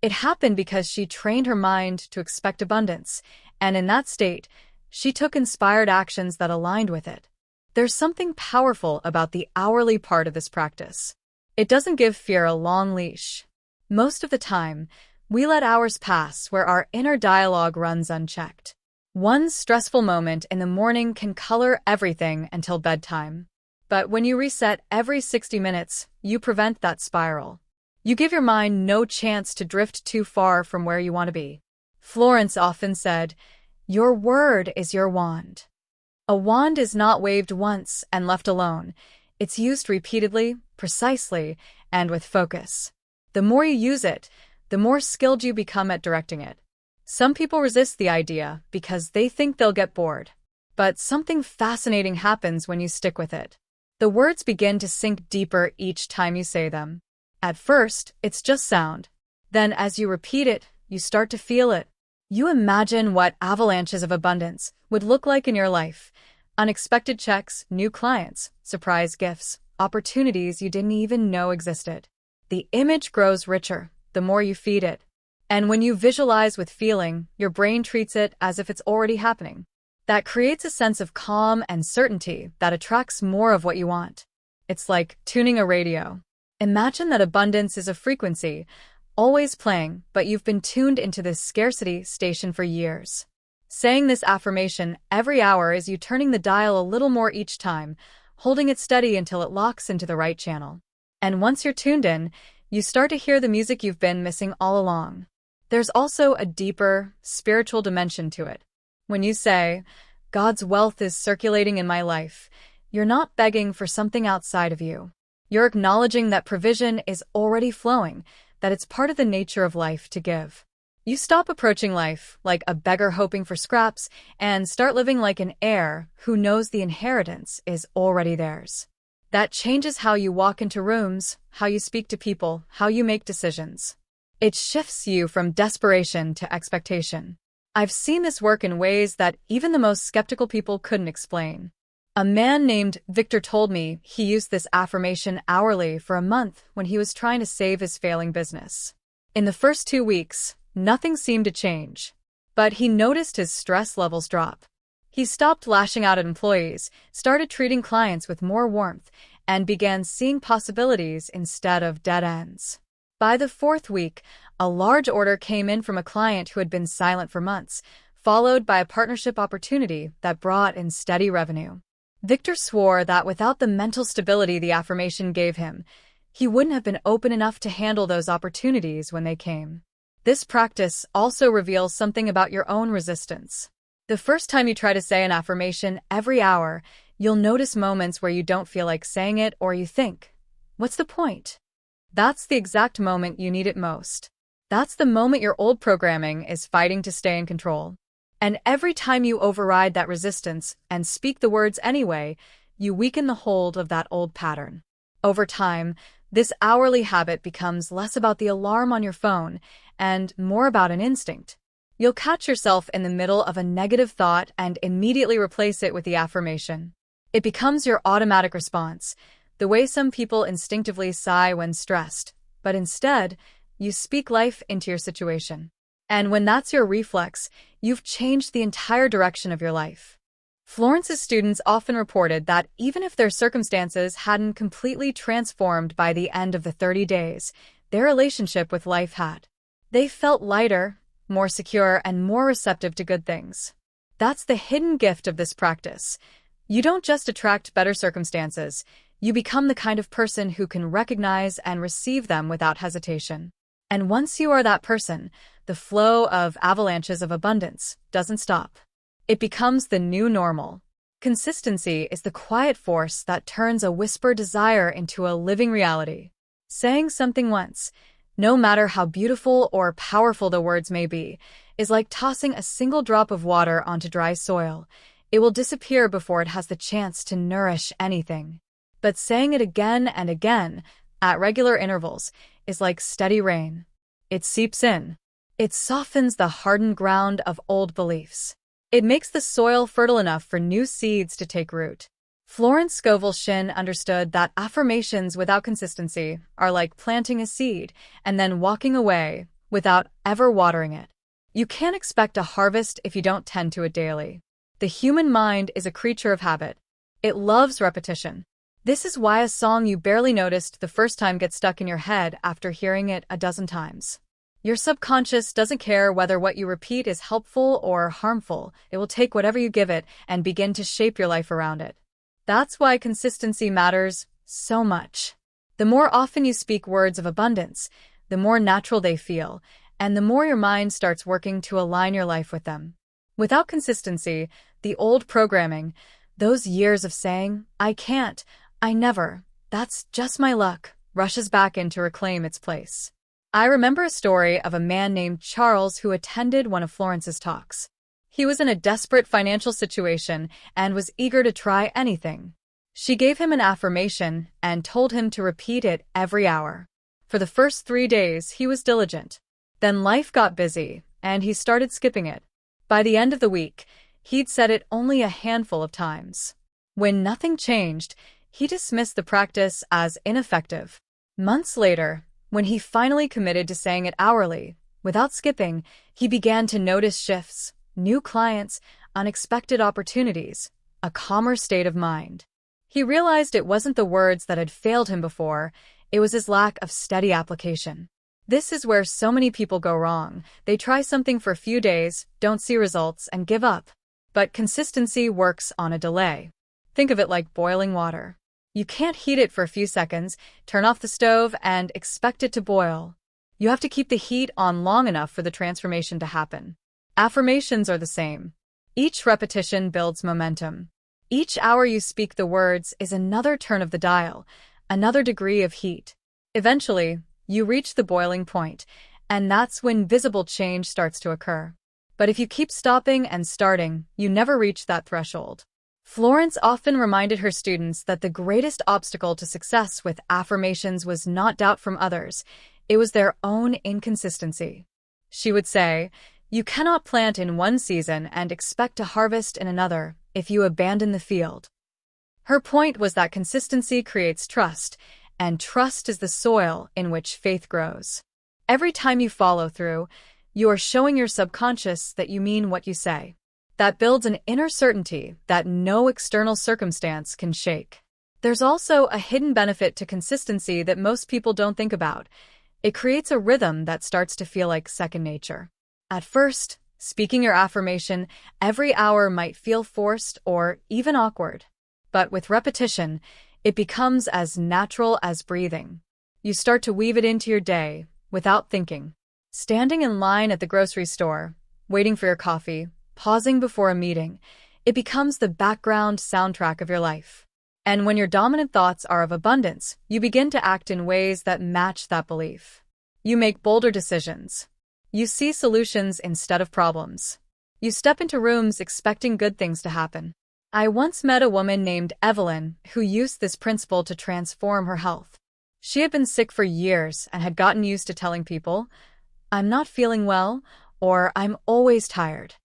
It happened because she trained her mind to expect abundance, and in that state, she took inspired actions that aligned with it. There's something powerful about the hourly part of this practice. It doesn't give fear a long leash. Most of the time, we let hours pass where our inner dialogue runs unchecked. One stressful moment in the morning can color everything until bedtime. But when you reset every 60 minutes, you prevent that spiral. You give your mind no chance to drift too far from where you want to be. Florence often said, "Your word is your wand." A wand is not waved once and left alone. It's used repeatedly, precisely, and with focus. The more you use it, the more skilled you become at directing it. Some people resist the idea because they think they'll get bored. But something fascinating happens when you stick with it. The words begin to sink deeper each time you say them. At first, it's just sound. Then, as you repeat it, you start to feel it. You imagine what avalanches of abundance would look like in your life. Unexpected checks, new clients, surprise gifts, opportunities you didn't even know existed. The image grows richer the more you feed it. And when you visualize with feeling, your brain treats it as if it's already happening. That creates a sense of calm and certainty that attracts more of what you want. It's like tuning a radio. Imagine that abundance is a frequency, always playing, but you've been tuned into this scarcity station for years. Saying this affirmation every hour is you turning the dial a little more each time, holding it steady until it locks into the right channel. And once you're tuned in, you start to hear the music you've been missing all along. There's also a deeper, spiritual dimension to it. When you say, "God's wealth is circulating in my life," you're not begging for something outside of you. You're acknowledging that provision is already flowing, that it's part of the nature of life to give. You stop approaching life like a beggar hoping for scraps and start living like an heir who knows the inheritance is already theirs. That changes how you walk into rooms, how you speak to people, how you make decisions. It shifts you from desperation to expectation. I've seen this work in ways that even the most skeptical people couldn't explain. A man named Victor told me he used this affirmation hourly for a month when he was trying to save his failing business. In the first 2 weeks, nothing seemed to change. But he noticed his stress levels drop. He stopped lashing out at employees, started treating clients with more warmth, and began seeing possibilities instead of dead ends. By the 4th week, a large order came in from a client who had been silent for months, followed by a partnership opportunity that brought in steady revenue. Victor swore that without the mental stability the affirmation gave him, he wouldn't have been open enough to handle those opportunities when they came. This practice also reveals something about your own resistance. The first time you try to say an affirmation every hour, you'll notice moments where you don't feel like saying it or you think, "What's the point?" That's the exact moment you need it most. That's the moment your old programming is fighting to stay in control. And every time you override that resistance and speak the words anyway, you weaken the hold of that old pattern. Over time, this hourly habit becomes less about the alarm on your phone and more about an instinct. You'll catch yourself in the middle of a negative thought and immediately replace it with the affirmation. It becomes your automatic response, the way some people instinctively sigh when stressed, but instead, you speak life into your situation. And when that's your reflex, you've changed the entire direction of your life. Florence's students often reported that even if their circumstances hadn't completely transformed by the end of the 30 days, their relationship with life had. They felt lighter, more secure, and more receptive to good things. That's the hidden gift of this practice. You don't just attract better circumstances, you become the kind of person who can recognize and receive them without hesitation. And once you are that person, the flow of avalanches of abundance doesn't stop. It becomes the new normal. Consistency is the quiet force that turns a whispered desire into a living reality. Saying something once, no matter how beautiful or powerful the words may be, is like tossing a single drop of water onto dry soil. It will disappear before it has the chance to nourish anything. But saying it again and again, at regular intervals, is like steady rain. It seeps in. It softens the hardened ground of old beliefs. It makes the soil fertile enough for new seeds to take root. Florence Scovel Shinn understood that affirmations without consistency are like planting a seed and then walking away without ever watering it. You can't expect a harvest if you don't tend to it daily. The human mind is a creature of habit. It loves repetition. This is why a song you barely noticed the first time gets stuck in your head after hearing it a dozen times. Your subconscious doesn't care whether what you repeat is helpful or harmful. It will take whatever you give it and begin to shape your life around it. That's why consistency matters so much. The more often you speak words of abundance, the more natural they feel, and the more your mind starts working to align your life with them. Without consistency, the old programming, those years of saying, "I can't, I never, that's just my luck," rushes back in to reclaim its place. I remember a story of a man named Charles who attended one of Florence's talks. He was in a desperate financial situation and was eager to try anything. She gave him an affirmation and told him to repeat it every hour. For the first 3 days, he was diligent. Then life got busy, and he started skipping it. By the end of the week, he'd said it only a handful of times. When nothing changed, he dismissed the practice as ineffective. Months later, when he finally committed to saying it hourly, without skipping, he began to notice shifts, new clients, unexpected opportunities, a calmer state of mind. He realized it wasn't the words that had failed him before, it was his lack of steady application. This is where so many people go wrong. They try something for a few days, don't see results, and give up. But consistency works on a delay. Think of it like boiling water. You can't heat it for a few seconds, turn off the stove, and expect it to boil. You have to keep the heat on long enough for the transformation to happen. Affirmations are the same. Each repetition builds momentum. Each hour you speak the words is another turn of the dial, another degree of heat. Eventually, you reach the boiling point, and that's when visible change starts to occur. But if you keep stopping and starting, you never reach that threshold. Florence often reminded her students that the greatest obstacle to success with affirmations was not doubt from others, it was their own inconsistency. She would say, "You cannot plant in one season and expect to harvest in another if you abandon the field." Her point was that consistency creates trust, and trust is the soil in which faith grows. Every time you follow through, you are showing your subconscious that you mean what you say. That builds an inner certainty that no external circumstance can shake. There's also a hidden benefit to consistency that most people don't think about. It creates a rhythm that starts to feel like second nature. At first, speaking your affirmation every hour might feel forced or even awkward. But with repetition, it becomes as natural as breathing. You start to weave it into your day without thinking. Standing in line at the grocery store, waiting for your coffee, pausing before a meeting, it becomes the background soundtrack of your life. And when your dominant thoughts are of abundance, you begin to act in ways that match that belief. You make bolder decisions. You see solutions instead of problems. You step into rooms expecting good things to happen. I once met a woman named Evelyn who used this principle to transform her health. She had been sick for years and had gotten used to telling people, "I'm not feeling well," or "I'm always tired."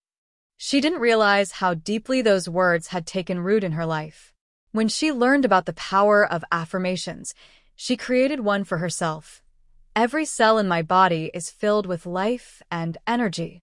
She didn't realize how deeply those words had taken root in her life. When she learned about the power of affirmations, she created one for herself. "Every cell in my body is filled with life and energy."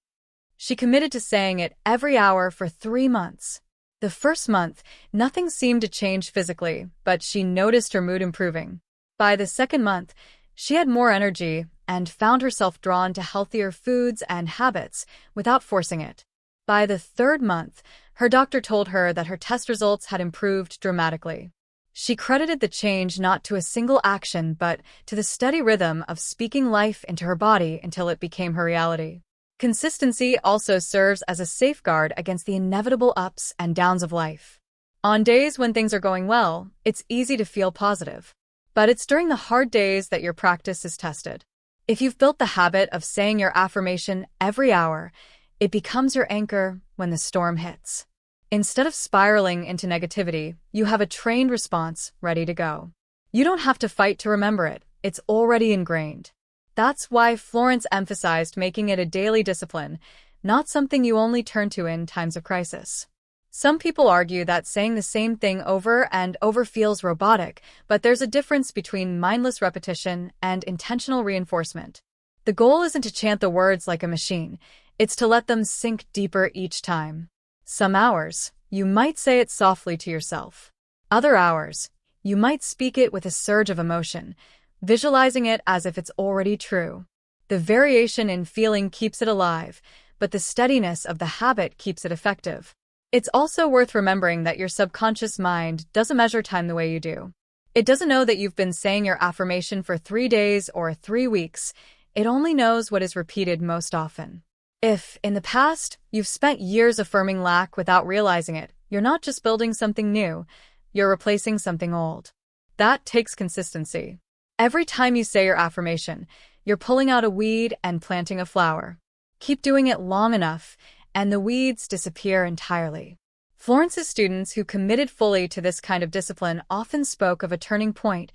She committed to saying it every hour for 3 months. The first month, nothing seemed to change physically, but she noticed her mood improving. By the second month, she had more energy and found herself drawn to healthier foods and habits without forcing it. By the third month, her doctor told her that her test results had improved dramatically. She credited the change not to a single action but to the steady rhythm of speaking life into her body until it became her reality. Consistency also serves as a safeguard against the inevitable ups and downs of life. On days when things are going well, it's easy to feel positive. But it's during the hard days that your practice is tested. If you've built the habit of saying your affirmation every hour, it becomes your anchor when the storm hits. Instead of spiraling into negativity, you have a trained response ready to go. You don't have to fight to remember it, it's already ingrained. That's why Florence emphasized making it a daily discipline, not something you only turn to in times of crisis. Some people argue that saying the same thing over and over feels robotic, but there's a difference between mindless repetition and intentional reinforcement. The goal isn't to chant the words like a machine, it's to let them sink deeper each time. Some hours, you might say it softly to yourself. Other hours, you might speak it with a surge of emotion, visualizing it as if it's already true. The variation in feeling keeps it alive, but the steadiness of the habit keeps it effective. It's also worth remembering that your subconscious mind doesn't measure time the way you do. It doesn't know that you've been saying your affirmation for 3 days or 3 weeks. It only knows what is repeated most often. If, in the past, you've spent years affirming lack without realizing it, you're not just building something new, you're replacing something old. That takes consistency. Every time you say your affirmation, you're pulling out a weed and planting a flower. Keep doing it long enough, and the weeds disappear entirely. Florence's students who committed fully to this kind of discipline often spoke of a turning point,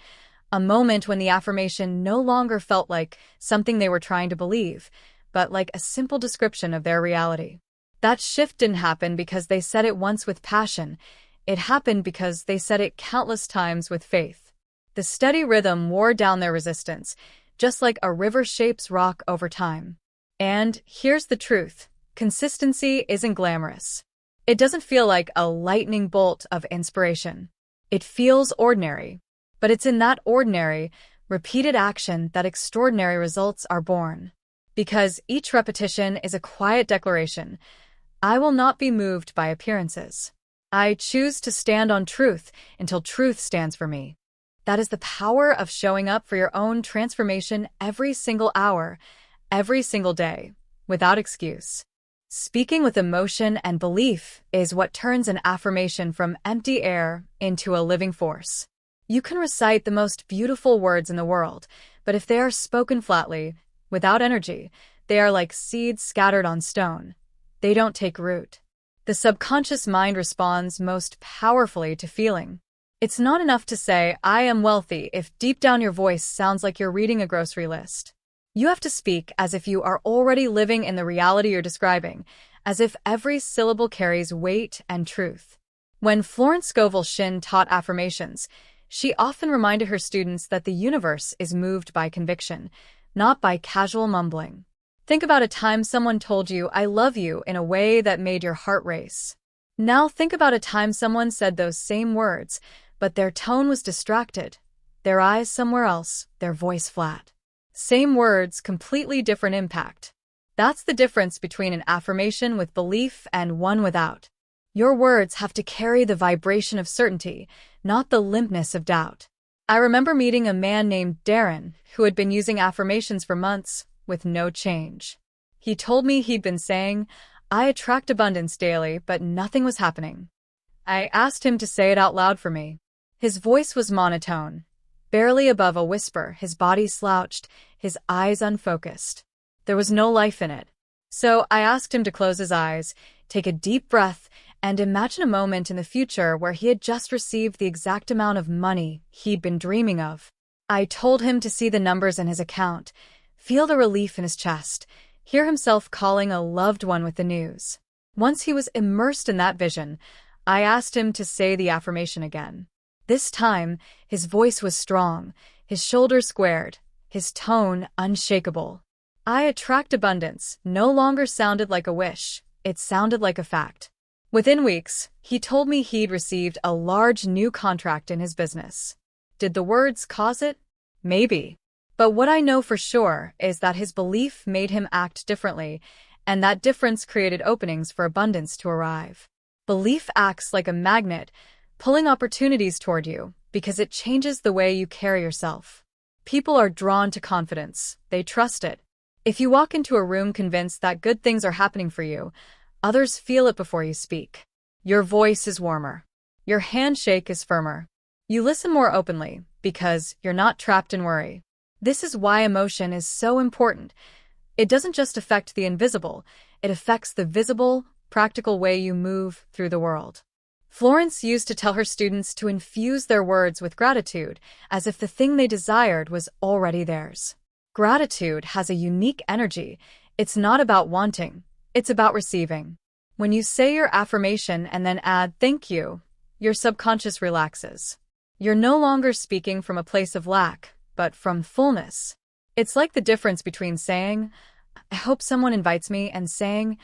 a moment when the affirmation no longer felt like something they were trying to believe, but like a simple description of their reality. That shift didn't happen because they said it once with passion. It happened because they said it countless times with faith. The steady rhythm wore down their resistance, just like a river shapes rock over time. And here's the truth. Consistency isn't glamorous. It doesn't feel like a lightning bolt of inspiration. It feels ordinary. But it's in that ordinary, repeated action that extraordinary results are born. Because each repetition is a quiet declaration. I will not be moved by appearances. I choose to stand on truth until truth stands for me. That is the power of showing up for your own transformation every single hour, every single day, without excuse. Speaking with emotion and belief is what turns an affirmation from empty air into a living force. You can recite the most beautiful words in the world, but if they are spoken flatly, without energy, they are like seeds scattered on stone. They don't take root. The subconscious mind responds most powerfully to feeling. It's not enough to say, I am wealthy, if deep down your voice sounds like you're reading a grocery list. You have to speak as if you are already living in the reality you're describing, as if every syllable carries weight and truth. When Florence Scovel Shinn taught affirmations, she often reminded her students that the universe is moved by conviction, not by casual mumbling. Think about a time someone told you, I love you, in a way that made your heart race. Now think about a time someone said those same words, but their tone was distracted, their eyes somewhere else, their voice flat. Same words, completely different impact. That's the difference between an affirmation with belief and one without. Your words have to carry the vibration of certainty, not the limpness of doubt. I remember meeting a man named Darren who had been using affirmations for months with no change. He told me he'd been saying, I attract abundance daily, but nothing was happening. I asked him to say it out loud for me. His voice was monotone, barely above a whisper, his body slouched, his eyes unfocused. There was no life in it. So I asked him to close his eyes, take a deep breath, and imagine a moment in the future where he had just received the exact amount of money he'd been dreaming of. I told him to see the numbers in his account, feel the relief in his chest, hear himself calling a loved one with the news. Once he was immersed in that vision, I asked him to say the affirmation again. This time, his voice was strong, his shoulders squared, his tone unshakable. I attract abundance no longer sounded like a wish, it sounded like a fact. Within weeks, he told me he'd received a large new contract in his business. Did the words cause it? Maybe. But what I know for sure is that his belief made him act differently, and that difference created openings for abundance to arrive. Belief acts like a magnet, pulling opportunities toward you because it changes the way you carry yourself. People are drawn to confidence. They trust it. If you walk into a room convinced that good things are happening for you, others feel it before you speak. Your voice is warmer. Your handshake is firmer. You listen more openly because you're not trapped in worry. This is why emotion is so important. It doesn't just affect the invisible, it affects the visible, practical way you move through the world. Florence used to tell her students to infuse their words with gratitude, as if the thing they desired was already theirs. Gratitude has a unique energy. It's not about wanting, it's about receiving. When you say your affirmation and then add "thank you," your subconscious relaxes. You're no longer speaking from a place of lack, but from fullness. It's like the difference between saying, "I hope someone invites me," and saying,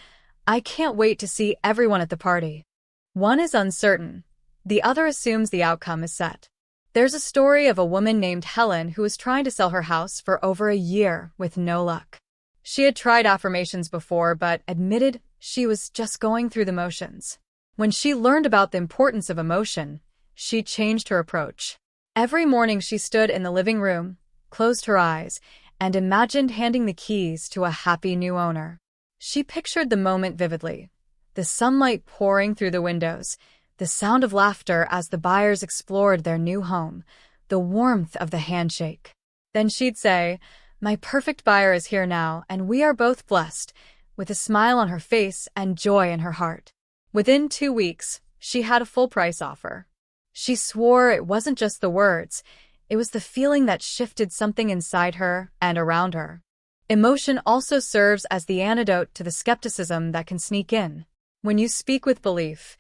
"I can't wait to see everyone at the party." One is uncertain. The other assumes the outcome is set. There's a story of a woman named Helen who was trying to sell her house for over a year with no luck. She had tried affirmations before, but admitted she was just going through the motions. When she learned about the importance of emotion, she changed her approach. Every morning she stood in the living room, closed her eyes, and imagined handing the keys to a happy new owner. She pictured the moment vividly. The sunlight pouring through the windows, the sound of laughter as the buyers explored their new home, the warmth of the handshake. Then she'd say, "My perfect buyer is here now, and we are both blessed," with a smile on her face and joy in her heart. Within 2 weeks, she had a full-price offer. She swore it wasn't just the words, it was the feeling that shifted something inside her and around her. Emotion also serves as the antidote to the skepticism that can sneak in. When you speak with belief,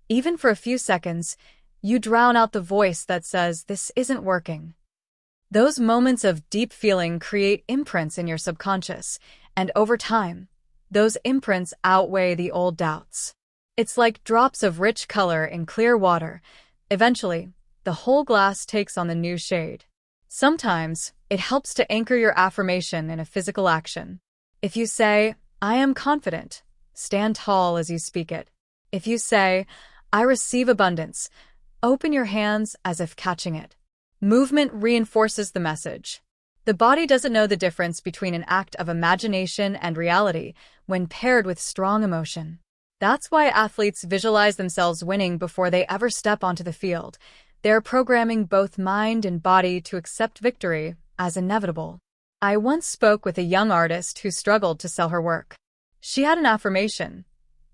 even for a few seconds, you drown out the voice that says, "This isn't working." Those moments of deep feeling create imprints in your subconscious, and over time, those imprints outweigh the old doubts. It's like drops of rich color in clear water. Eventually, the whole glass takes on the new shade. Sometimes, it helps to anchor your affirmation in a physical action. If you say, "I am confident," stand tall as you speak it. If you say, "I receive abundance," open your hands as if catching it. Movement reinforces the message. The body doesn't know the difference between an act of imagination and reality when paired with strong emotion. That's why athletes visualize themselves winning before they ever step onto the field. They're programming both mind and body to accept victory as inevitable. I once spoke with a young artist who struggled to sell her work. She had an affirmation: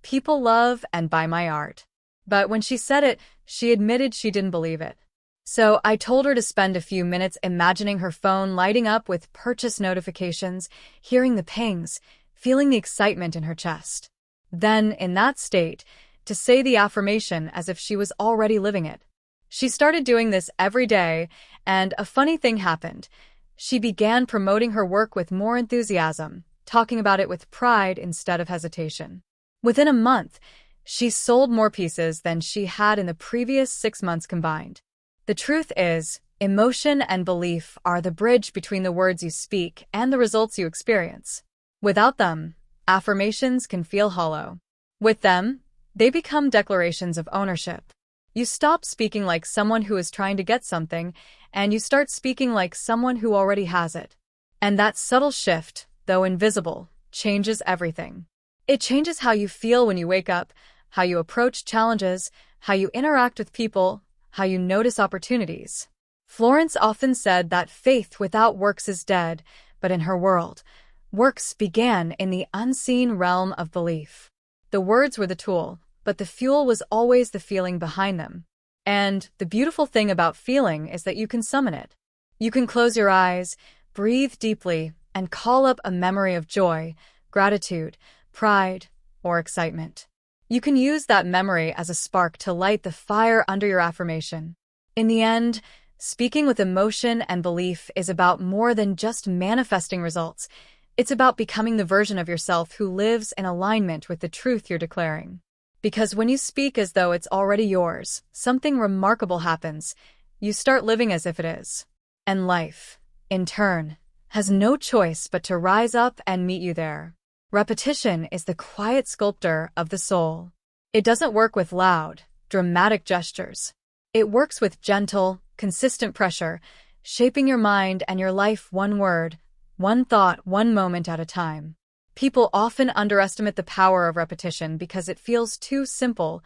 "People love and buy my art." But when she said it, she admitted she didn't believe it. So I told her to spend a few minutes imagining her phone lighting up with purchase notifications, hearing the pings, feeling the excitement in her chest. Then, in that state, to say the affirmation as if she was already living it. She started doing this every day, and a funny thing happened. She began promoting her work with more enthusiasm, talking about it with pride instead of hesitation. Within a month, she sold more pieces than she had in the previous 6 months combined. The truth is, emotion and belief are the bridge between the words you speak and the results you experience. Without them, affirmations can feel hollow. With them, they become declarations of ownership. You stop speaking like someone who is trying to get something, and you start speaking like someone who already has it. And that subtle shift, though invisible, changes everything. It changes how you feel when you wake up, how you approach challenges, how you interact with people, how you notice opportunities. Florence often said that faith without works is dead, but in her world, works began in the unseen realm of belief. The words were the tool, but the fuel was always the feeling behind them. And the beautiful thing about feeling is that you can summon it. You can close your eyes, breathe deeply, and call up a memory of joy, gratitude, pride, or excitement. You can use that memory as a spark to light the fire under your affirmation. In the end, speaking with emotion and belief is about more than just manifesting results. It's about becoming the version of yourself who lives in alignment with the truth you're declaring. Because when you speak as though it's already yours, something remarkable happens. You start living as if it is. And life, in turn, has no choice but to rise up and meet you there. Repetition is the quiet sculptor of the soul. It doesn't work with loud, dramatic gestures. It works with gentle, consistent pressure, shaping your mind and your life one word, one thought, one moment at a time. People often underestimate the power of repetition because it feels too simple,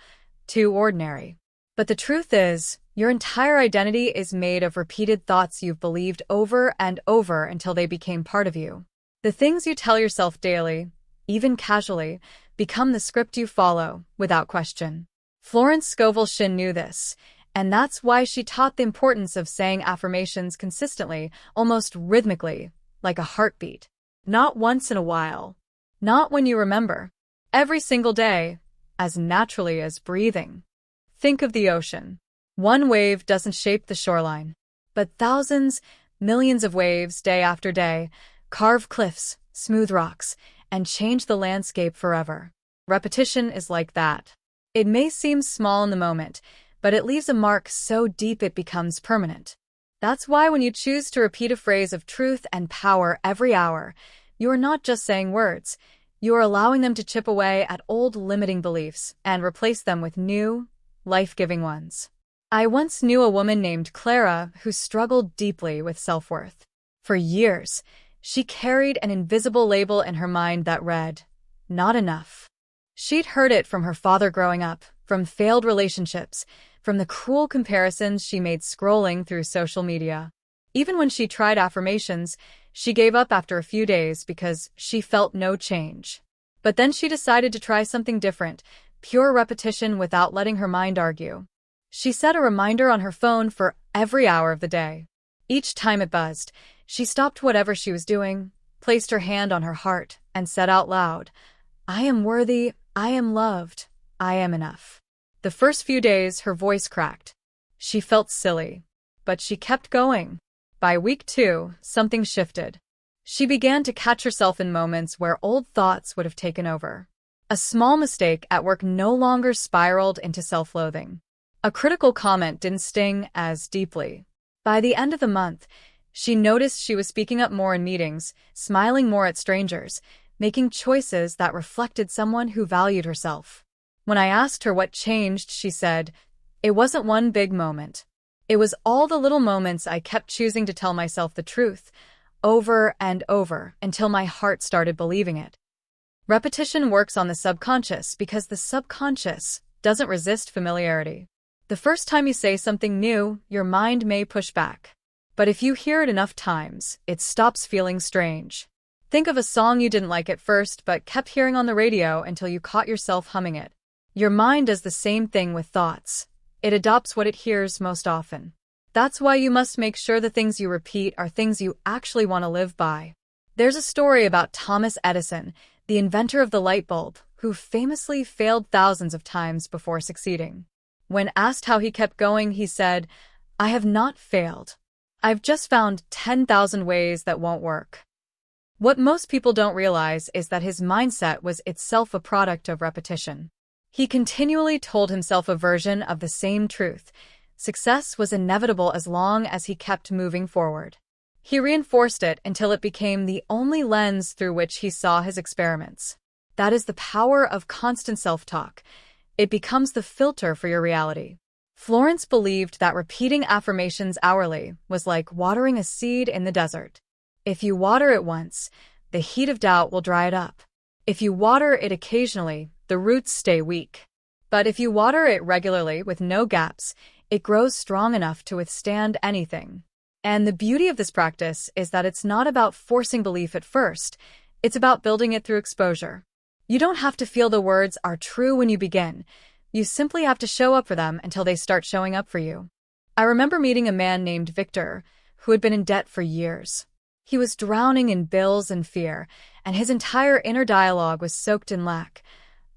too ordinary. But the truth is, your entire identity is made of repeated thoughts you've believed over and over until they became part of you. The things you tell yourself daily, even casually, become the script you follow, without question. Florence Scovel Shinn knew this, and that's why she taught the importance of saying affirmations consistently, almost rhythmically, like a heartbeat. Not once in a while. Not when you remember. Every single day, as naturally as breathing. Think of the ocean. One wave doesn't shape the shoreline, but thousands, millions of waves, day after day, carve cliffs, smooth rocks, and change the landscape forever. Repetition is like that. It may seem small in the moment, but it leaves a mark so deep it becomes permanent. That's why when you choose to repeat a phrase of truth and power every hour, you are not just saying words, you are allowing them to chip away at old limiting beliefs and replace them with new, life-giving ones. I once knew a woman named Clara who struggled deeply with self-worth. For years, she carried an invisible label in her mind that read, "Not enough." She'd heard it from her father growing up, from failed relationships, from the cruel comparisons she made scrolling through social media. Even when she tried affirmations, she gave up after a few days because she felt no change. But then she decided to try something different, pure repetition without letting her mind argue. She set a reminder on her phone for every hour of the day. Each time it buzzed, she stopped whatever she was doing, placed her hand on her heart, and said out loud, "I am worthy, I am loved, I am enough." The first few days, her voice cracked. She felt silly, but she kept going. By week 2, something shifted. She began to catch herself in moments where old thoughts would have taken over. A small mistake at work no longer spiraled into self-loathing. A critical comment didn't sting as deeply. By the end of the month, she noticed she was speaking up more in meetings, smiling more at strangers, making choices that reflected someone who valued herself. When I asked her what changed, she said, "It wasn't one big moment. It was all the little moments I kept choosing to tell myself the truth, over and over, until my heart started believing it." Repetition works on the subconscious because the subconscious doesn't resist familiarity. The first time you say something new, your mind may push back. But if you hear it enough times, it stops feeling strange. Think of a song you didn't like at first but kept hearing on the radio until you caught yourself humming it. Your mind does the same thing with thoughts. It adopts what it hears most often. That's why you must make sure the things you repeat are things you actually want to live by. There's a story about Thomas Edison, the inventor of the light bulb, who famously failed thousands of times before succeeding. When asked how he kept going, he said, "I have not failed. I've just found 10,000 ways that won't work." What most people don't realize is that his mindset was itself a product of repetition. He continually told himself a version of the same truth. Success was inevitable as long as he kept moving forward. He reinforced it until it became the only lens through which he saw his experiments. That is the power of constant self-talk. It becomes the filter for your reality. Florence believed that repeating affirmations hourly was like watering a seed in the desert. If you water it once, the heat of doubt will dry it up. If you water it occasionally, the roots stay weak. But if you water it regularly with no gaps, it grows strong enough to withstand anything. And the beauty of this practice is that it's not about forcing belief at first, it's about building it through exposure. You don't have to feel the words are true when you begin. You simply have to show up for them until they start showing up for you. I remember meeting a man named Victor, who had been in debt for years. He was drowning in bills and fear, and his entire inner dialogue was soaked in lack.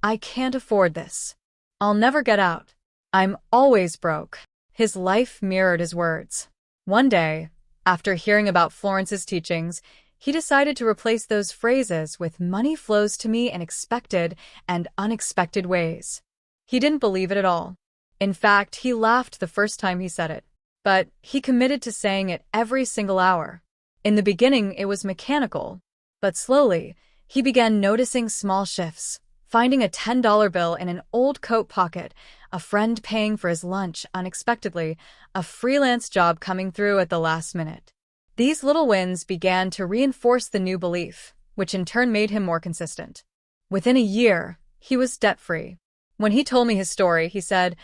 "I can't afford this. I'll never get out. I'm always broke." His life mirrored his words. One day, after hearing about Florence's teachings, he decided to replace those phrases with "money flows to me in expected and unexpected ways." He didn't believe it at all. In fact, he laughed the first time he said it. But he committed to saying it every single hour. In the beginning, it was mechanical. But slowly, he began noticing small shifts, finding a $10 bill in an old coat pocket, a friend paying for his lunch unexpectedly, a freelance job coming through at the last minute. These little wins began to reinforce the new belief, which in turn made him more consistent. Within a year, he was debt-free. When he told me his story, he said,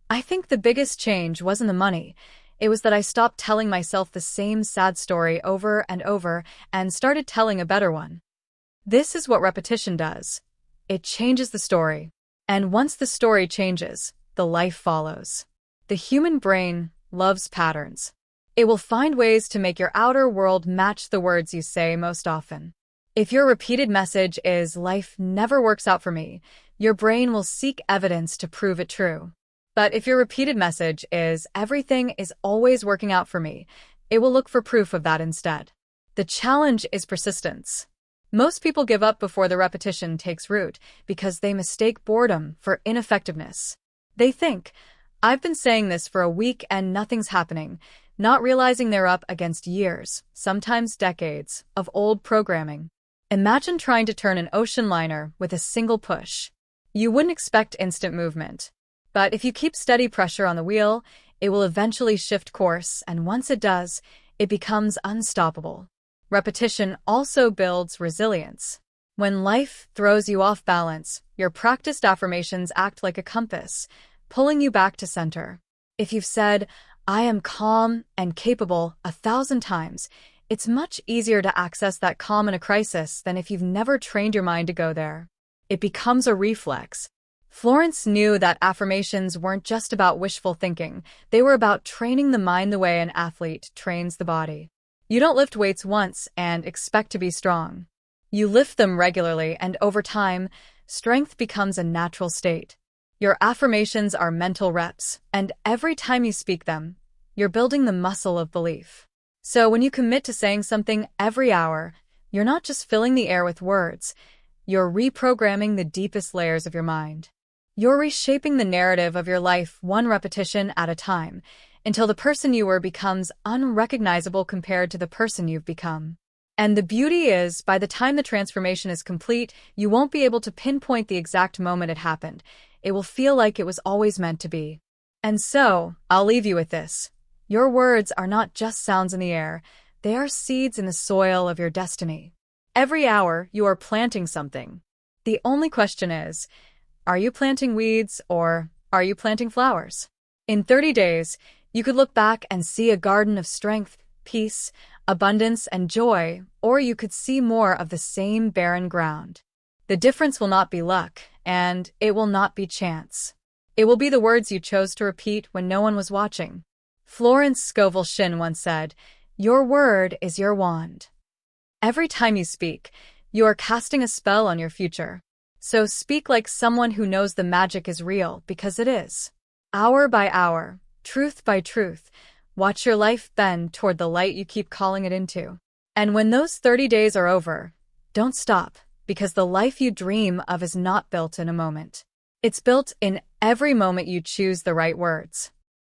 "I think the biggest change wasn't the money. It was that I stopped telling myself the same sad story over and over and started telling a better one." This is what repetition does. It changes the story. And once the story changes, the life follows. The human brain loves patterns. It will find ways to make your outer world match the words you say most often. If your repeated message is, "Life never works out for me," your brain will seek evidence to prove it true. But if your repeated message is, "Everything is always working out for me," it will look for proof of that instead. The challenge is persistence. Most people give up before the repetition takes root because they mistake boredom for ineffectiveness. They think, "I've been saying this for a week and nothing's happening," not realizing they're up against years, sometimes decades, of old programming. Imagine trying to turn an ocean liner with a single push. You wouldn't expect instant movement. But if you keep steady pressure on the wheel, it will eventually shift course, and once it does, it becomes unstoppable. Repetition also builds resilience. When life throws you off balance, your practiced affirmations act like a compass, pulling you back to center. If you've said, "I am calm and capable" 1,000 times, it's much easier to access that calm in a crisis than if you've never trained your mind to go there. It becomes a reflex. Florence knew that affirmations weren't just about wishful thinking. They were about training the mind the way an athlete trains the body. You don't lift weights once and expect to be strong. You lift them regularly, and over time, strength becomes a natural state. Your affirmations are mental reps, and every time you speak them, you're building the muscle of belief. So when you commit to saying something every hour, you're not just filling the air with words, you're reprogramming the deepest layers of your mind. You're reshaping the narrative of your life one repetition at a time, until the person you were becomes unrecognizable compared to the person you've become. And the beauty is, by the time the transformation is complete, you won't be able to pinpoint the exact moment it happened. It will feel like it was always meant to be. And so, I'll leave you with this. Your words are not just sounds in the air, they are seeds in the soil of your destiny. Every hour, you are planting something. The only question is, are you planting weeds or are you planting flowers? In 30 days, you could look back and see a garden of strength, peace, abundance, and joy, or you could see more of the same barren ground. The difference will not be luck, and it will not be chance. It will be the words you chose to repeat when no one was watching. Florence Scovel Shinn once said, "Your word is your wand." Every time you speak, you are casting a spell on your future. So speak like someone who knows the magic is real, because it is. Hour by hour, truth by truth, watch your life bend toward the light you keep calling it into. And when those 30 days are over, don't stop, because the life you dream of is not built in a moment. It's built in every moment you choose the right words.